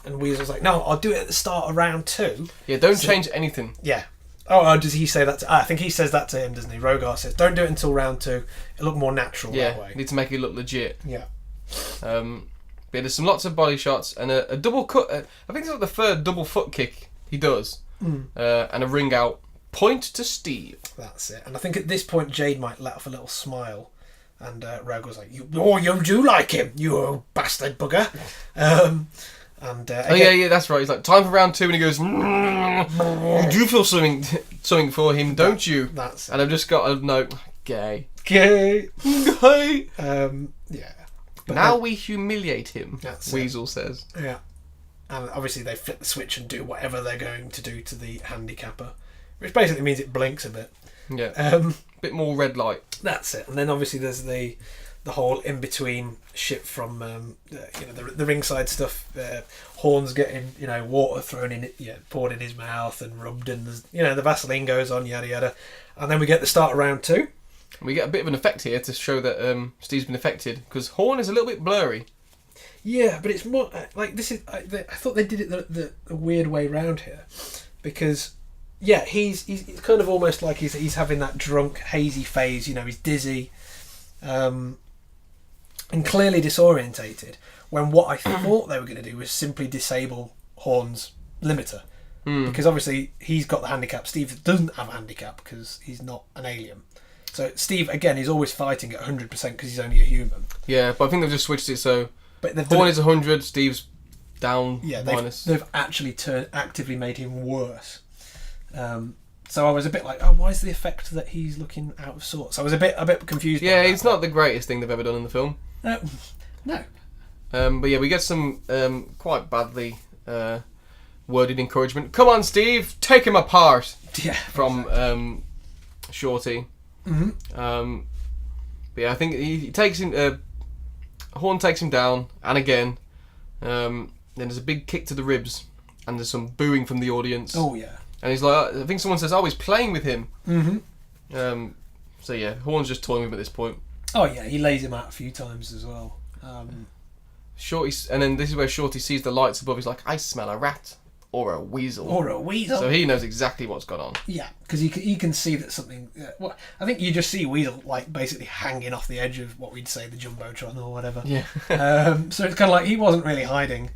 and Weasel's like, no, I'll do it at the start of round 2. Yeah, don't change anything. Yeah. Oh, does he say that? I think he says that to him, doesn't he? Rogor says, don't do it until round 2. It'll look more natural that way. Yeah, need to make it look legit. Yeah. But there's lots of body shots and a double cut. I think it's like the third double foot kick he does. And a ring out. Point to Steve. That's it. And I think at this point Jade might let off a little smile. And Rogor's like, you do like him, you bastard bugger. Again, that's right. He's like, time for round 2, and he goes, you do feel something for him, don't you? That's it. And I've just got a note, gay. Yeah. But now we humiliate him, That's Weasel says. Yeah. And obviously they flip the switch and do whatever they're going to do to the handicapper, which basically means it blinks a bit. Yeah. Bit more red light. That's it. And then obviously there's the whole in between shit from the ringside stuff. Horn's getting water thrown in it, poured in his mouth and rubbed, and the Vaseline goes on, yada yada. And then we get the start of round 2. We get a bit of an effect here to show that Steve's been affected, because Horn is a little bit blurry. Yeah, but it's more like this is. I thought they did it the weird way round here, because he's kind of almost like he's having that drunk, hazy phase. He's dizzy, and clearly disorientated. When what I thought they were going to do was simply disable Horn's limiter, because obviously he's got the handicap. Steve doesn't have a handicap because he's not an alien. So Steve again is always fighting at 100% because he's only a human. Yeah, but I think they've just switched it so. But Horn is 100, Steve's down minus. They've actually actively made him worse. So I was a bit like, oh, why is the effect that he's looking out of sorts? I was a bit confused. Yeah, by it's not the greatest thing they've ever done in the film. No. But yeah, we get some quite badly worded encouragement. Come on, Steve, take him apart. Yeah. From Shorty. Mm-hmm. But yeah, I think he takes him. Horn takes him down, and again. Then there's a big kick to the ribs, and there's some booing from the audience. Oh yeah. And he's like, I think someone says, "Oh, he's playing with him." Mm-hmm. So yeah, Horn's just toying with him at this point. Oh yeah, he lays him out a few times as well. Shorty, and then this is where Shorty sees the lights above. He's like, "I smell a rat or a weasel." Or a weasel. So he knows exactly what's gone on. Yeah, because he can see that something. Well, I think you just see Weasel like basically hanging off the edge of what we'd say the jumbotron or whatever. Yeah. So it's kind of like he wasn't really hiding.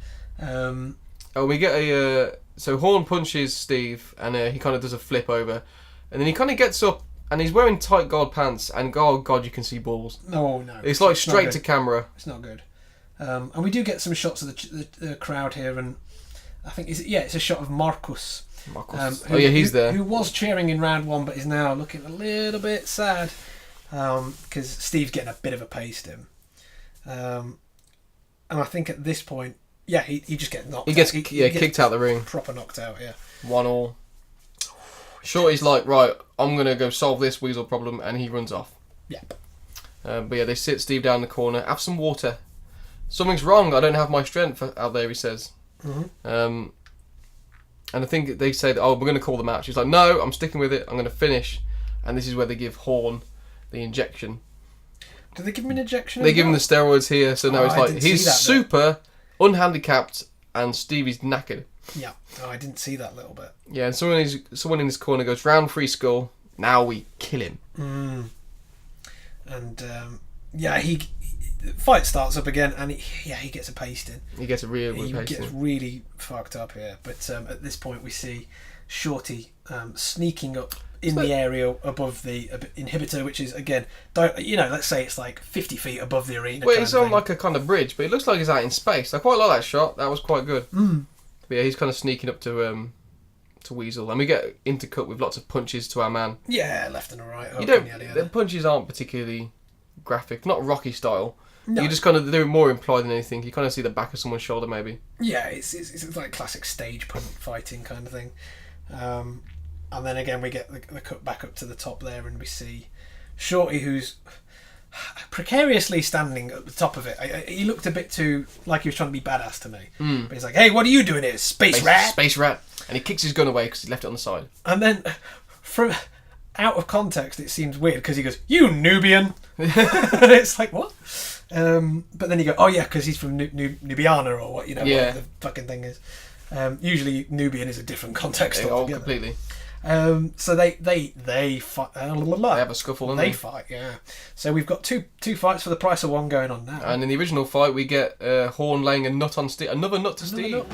We get a so Horn punches Steve, and he kind of does a flip over, and then he kind of gets up, and he's wearing tight gold pants, and oh god, you can see balls. No. It's like straight to camera. It's not good. And we do get some shots of the crowd here, and I think it's a shot of Marcus. He's there. Who was cheering in round one, but is now looking a little bit sad because Steve's getting a bit of a pace him. And I think at this point, he just gets knocked. He gets out. kicked out the ring. Proper knocked out. Yeah. 1-1. Shorty's like, right, I'm gonna go solve this weasel problem, and he runs off. Yeah. But yeah, they sit Steve down in the corner. Have some water. Something's wrong. I don't have my strength out there. He says. Mm-hmm. And I think they said, "Oh, we're going to call the match." He's like, "No, I'm sticking with it. I'm going to finish." And this is where they give Horn the injection. Do they give him an injection? They give him the steroids here, so now it's like he's super unhandicapped, and Stevie's knackered. Yeah. Oh, I didn't see that little bit. Yeah, and someone in his corner goes, "Round 3 skull. Now we kill him." And the fight starts up again, and he gets a pasting. He gets a real pasting. He gets really fucked up here. But at this point, we see Shorty sneaking up in the area above the inhibitor, which is again, let's say it's like 50 feet above the arena. Well, it's on like a kind of bridge, but it looks like he's out in space. I quite like that shot. That was quite good. But yeah, he's kind of sneaking up to Weasel, and we get intercut with lots of punches to our man. Yeah, left and right. The punches aren't particularly graphic, not Rocky style. No. You just kind of, they're more implied than anything. You kind of see the back of someone's shoulder, maybe. Yeah, it's like classic stage fighting kind of thing. And then again, we get the cut back up to the top there, and we see Shorty, who's precariously standing at the top of it. He looked a bit too like he was trying to be badass to me. But he's like, "Hey, what are you doing here, space rat?" Space rat. And he kicks his gun away because he left it on the side. And then, from out of context, it seems weird because he goes, "You Nubian," and it's like, what? But then you go, "Oh yeah, because he's from Nubiana or what, whatever the fucking thing is." Usually, Nubian is a different context altogether. Completely. So they fight. They have a scuffle, don't they? They fight, yeah. So we've got two fights for the price of one going on now. And in the original fight, we get Horn laying a nut on Steve, another nut to Steve. Nut,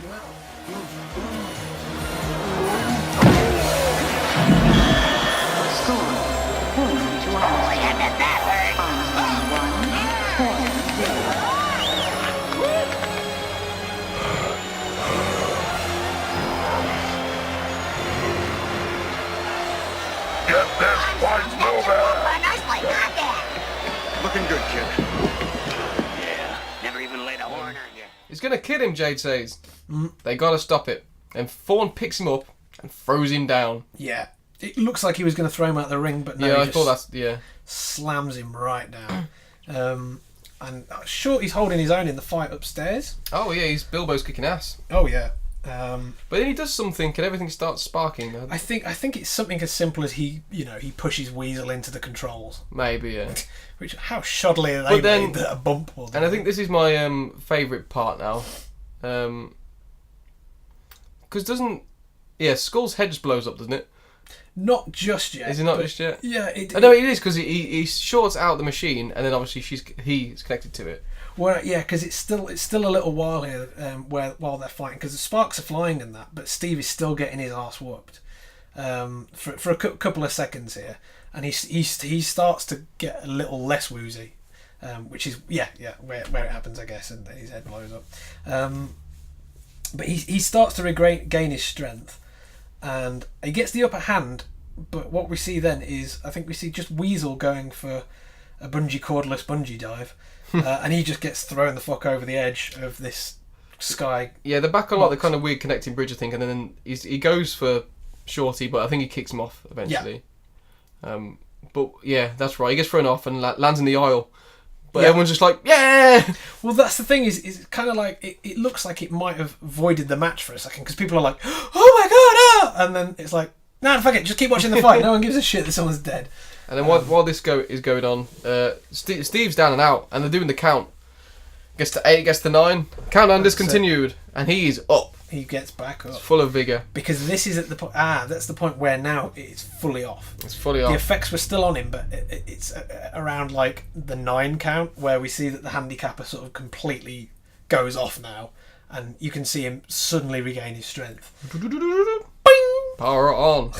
Get this fight moving! Looking good, kid. Yeah, never even laid a horn on you. He's going to kill him, Jade says. They got to stop it. And Thorne picks him up and throws him down. Yeah. It looks like he was going to throw him out the ring, but no, yeah, he I thought that's... Yeah. slams him right down. And Shorty's holding his own in the fight upstairs. Oh, yeah, Bilbo's kicking ass. Oh, yeah. But then he does something and everything starts sparking. I think it's something as simple as he pushes Weasel into the controls. Maybe, yeah. Which, how shoddily are they made that a bump will do? And I think this is my favourite part now. Because Skull's head just blows up, doesn't it? Not just yet. Is it not just yet? Yeah. No, it is, because he shorts out the machine, and then obviously he's connected to it. Well, yeah, because it's still a little while here while they're fighting, because the sparks are flying and that, but Steve is still getting his ass whooped for a couple of seconds here, and he starts to get a little less woozy, which is where it happens, I guess, and his head blows up. But he starts to regain his strength, and he gets the upper hand. But what we see then is, I think we see just Weasel going for a cordless bungee dive, and he just gets thrown the fuck over the edge of this sky. Yeah, they're back on like the kind of weird connecting bridge, I think, and then he goes for Shorty, but I think he kicks him off eventually. Yeah. But yeah, that's right. He gets thrown off and lands in the aisle. But everyone's just like, yeah! Well, that's the thing, is kind of like, it looks like it might have voided the match for a second, because people are like, oh my god, ah! And then it's like, nah, fuck it, just keep watching the fight. No one gives a shit that someone's dead. And then while this is going on, Steve's down and out, and they're doing the count. Gets to 8, gets to 9, countdown discontinued, and he's up. He gets back up. It's full of vigour. Because this is at the point, that's the point where now it's fully off. It's fully off. The effects were still on him, but it's around like the 9 count where we see that the handicapper sort of completely goes off now, and you can see him suddenly regain his strength. Bing! Power on.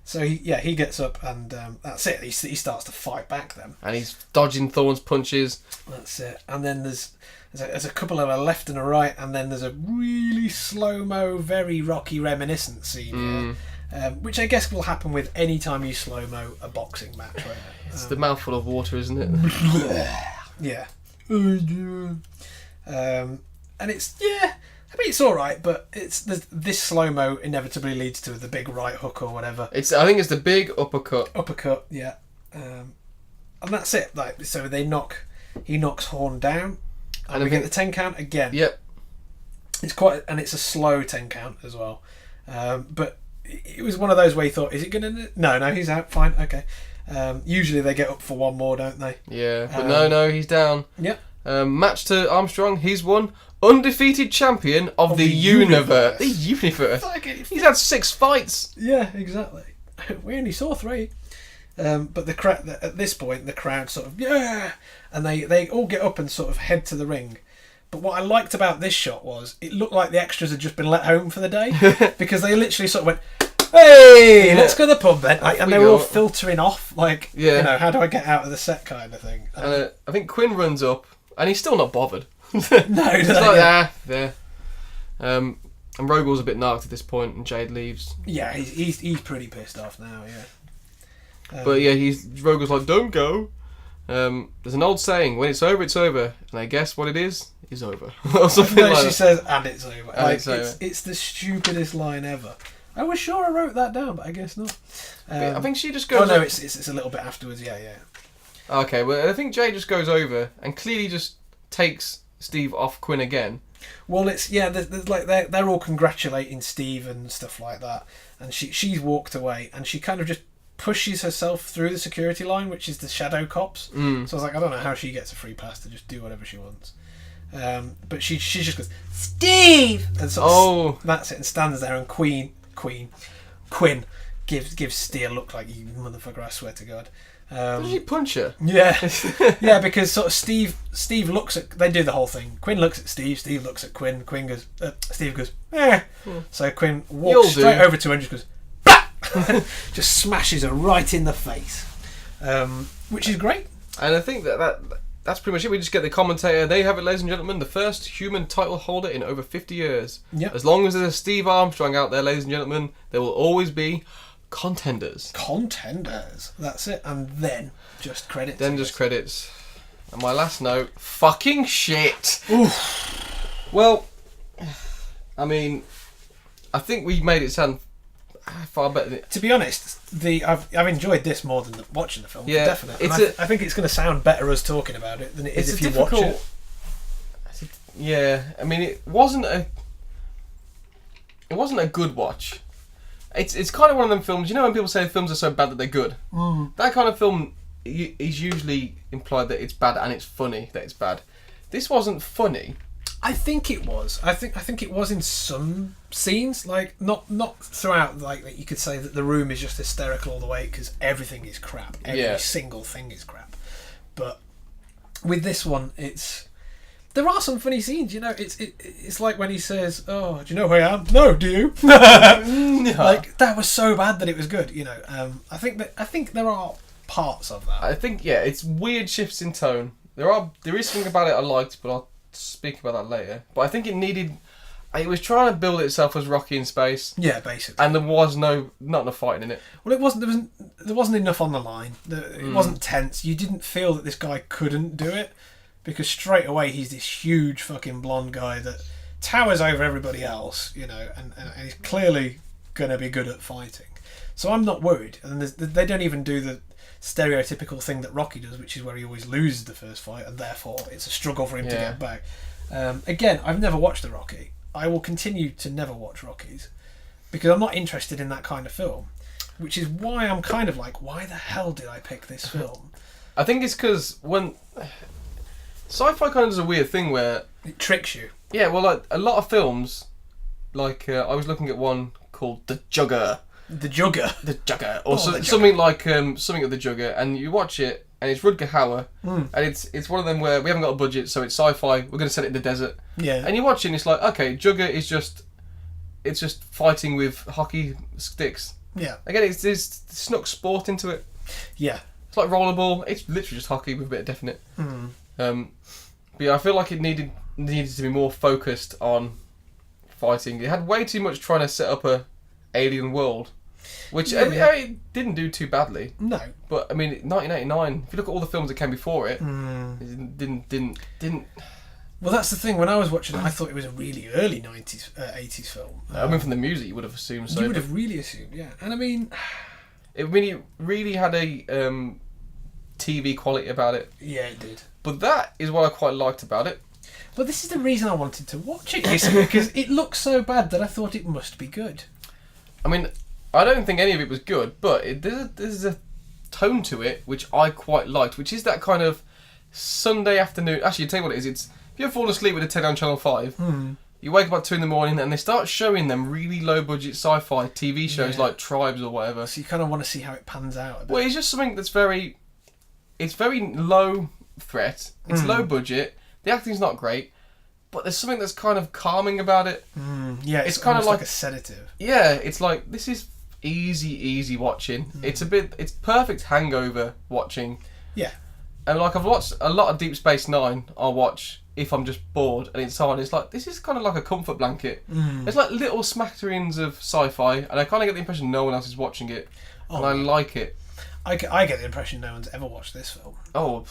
So he gets up, and that's it. He starts to fight back then. And he's dodging Thorne's punches. That's it. And then there's a couple of a left and a right, and then there's a really slow-mo, very Rocky reminiscent scene here, which I guess will happen with any time you slow-mo a boxing match, right? It's the mouthful of water, isn't it? Yeah. And it's, I mean, it's all right, but it's this slow-mo inevitably leads to the big right hook or whatever. I think it's the big uppercut. Uppercut, yeah. And that's it. Like, so he knocks Horn down. And we get the 10 count again. Yep. It's a slow 10 count as well. But it was one of those where you thought, is it going to... No, he's out. Fine, okay. Usually they get up for one more, don't they? Yeah, but no, he's down. Yep. Match to Armstrong, he's won. Undefeated champion of the universe. The universe. He's had 6 fights. Yeah, exactly. We only saw 3. But at this point, the crowd sort of, and they all get up and sort of head to the ring. But what I liked about this shot was it looked like the extras had just been let home for the day, because they literally sort of went, hey, let's go to the pub then. And they were all filtering off, like, how do I get out of the set kind of thing. And I think Quinn runs up, and he's still not bothered. No, he's like, there. And Rogel's a bit narked at this point, and Jade leaves. Yeah, he's pretty pissed off now, yeah. But yeah, Rogel's like, don't go. There's an old saying, when it's over, and I guess what it is over. Or something like she that. says, and it's over. Over. It's the stupidest line ever. I was sure I wrote that down, but I guess not. I think she just goes... Oh no, it's a little bit afterwards, yeah. Okay, well I think Jade just goes over and clearly just takes Steve off Quinn again. Well, there's like they're all congratulating Steve and stuff like that, and she's walked away, and she kind of just pushes herself through the security line, which is the shadow cops. So I was like, I don't know how she gets a free pass to just do whatever she wants. But she just goes, Steve, and that's it, and stands there, and Quinn gives Steve a look like, you motherfucker, I swear to God. Did he punch her? Yeah, because sort of Steve looks at, they do the whole thing. Quinn looks at Steve looks at Quinn goes, Steve goes, eh. So Quinn walks straight over to her and just goes, bah! Just smashes her right in the face, which is great. And I think that's pretty much it. We just get the commentator. There you have it, ladies and gentlemen, the first human title holder in over 50 years. Yep. As long as there's a Steve Armstrong out there, ladies and gentlemen, there will always be contenders. That's it. And then just credits. Credits. And my last note, fucking shit. Oof. Well, I mean, I think we made it sound far better. To be honest, I've enjoyed this more than watching the film. Yeah, definitely. I think it's going to sound better us talking about it than it is if you watch it. Yeah, I mean, it wasn't a good watch. It's kind of one of them films. You know when people say films are so bad that they're good. That kind of film is usually implied that it's bad and it's funny that it's bad. This wasn't funny. I think it was. I think it was in some scenes, like not throughout. Like that, you could say that the room is just hysterical all the way because everything is crap. Every single thing is crap. But with this one, there are some funny scenes. You know, it's like when he says, "Oh, do you know who I am?" No, do you? Like that was so bad that it was good. You know, I think there are parts of that. I think it's weird shifts in tone. There is something about it I liked, but I'll speak about that later. But I think it needed it was trying to build itself as Rocky in space. Yeah, basically. And there was not enough fighting in it. Well, there wasn't enough on the line. It wasn't tense. You didn't feel that this guy couldn't do it, because straight away he's this huge fucking blonde guy that towers over everybody else, you know, and he's clearly going to be good at fighting. So I'm not worried. And they don't even do the stereotypical thing that Rocky does, which is where he always loses the first fight, and therefore it's a struggle for him to get back. Again, I've never watched the Rocky. I will continue to never watch Rockies because I'm not interested in that kind of film, which is why I'm kind of like, why the hell did I pick this film? I think it's because when sci-fi kind of does a weird thing where it tricks you. Yeah, well, like a lot of films, like I was looking at one called The Jugger. The Jugger, or something like something of The Jugger, and you watch it, and it's Rutger Hauer, and it's one of them where we haven't got a budget, so it's sci-fi. We're going to set it in the desert. Yeah. And you watch it, and it's like, okay, Jugger is just fighting with hockey sticks. Yeah. Again, it's snuck sport into it. Yeah. It's like rollerball. It's literally just hockey with a bit of definite. But yeah, I feel like it needed to be more focused on fighting. It had way too much trying to set up a alien world. Which it didn't do too badly. No. But I mean, 1989. If you look at all the films that came before it, it didn't. Well, that's the thing. When I was watching it, I thought it was a really early 80s film. I mean, from the music, you would have assumed so. You would have really assumed, yeah. And I mean, it really had a TV quality about it. Yeah, it did. But that is what I quite liked about it. Well, this is the reason I wanted to watch it, you see, because it looked so bad that I thought it must be good. I mean, I don't think any of it was good, but there's a tone to it which I quite liked, which is that kind of Sunday afternoon. Actually, I'll tell you what it is. It's if you ever fall asleep with a 10 on Channel 5, you wake up at 2 in the morning and they start showing them really low budget sci-fi TV shows like Tribes or whatever. So you kind of want to see how it pans out a bit. Well, it's just something that's very low threat. It's low budget. The acting's not great, but there's something that's kind of calming about it. Yeah, it's kind of like a sedative. Yeah, it's like this is easy watching. It's perfect hangover watching. Yeah. And like I've watched a lot of Deep Space Nine. I'll watch if I'm just bored and it's on. It's like this is kind of like a comfort blanket. It's like little smatterings of sci-fi, and I kind of get the impression no one else is watching it, and I like it. I get the impression no one's ever watched this film. Oh,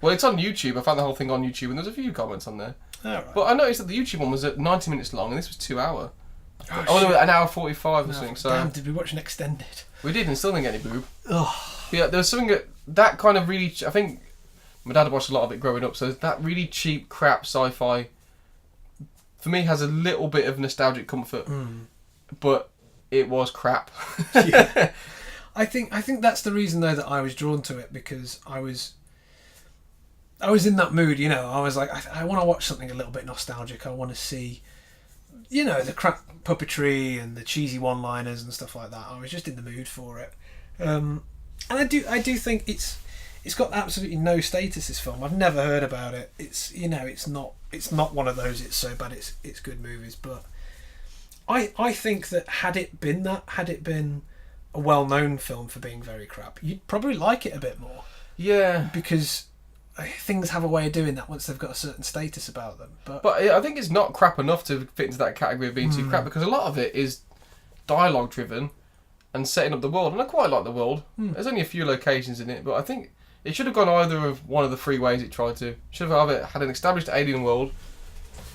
well, it's on YouTube. I found the whole thing on YouTube, and there's a few comments on there. Oh, right. But I noticed that the YouTube one was at 90 minutes long, and this was 2 hours. No, an hour 45 or something. So damn, did we watch an extended? We did, and still didn't get any boob. Oh. But yeah, there was something that kind of really. I think my dad watched a lot of it growing up, so that really cheap crap sci-fi for me has a little bit of nostalgic comfort, but it was crap. Yeah. I think that's the reason though that I was drawn to it, because I was in that mood, you know. I was like, I want to watch something a little bit nostalgic. I want to see, you know, the crap puppetry and the cheesy one-liners and stuff like that. I was just in the mood for it, and I do think it's got absolutely no status. This film, I've never heard about it. It's, you know, it's not one of those it's so bad it's good movies. But I think that had it been a well-known film for being very crap, you'd probably like it a bit more. Yeah, because things have a way of doing that once they've got a certain status about them. But I think it's not crap enough to fit into that category of being too crap, because a lot of it is dialogue driven and setting up the world, and I quite like the world. There's only a few locations in it, but I think it should have gone either of one of the three ways it tried to. Should have either had an established alien world.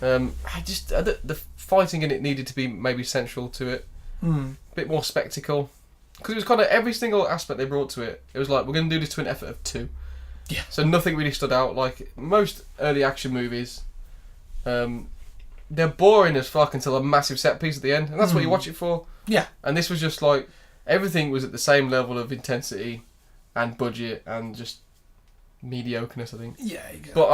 The fighting in it needed to be maybe central to it. A bit more spectacle. Because it was kind of every single aspect they brought to it. It was like, we're going to do this to an effort of 2. Yeah. So nothing really stood out. Like most early action movies, they're boring as fuck until a massive set piece at the end, and that's what you watch it for. Yeah. And this was just like everything was at the same level of intensity and budget and just mediocreness, I think. Yeah, exactly. But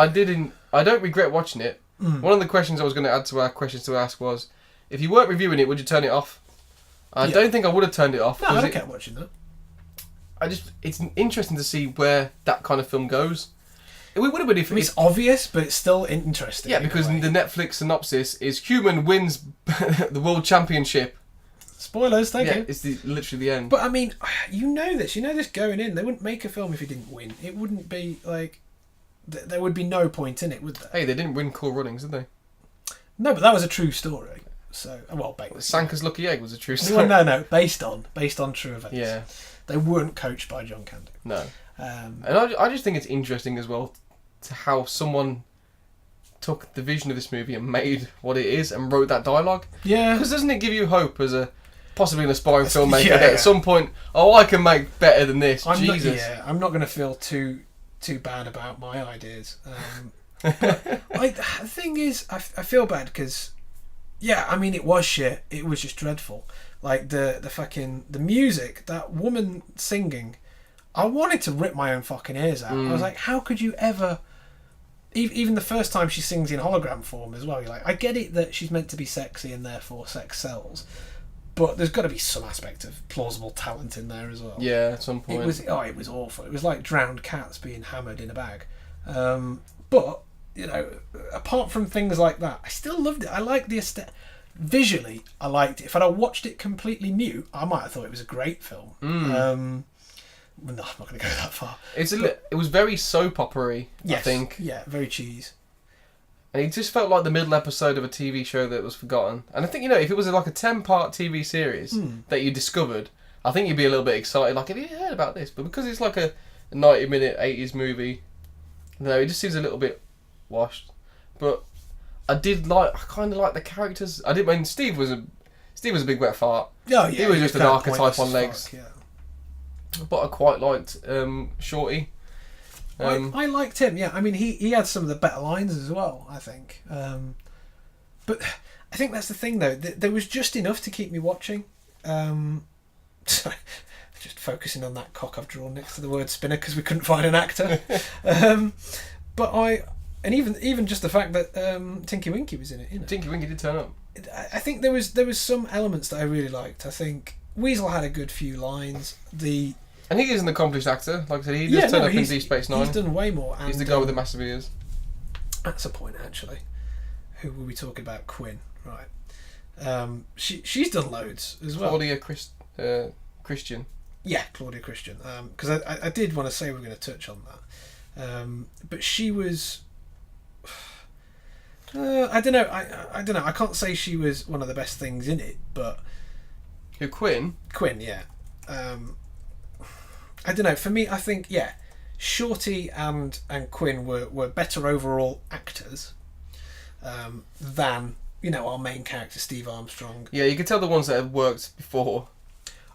I don't regret watching it. One of the questions I was going to add to our questions to ask was, if you weren't reviewing it, would you turn it off? I don't think I would have turned it off. No, I don't care watching that. It's interesting to see where that kind of film goes. It would have been if it's obvious, but it's still interesting. Yeah, because the Netflix synopsis is human wins the world championship. Spoilers, thank you. It's literally the end. But I mean, you know this going in. They wouldn't make a film if he didn't win. It wouldn't be like there would be no point in it, would there? Hey, they didn't win Cool Runnings, did they? No, but that was a true story. So, well, based. Sanka's Lucky Egg was a true story. Well, no, based on true events. Yeah. They weren't coached by John Candy. No. And I just think it's interesting as well to how someone took the vision of this movie and made what it is and wrote that dialogue. Yeah. Because doesn't it give you hope as a possibly an aspiring filmmaker that at some point, I can make better than this. I'm not going to feel too bad about my ideas. But the thing is, I feel bad because, it was shit. It was just dreadful. Like the music, that woman singing, I wanted to rip my own fucking ears out. I was like, how could you ever? Even the first time she sings in hologram form as well, you're like, I get it that she's meant to be sexy and therefore sex sells, but there's got to be some aspect of plausible talent in there as well. Yeah, at some point. It was awful. It was like drowned cats being hammered in a bag. But apart from things like that, I still loved it. I liked the aesthetic. Visually, I liked it. If I'd watched it completely mute, I might have thought it was a great film. No, I'm not going to go that far. It was very soap opera-y, yes, I think. Yeah, very cheese. And it just felt like the middle episode of a TV show that was forgotten. And I think, if it was like a 10-part TV series that you discovered, I think you'd be a little bit excited. Like, have you heard about this? But because it's like a 90-minute 80s movie, it just seems a little bit washed. But I kind of like the characters. Steve was a big wet fart. Oh, yeah. He was just an archetype on legs. Yeah. But I quite liked Shorty. I liked him, yeah. I mean, he had some of the better lines as well, I think. But I think that's the thing, though. There was just enough to keep me watching. Sorry, just focusing on that cock I've drawn next to the word spinner because we couldn't find an actor. And even just the fact that Tinky Winky was in it. Tinky Winky did turn up. I think there was some elements that I really liked. I think Weasel had a good few lines. And he is an accomplished actor. Like I said, he just turned up in Deep Space Nine. He's done way more. He's the guy with the massive ears. That's a point, actually. Who were we talking about? Quinn, right? She's done loads as well. Claudia Christian. Yeah, Claudia Christian. Because I did want to say we were going to touch on that. But she was. I don't know. I don't know. I can't say she was one of the best things in it, but. Who, Quinn? Quinn, yeah. I don't know. For me, I think Shorty and Quinn were better overall actors than our main character Steve Armstrong. Yeah, you could tell the ones that had worked before.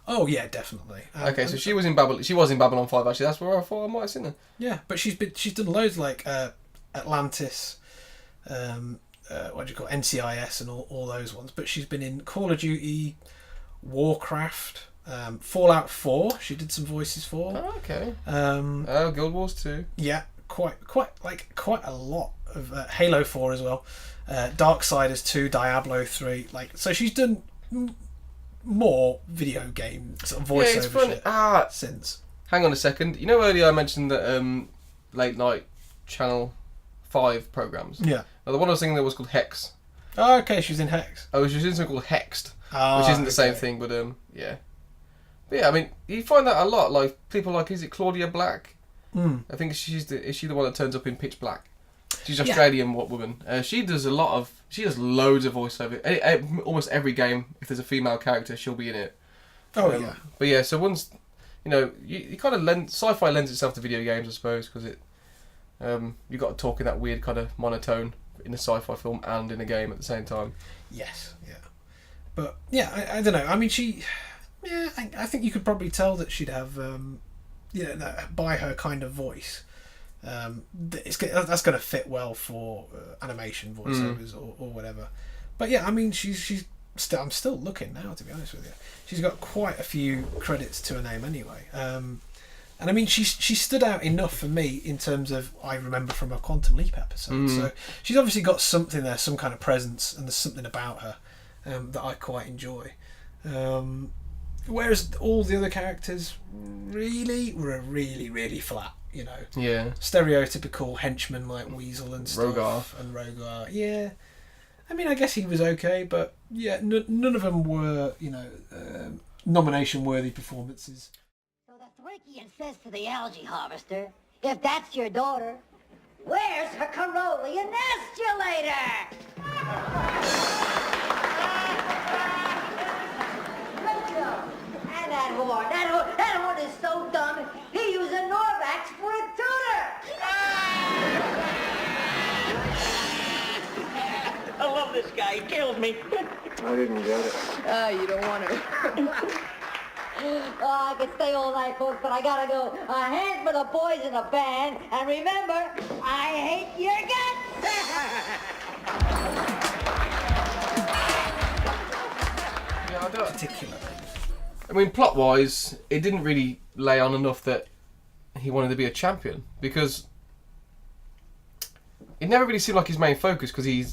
Oh yeah, definitely. Okay, so she was in Babylon. She was in Babylon 5 actually. That's where I thought I might have seen her. Yeah, but she's done loads like Atlantis. What do you call it? NCIS and all those ones. But she's been in Call of Duty, Warcraft. Fallout 4 she did some voices for. Oh, okay. Guild Wars 2. Yeah, quite a lot of Halo 4 as well. Darksiders 2, Diablo 3, so she's done more video game sort of voiceover shit since. Hang on a second. Earlier I mentioned that late night Channel 5 programs. Yeah. The one I was thinking that was called Hex. Oh, okay, she was in Hex. Oh, she was in something called Hexed, which isn't the same thing, but yeah. But yeah, I mean, you find that a lot. Like people like, is it Claudia Black? I think is she the one that turns up in Pitch Black? She's an Australian woman. She does loads of voiceover. Almost every game, if there's a female character, she'll be in it. Oh yeah. But yeah, so once you kind of sci-fi lends itself to video games, I suppose, because it you got to talk in that weird kind of monotone in a sci-fi film and in a game at the same time. Yes, yeah. But yeah, I don't know. I mean, I think you could probably tell that she'd have, by her kind of voice, that's going to fit well for animation voiceovers or whatever. But yeah, I mean, I'm still looking now, to be honest with you. She's got quite a few credits to her name anyway. And I mean, she stood out enough for me in terms of I remember from a Quantum Leap episode. So she's obviously got something there, some kind of presence, and there's something about her that I quite enjoy. Whereas all the other characters really were really flat, Yeah. Stereotypical henchmen like Weasel and stuff. Rogar. Yeah. I mean, I guess he was okay, but yeah, none of them were, nomination-worthy performances. So the Thrakian says to the algae harvester, if that's your daughter, where's her Carolean escalator? And that horn is so dumb, he used a Norvax for a tutor. I love this guy. He kills me. I didn't get it. You don't want to. Oh, I could stay all night, folks, but I gotta go. A hand for the boys in the band, and remember, I hate your guts. Yeah, I don't. Particularly. I mean, plot-wise, it didn't really lay on enough that he wanted to be a champion, because it never really seemed like his main focus, because he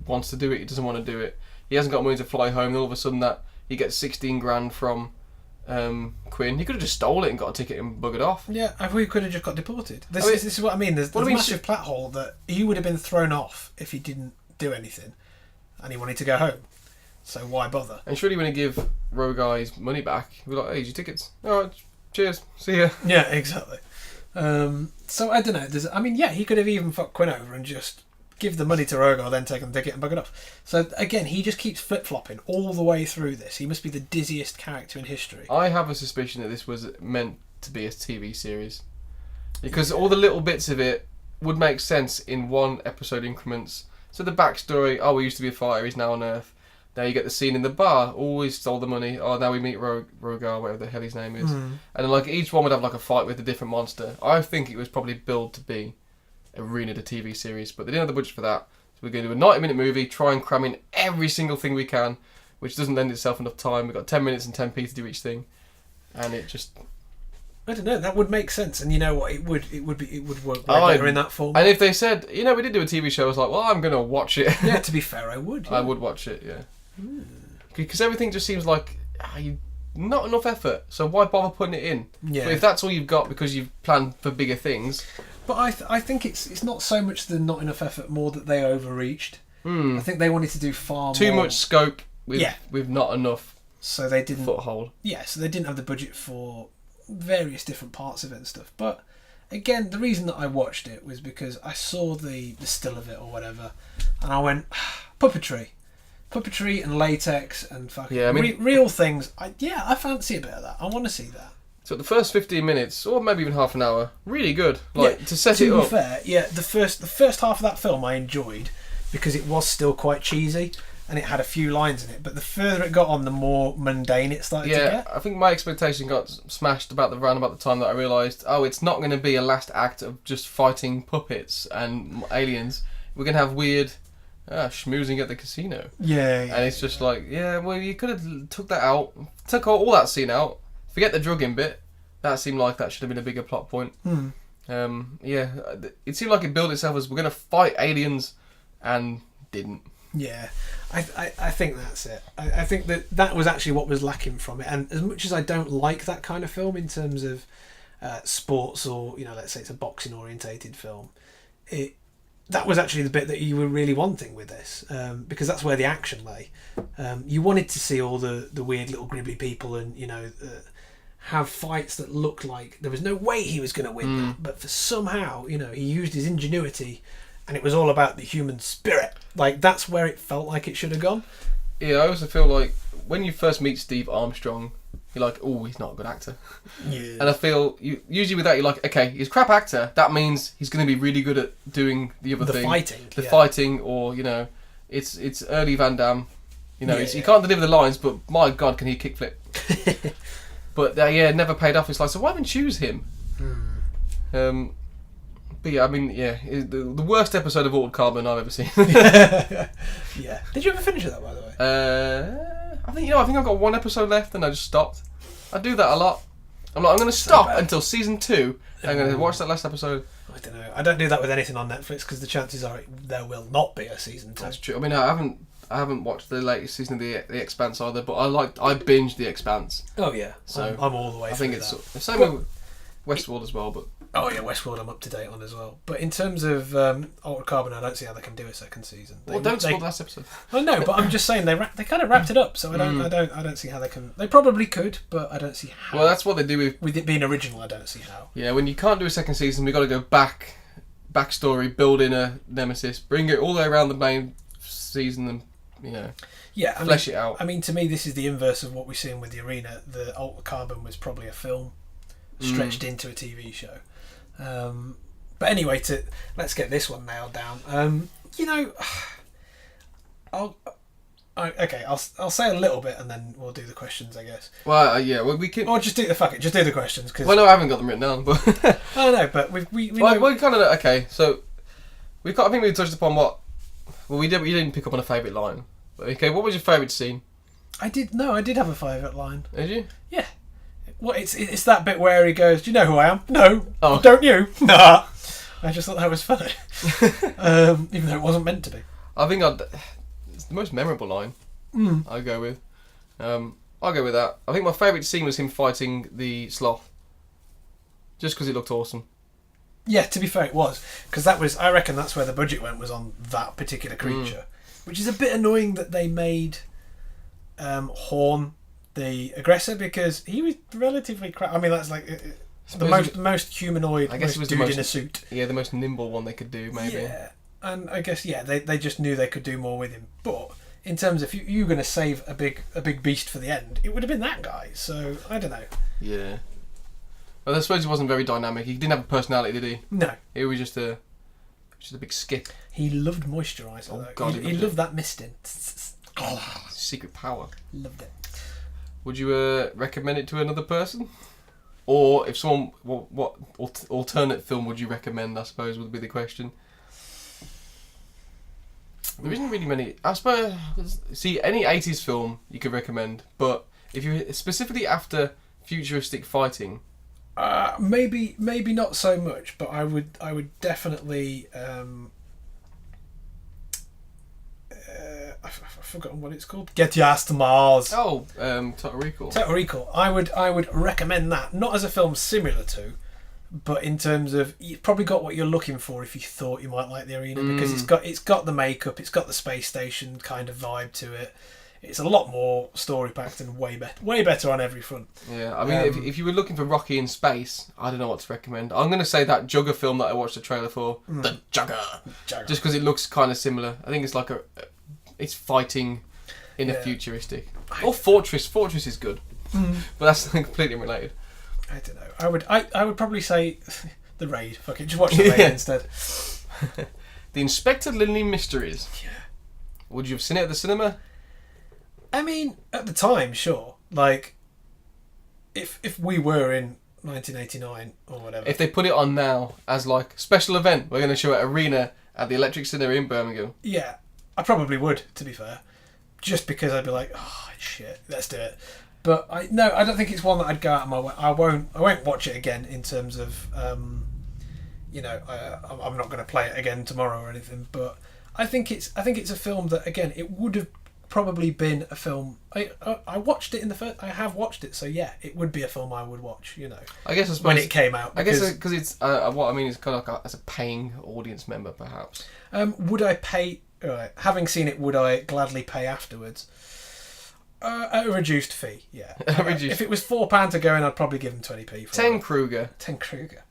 wants to do it, he doesn't want to do it. He hasn't got money to fly home, and all of a sudden that he gets 16 grand from Quinn. He could have just stole it and got a ticket and buggered off. Yeah, we could have just got deported. This, I mean, this is what I mean. There's a massive plot hole that he would have been thrown off if he didn't do anything, and he wanted to go home. So why bother? And surely when he give Rogai his money back, he'd be like, hey, here's your tickets. Alright, cheers, see ya. Yeah, exactly. So I don't know. He could have even fucked Quinn over and just give the money to Rogar, then take the ticket and bug it off. So again, he just keeps flip-flopping all the way through this. He must be the dizziest character in history. I have a suspicion that this was meant to be a TV series, because all the little bits of it would make sense in one episode increments. So the backstory, we used to be a fighter, he's now on Earth. Now you get the scene in the bar, always stole the money. Oh, now we meet Rogar, whatever the hell his name is. And then each one would have a fight with a different monster. I think it was probably billed to be Arena, the TV series, but they didn't have the budget for that. So we're going to do a 90-minute movie, try and cram in every single thing we can, which doesn't lend itself enough time. We've got 10 minutes and 10p to do each thing, and it just... I don't know. That would make sense, and you know what? It would work way better in that form. And if they said, we did do a TV show, I was like, well, I'm going to watch it. Yeah, to be fair, I would. Yeah. I would watch it, yeah. Because everything just seems like not enough effort. So why bother putting it in? Yeah. But if that's all you've got because you've planned for bigger things. But I think it's not so much the not enough effort, more that they overreached. I think they wanted to do far too more. much scope with not enough. So they didn't foothold. Yeah, so they didn't have the budget for various different parts of it and stuff. But again, the reason that I watched it was because I saw the still of it or whatever, and I went, puppetry and latex and fucking real things. I fancy a bit of that. I want to see that. So the first 15 minutes, or maybe even half an hour, really good. To set it up. To be fair, the first half of that film I enjoyed because it was still quite cheesy and it had a few lines in it. But the further it got on, the more mundane it started to get. I think my expectation got smashed about the time that I realised, it's not going to be a last act of just fighting puppets and aliens. We're going to have weird schmoozing at the casino. Yeah. And it's just you could have took that out, took all that scene out. Forget the drugging bit. That seemed like that should have been a bigger plot point. It seemed like it built itself as we're going to fight aliens, and didn't. Yeah, I think that's it. I think that was actually what was lacking from it. And as much as I don't like that kind of film in terms of sports or let's say it's a boxing orientated film, that was actually the bit that you were really wanting with this, because that's where the action lay. You wanted to see all the weird little gribbly people and have fights that looked like there was no way he was going to win that, but for somehow he used his ingenuity, and it was all about the human spirit. That's where it felt like it should have gone. Yeah, I also feel like when you first meet Steve Armstrong, you're like, oh, he's not a good actor. Yeah. And I feel usually with that you're like, okay, he's a crap actor. That means he's going to be really good at doing the other thing, fighting, or it's early Van Damme. He can't deliver the lines, but my God, can he kickflip? But never paid off. It's like, so why even choose him? But yeah, I mean, the worst episode of Altered Carbon I've ever seen. Yeah. Did you ever finish that, by the way? I think I've got one episode left, and I just stopped. I do that a lot. I'm going to stop until season 2. I'm going to watch that last episode. I don't know. I don't do that with anything on Netflix because the chances are there will not be a season 2. That's true. I mean, I haven't watched the latest season of The Expanse either, but I binged The Expanse. Oh yeah, so I'm all the way. I think it's the same with Westworld as well, but. Oh yeah, Westworld I'm up to date on as well. But in terms of Altered Carbon, I don't see how they can do a second season. Don't spoil the last episode. Oh no, but I'm just saying they kind of wrapped it up, so I don't see how they can. They probably could, but I don't see how. Well, that's what they do with it being original. I don't see how. Yeah, when you can't do a second season, we've got to go backstory, build in a nemesis, bring it all the way around the main season them, Yeah, flesh it out. I mean, to me, this is the inverse of what we're seeing with the arena. The Altered Carbon was probably a film stretched into a TV show. But anyway, let's get this one nailed down. I'll say a little bit and then we'll do the questions, I guess. Well, we can. Or just do the questions. Cause... Well, no, I haven't got them written down, but I don't know, but we well, know... we kind of okay. So I think we touched upon what. Well, we didn't pick up on a favourite line. Okay, what was your favourite scene? I did have a favourite line. Did you? Yeah. Well, it's that bit where he goes, "Do you know who I am?" "No." "Oh, don't you?" "Nah." I just thought that was funny, even though it wasn't meant to be. I think it's the most memorable line. I'll go with. I'll go with that. I think my favourite scene was him fighting the sloth. Just because it looked awesome. Yeah, to be fair, it was because I reckon that's where the budget went, was on that particular creature, which is a bit annoying that they made Horn the aggressor, because he was relatively crap. I mean, that's like the most humanoid. I guess it was dude in a suit. Yeah, the most nimble one they could do, maybe. Yeah, and I guess they just knew they could do more with him. But in terms of you were going to save a big beast for the end, it would have been that guy. So I don't know. Yeah. Well, I suppose he wasn't very dynamic. He didn't have a personality, did he? No. He was just a big skip. He loved moisturiser. Oh, though. God, he loved that misting. Secret power. Loved it. Would you recommend it to another person? Or if someone, what alternate film would you recommend, I suppose, would be the question. There isn't really many. I suppose, see, any 80s film you could recommend, but if you're specifically after futuristic fighting... maybe not so much, but I would definitely... I've forgotten what it's called. Get Your Ass to Mars. Oh, Total Recall. Total Recall. I would recommend that, not as a film similar to, but in terms of you've probably got what you're looking for if you thought you might like the arena, because it's got the makeup, it's got the space station kind of vibe to it. It's a lot more story packed and way better on every front. Yeah, I mean, if you were looking for Rocky in space, I don't know what to recommend. I'm going to say that Jugger film that I watched the trailer for, the Jugger, just because it looks kind of similar. I think it's like it's fighting in a futuristic. Or Fortress. Fortress is good, but that's completely unrelated. I don't know. I would probably say The Raid. Fuck it, just watch The Raid instead. The Inspector Lindley Mysteries. Yeah. Would you have seen it at the cinema? I mean, at the time, sure. Like, if we were in 1989 or whatever. If they put it on now as like special event, we're going to show it arena at the Electric Cinema in Birmingham. Yeah, I probably would, to be fair. Just because I'd be like, oh shit, let's do it. But I don't think it's one that I'd go out of my way. I won't watch it again in terms of, I'm not going to play it again tomorrow or anything. But I think it's a film that, again, it would have probably been a film. I watched it in the first. I have watched it, so yeah, it would be a film I would watch. I guess when it came out. I guess because it's what I mean is kind of like as a paying audience member, perhaps. Would I pay? Having seen it, would I gladly pay afterwards? At a reduced fee, yeah. If it was £4 to go in, I'd probably give them 20p for 10 Kruger. 10 Kruger.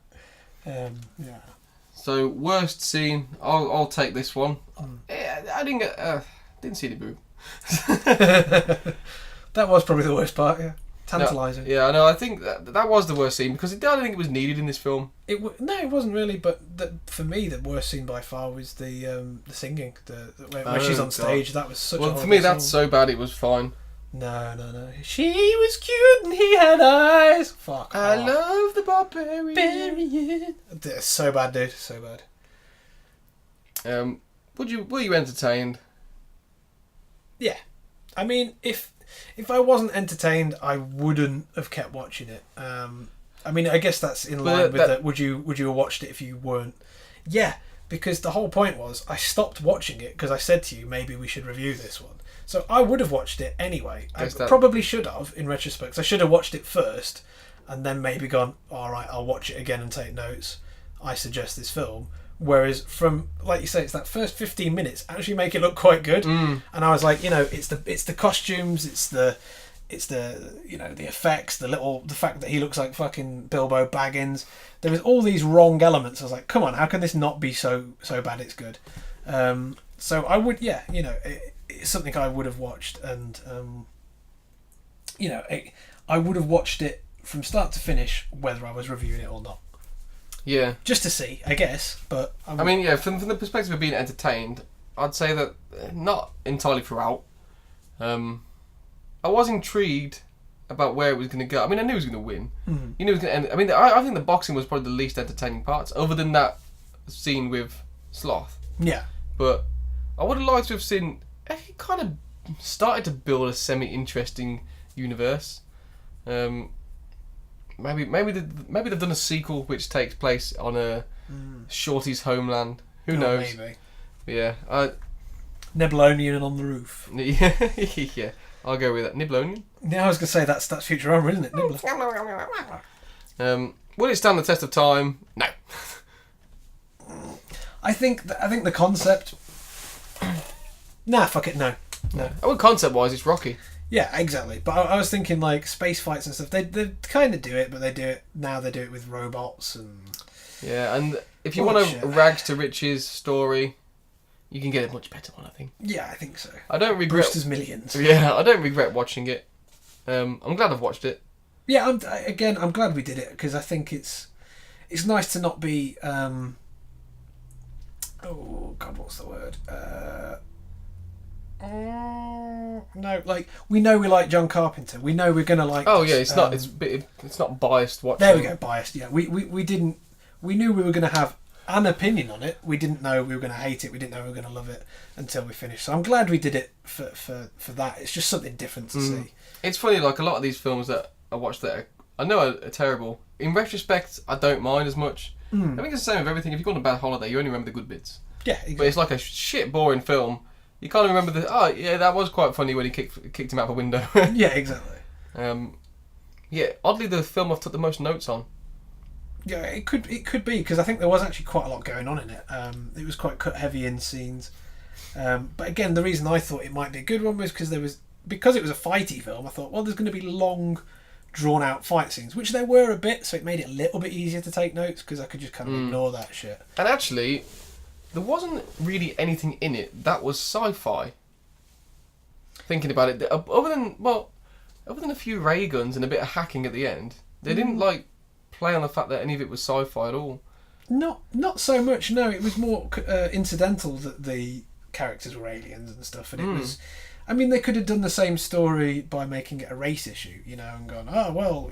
Yeah. So worst scene, I'll take this one. I didn't see the boob. That was probably the worst part. Yeah, tantalising. No, I know. I think that was the worst scene because I don't think it was needed in this film. No, it wasn't really. But for me, the worst scene by far was the singing. When she's on stage, that was such. Well, for me, that's so bad. It was fine. No. She was cute and he had eyes. Fuck. I love the barbarian. It's so bad, dude. So bad. Were you entertained? Yeah. I mean, if I wasn't entertained, I wouldn't have kept watching it. I mean, I guess that's in line with that. Would you have watched it if you weren't? Yeah, because the whole point was I stopped watching it because I said to you maybe we should review this one. So I would have watched it anyway. Probably should have in retrospect. I should have watched it first and then maybe gone, all right, I'll watch it again and take notes. I suggest this film. Whereas from, like you say, it's that first 15 minutes actually make it look quite good. And I was like, it's the costumes, it's the the effects, the fact that he looks like fucking Bilbo Baggins. There was all these wrong elements. I was like, come on, how can this not be so bad it's good? So I would, it's something I would have watched, and I would have watched it from start to finish, whether I was reviewing it or not. Yeah. Just to see, I guess. But I mean, from the perspective of being entertained, I'd say that not entirely throughout. I was intrigued about where it was going to go. I mean, I knew it was going to win. Mm-hmm. You knew it was going to end. I mean, I think the boxing was probably the least entertaining parts, other than that scene with Sloth. Yeah. But I would have liked to have seen. It kind of started to build a semi-interesting universe. Maybe they've done a sequel which takes place on a Shorty's homeland. Who knows? Maybe. Yeah. Nebulonian on the roof. Yeah. I'll go with that. Nibblonian? Yeah, I was going to say that's Futurama, isn't it? Nibbler. Will it stand the test of time? No. I think the concept. Nah, fuck it, no. Well, concept-wise, it's Rocky. Yeah, exactly. But I was thinking like space fights and stuff. They kind of do it, but they do it now. They do it with robots and. Yeah, and if you want a rags to riches story, you can get a much better one, I think. Yeah, I think so. I don't regret. Brewster's Millions. Yeah, I don't regret watching it. I'm glad I've watched it. Yeah, I'm glad we did it because I think it's nice to not be. Oh God, what's the word? No, like we know we like John Carpenter. We know we're gonna like. Oh yeah, it's not. It's not biased watching. There we go, biased. Yeah, we didn't. We knew we were gonna have an opinion on it. We didn't know we were gonna hate it. We didn't know we were gonna love it until we finished. So I'm glad we did it for that. It's just something different to see. It's funny, like a lot of these films that I watched that I know are terrible. In retrospect, I don't mind as much. I think it's the same with everything. If you go on a bad holiday, you only remember the good bits. Yeah, exactly. But it's like a shit boring film. You can't remember that was quite funny when he kicked him out the window. Yeah, exactly. Oddly the film I've took the most notes on. Yeah, it could be because I think there was actually quite a lot going on in it. It was quite cut heavy in scenes. But again, the reason I thought it might be a good one was because it was a fighty film. I thought, well, there's going to be long, drawn out fight scenes, which there were a bit, so it made it a little bit easier to take notes because I could just kind of ignore that shit. And actually, there wasn't really anything in it that was sci-fi. Thinking about it, other than a few ray guns and a bit of hacking at the end, they didn't like play on the fact that any of it was sci-fi at all. Not so much. No, it was more incidental that the characters were aliens and stuff, and it was. I mean, they could have done the same story by making it a race issue, and gone, oh well,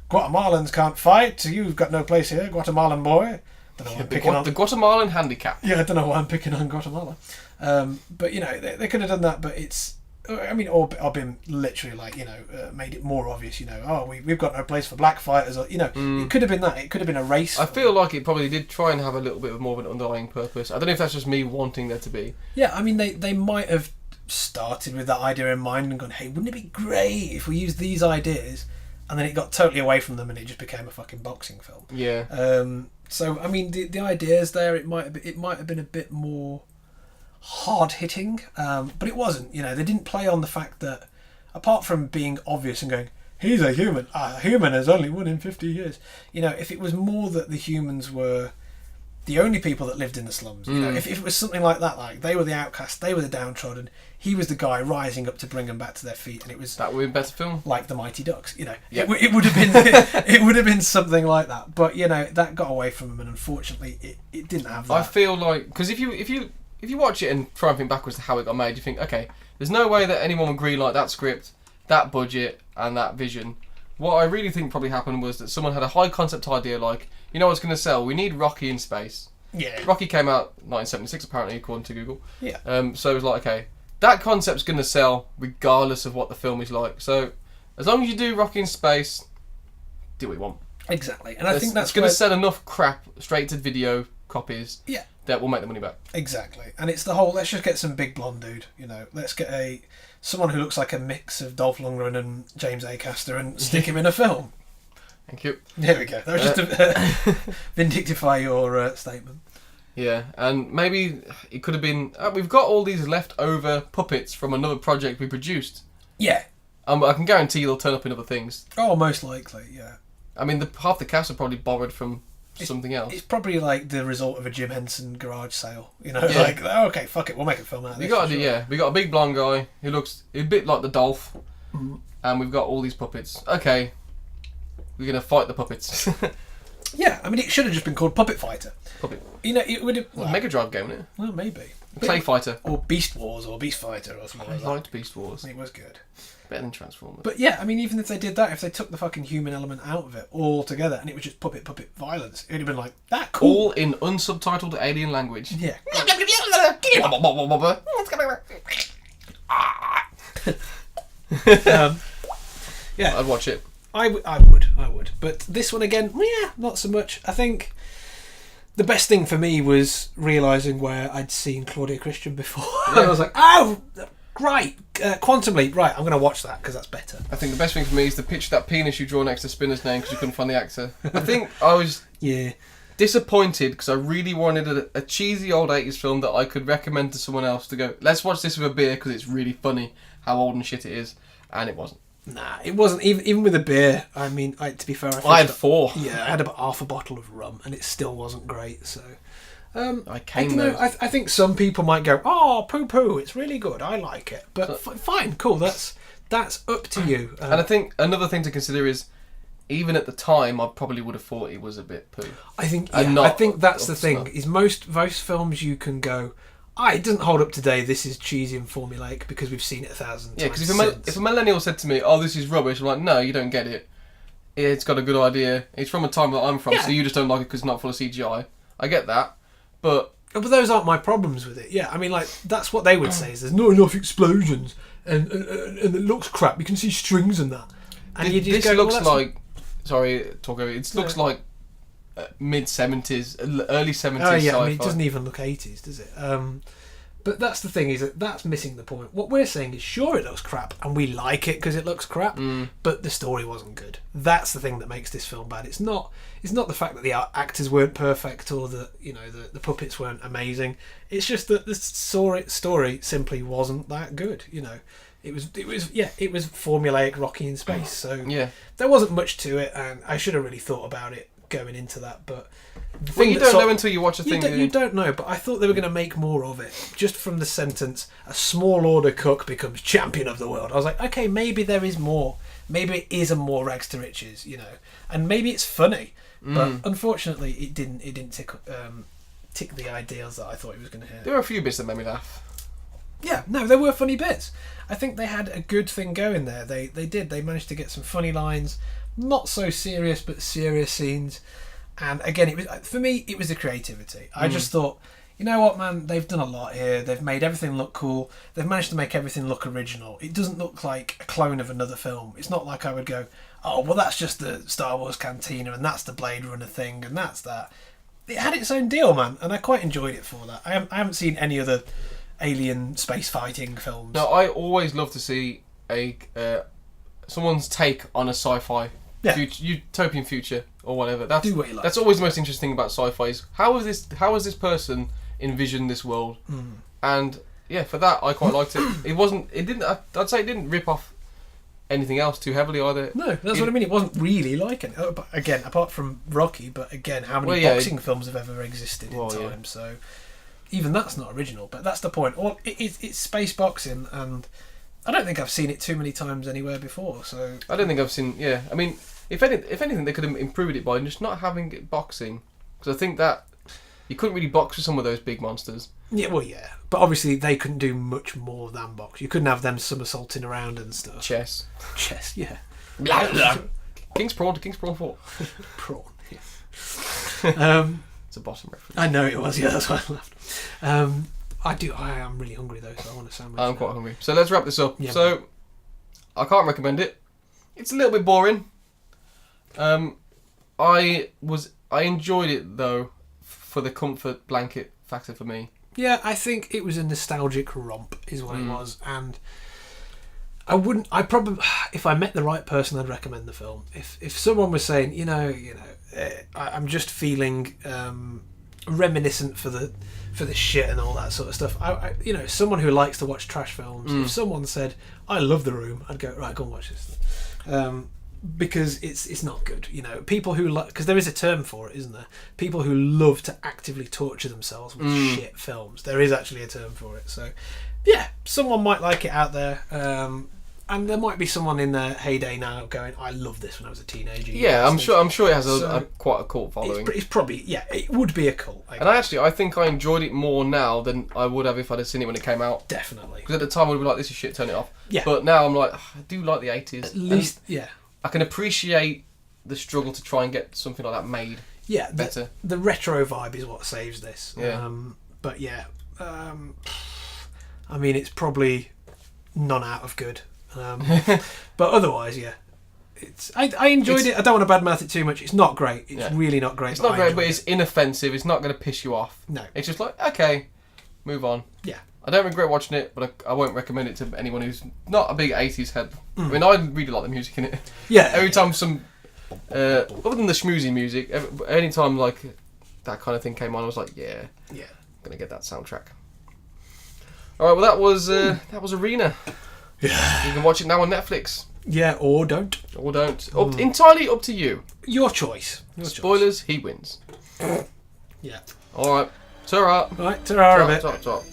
Guatemalans can't fight, so you've got no place here, Guatemalan boy. The Guatemalan handicap. Yeah, I don't know why I'm picking on Guatemala. But, they could have done that, but it's... I mean, or been literally like, made it more obvious, we've got no place for black fighters. Or, it could have been that. It could have been a race. I feel like it probably did try and have a little bit of more of an underlying purpose. I don't know if that's just me wanting there to be. Yeah, I mean, they might have started with that idea in mind and gone, hey, wouldn't it be great if we used these ideas? And then it got totally away from them and it just became a fucking boxing film. Yeah. So I mean, the ideas there, it might have been a bit more hard hitting, but it wasn't. They didn't play on the fact that, apart from being obvious and going, he's a human. A human has only won in 50 years. If it was more that the humans were the only people that lived in the slums. If it was something like that, like they were the outcasts, they were the downtrodden, he was the guy rising up to bring them back to their feet, and it was that would be a better film, like The Mighty Ducks. Yep. It would have been it would have been something like that. But that got away from him, and unfortunately, it didn't have that. I feel like because if you watch it and try and think backwards to how it got made, you think, okay, there's no way that anyone would agree like that script, that budget, and that vision. What I really think probably happened was that someone had a high concept idea like, what's going to sell? We need Rocky in space. Yeah. Rocky came out 1976 apparently, according to Google. Yeah. So it was like, okay, that concept's going to sell regardless of what the film is like. So as long as you do Rocky in space, do what you want. Exactly. And I think that's going to sell enough crap straight to video copies. Yeah. That will make the money back. Exactly. And it's the whole, let's just get some big blonde dude, let's get someone who looks like a mix of Dolph Lundgren and James Acaster and stick him in a film. Thank you. There we go. That was just to vindictify your statement. Yeah, and maybe it could have been, we've got all these leftover puppets from another project we produced. Yeah. I can guarantee they'll turn up in other things. Oh, most likely, yeah. I mean, half the cast are probably borrowed from something else. It's probably like the result of a Jim Henson garage sale. You know, Yeah. like, oh, okay, fuck it, we'll make a film out of this. We got a big blonde guy who looks a bit like the Dolph, and we've got all these puppets. Okay, we're gonna fight the puppets. Yeah, I mean, it should have just been called Puppet Fighter. Puppet. You know, it would have. Well, Mega Drive game, isn't it? Well, maybe. Clay Fighter. Or Beast Wars or Beast Fighter or something I like that. liked Beast Wars. It was good. Better than Transformers. But yeah, I mean, even if they did that, if they took the fucking human element out of it altogether and it was just puppet violence, it would have been like, that cool. All in unsubtitled alien language. Yeah. Yeah. I'd watch it. I would. But this one again, yeah, not so much. I think the best thing for me was realising where I'd seen Claudia Christian before. Yeah. I was like, oh, great, Quantum Leap, right, I'm going to watch that because that's better. I think the best thing for me is the picture that penis you draw next to Spinner's name because you couldn't find the actor. I think I was disappointed because I really wanted a cheesy old 80s film that I could recommend to someone else to go, let's watch this with a beer because it's really funny how old and shit it is, and it wasn't. Nah, it wasn't. Even with a beer, I mean, to be fair, I had 4. Yeah, I had about half a bottle of rum, and it still wasn't great. So, I don't know. I think some people might go, "Oh, poo, it's really good. I like it." But fine, cool. That's up to you. And I think another thing to consider is, even at the time, I probably would have thought it was a bit poo. I think that's the thing. Is most films you can go, it doesn't hold up today. This is cheesy and formulaic because we've seen it 1,000 times. Yeah, because if a millennial said to me, "Oh, this is rubbish," I'm like, "No, you don't get it. It's got a good idea. It's from a time that I'm from, so you just don't like it because it's not full of CGI." I get that, but those aren't my problems with it. Yeah, I mean, like that's what they would say. Is there's not enough explosions and it looks crap. You can see strings and that. And you just this go, looks like. Sorry, talk over. It looks like mid-70s, early 70s. Oh yeah, sci-fi. I mean, it doesn't even look 80s, does it? But that's the thing, is that's missing the point. What we're saying is, sure, it looks crap, and we like it because it looks crap, but the story wasn't good. That's the thing that makes this film bad. It's not the fact that the actors weren't perfect or that the puppets weren't amazing. It's just that the story simply wasn't that good. It was formulaic, Rocky in space. So there wasn't much to it, and I should have really thought about it going into that, but you don't know until you watch the thing. You don't know, but I thought they were going to make more of it. Just from the sentence, a small order cook becomes champion of the world. I was like, okay, maybe there is more. Maybe it is a more rags to riches, and maybe it's funny. But unfortunately, it didn't tick the ideals that I thought it was going to hit. There were a few bits that made me laugh. Yeah, no, there were funny bits. I think they had a good thing going there. They did. They managed to get some funny lines, not so serious, but serious scenes. And again, it was the creativity. I just thought, you know what, man, they've done a lot here. They've made everything look cool. They've managed to make everything look original. It doesn't look like a clone of another film. It's not like I would go, oh, well, that's just the Star Wars Cantina, and that's the Blade Runner thing, and that's that. It had its own deal, man, and I quite enjoyed it for that. I haven't seen any other alien space fighting films. No, I always love to see someone's take on a sci-fi utopian future or whatever. Do what you like. That's always the most interesting thing about sci-fi is how has this person envisioned this world? And yeah, for that I quite liked it. I'd say it didn't rip off anything else too heavily either. No, that's what I mean. It wasn't really like it. Again, apart from Rocky, but again, how many boxing films have ever existed in time? Yeah. So even that's not original, but that's the point. It's space boxing, and I don't think I've seen it too many times anywhere before. So I don't think I've seen. Yeah, I mean, if anything, they could have improved it by just not having it boxing, because I think that you couldn't really box with some of those big monsters. Yeah, well, yeah, but obviously they couldn't do much more than box. You couldn't have them somersaulting around and stuff. Chess, yeah. King's Prawn 4. Prawn. Yeah. It's a bottom reference. I know it was. Yeah, that's why I laughed. I am really hungry though, so I want a sandwich. I'm quite hungry. So let's wrap this up. Yeah. So I can't recommend it. It's a little bit boring. I enjoyed it though for the comfort blanket factor for me. Yeah, I think it was a nostalgic romp, is what it was, and I probably, if I met the right person, I'd recommend the film. If someone was saying, I'm just feeling reminiscent for the shit and all that sort of stuff. Someone who likes to watch trash films. If someone said, I love The Room, I'd go, right, go and watch this. because it's not good. You know, people who because there is a term for it, isn't there? People who love to actively torture themselves with shit films. There is actually a term for it. So, yeah, someone might like it out there. And there might be someone in their heyday now going, "I loved this when I was a teenager." Yeah, I'm sure it has quite a cult following. It's probably it would be a cult. I think I enjoyed it more now than I would have if I'd have seen it when it came out. Definitely. Because at the time I would be like, "This is shit, turn it off." Yeah. But now I'm like, I do like the 80s. At least, yeah. I can appreciate the struggle to try and get something like that made. Yeah, better. The retro vibe is what saves this. Yeah. But yeah, I mean, it's probably none out of good. But otherwise, yeah, I enjoyed it. I don't want to badmouth it too much. It's not great. It's really not great. It's not great, but it's inoffensive. It's not going to piss you off. No, it's just like, okay, move on. Yeah, I don't regret watching it, but I won't recommend it to anyone who's not a big 80s head. I mean, I really like the music in it. Yeah, every time some other than the schmoozy music, any time like that kind of thing came on, I was like, yeah, I'm gonna get that soundtrack. All right, well that was Arena. Yeah. You can watch it now on Netflix. Yeah, or don't. Or don't. Entirely up to you. Your choice. Spoilers, he wins. Yeah. Alright. Ta-ra. Right, ta-ra a bit. Ta-ra.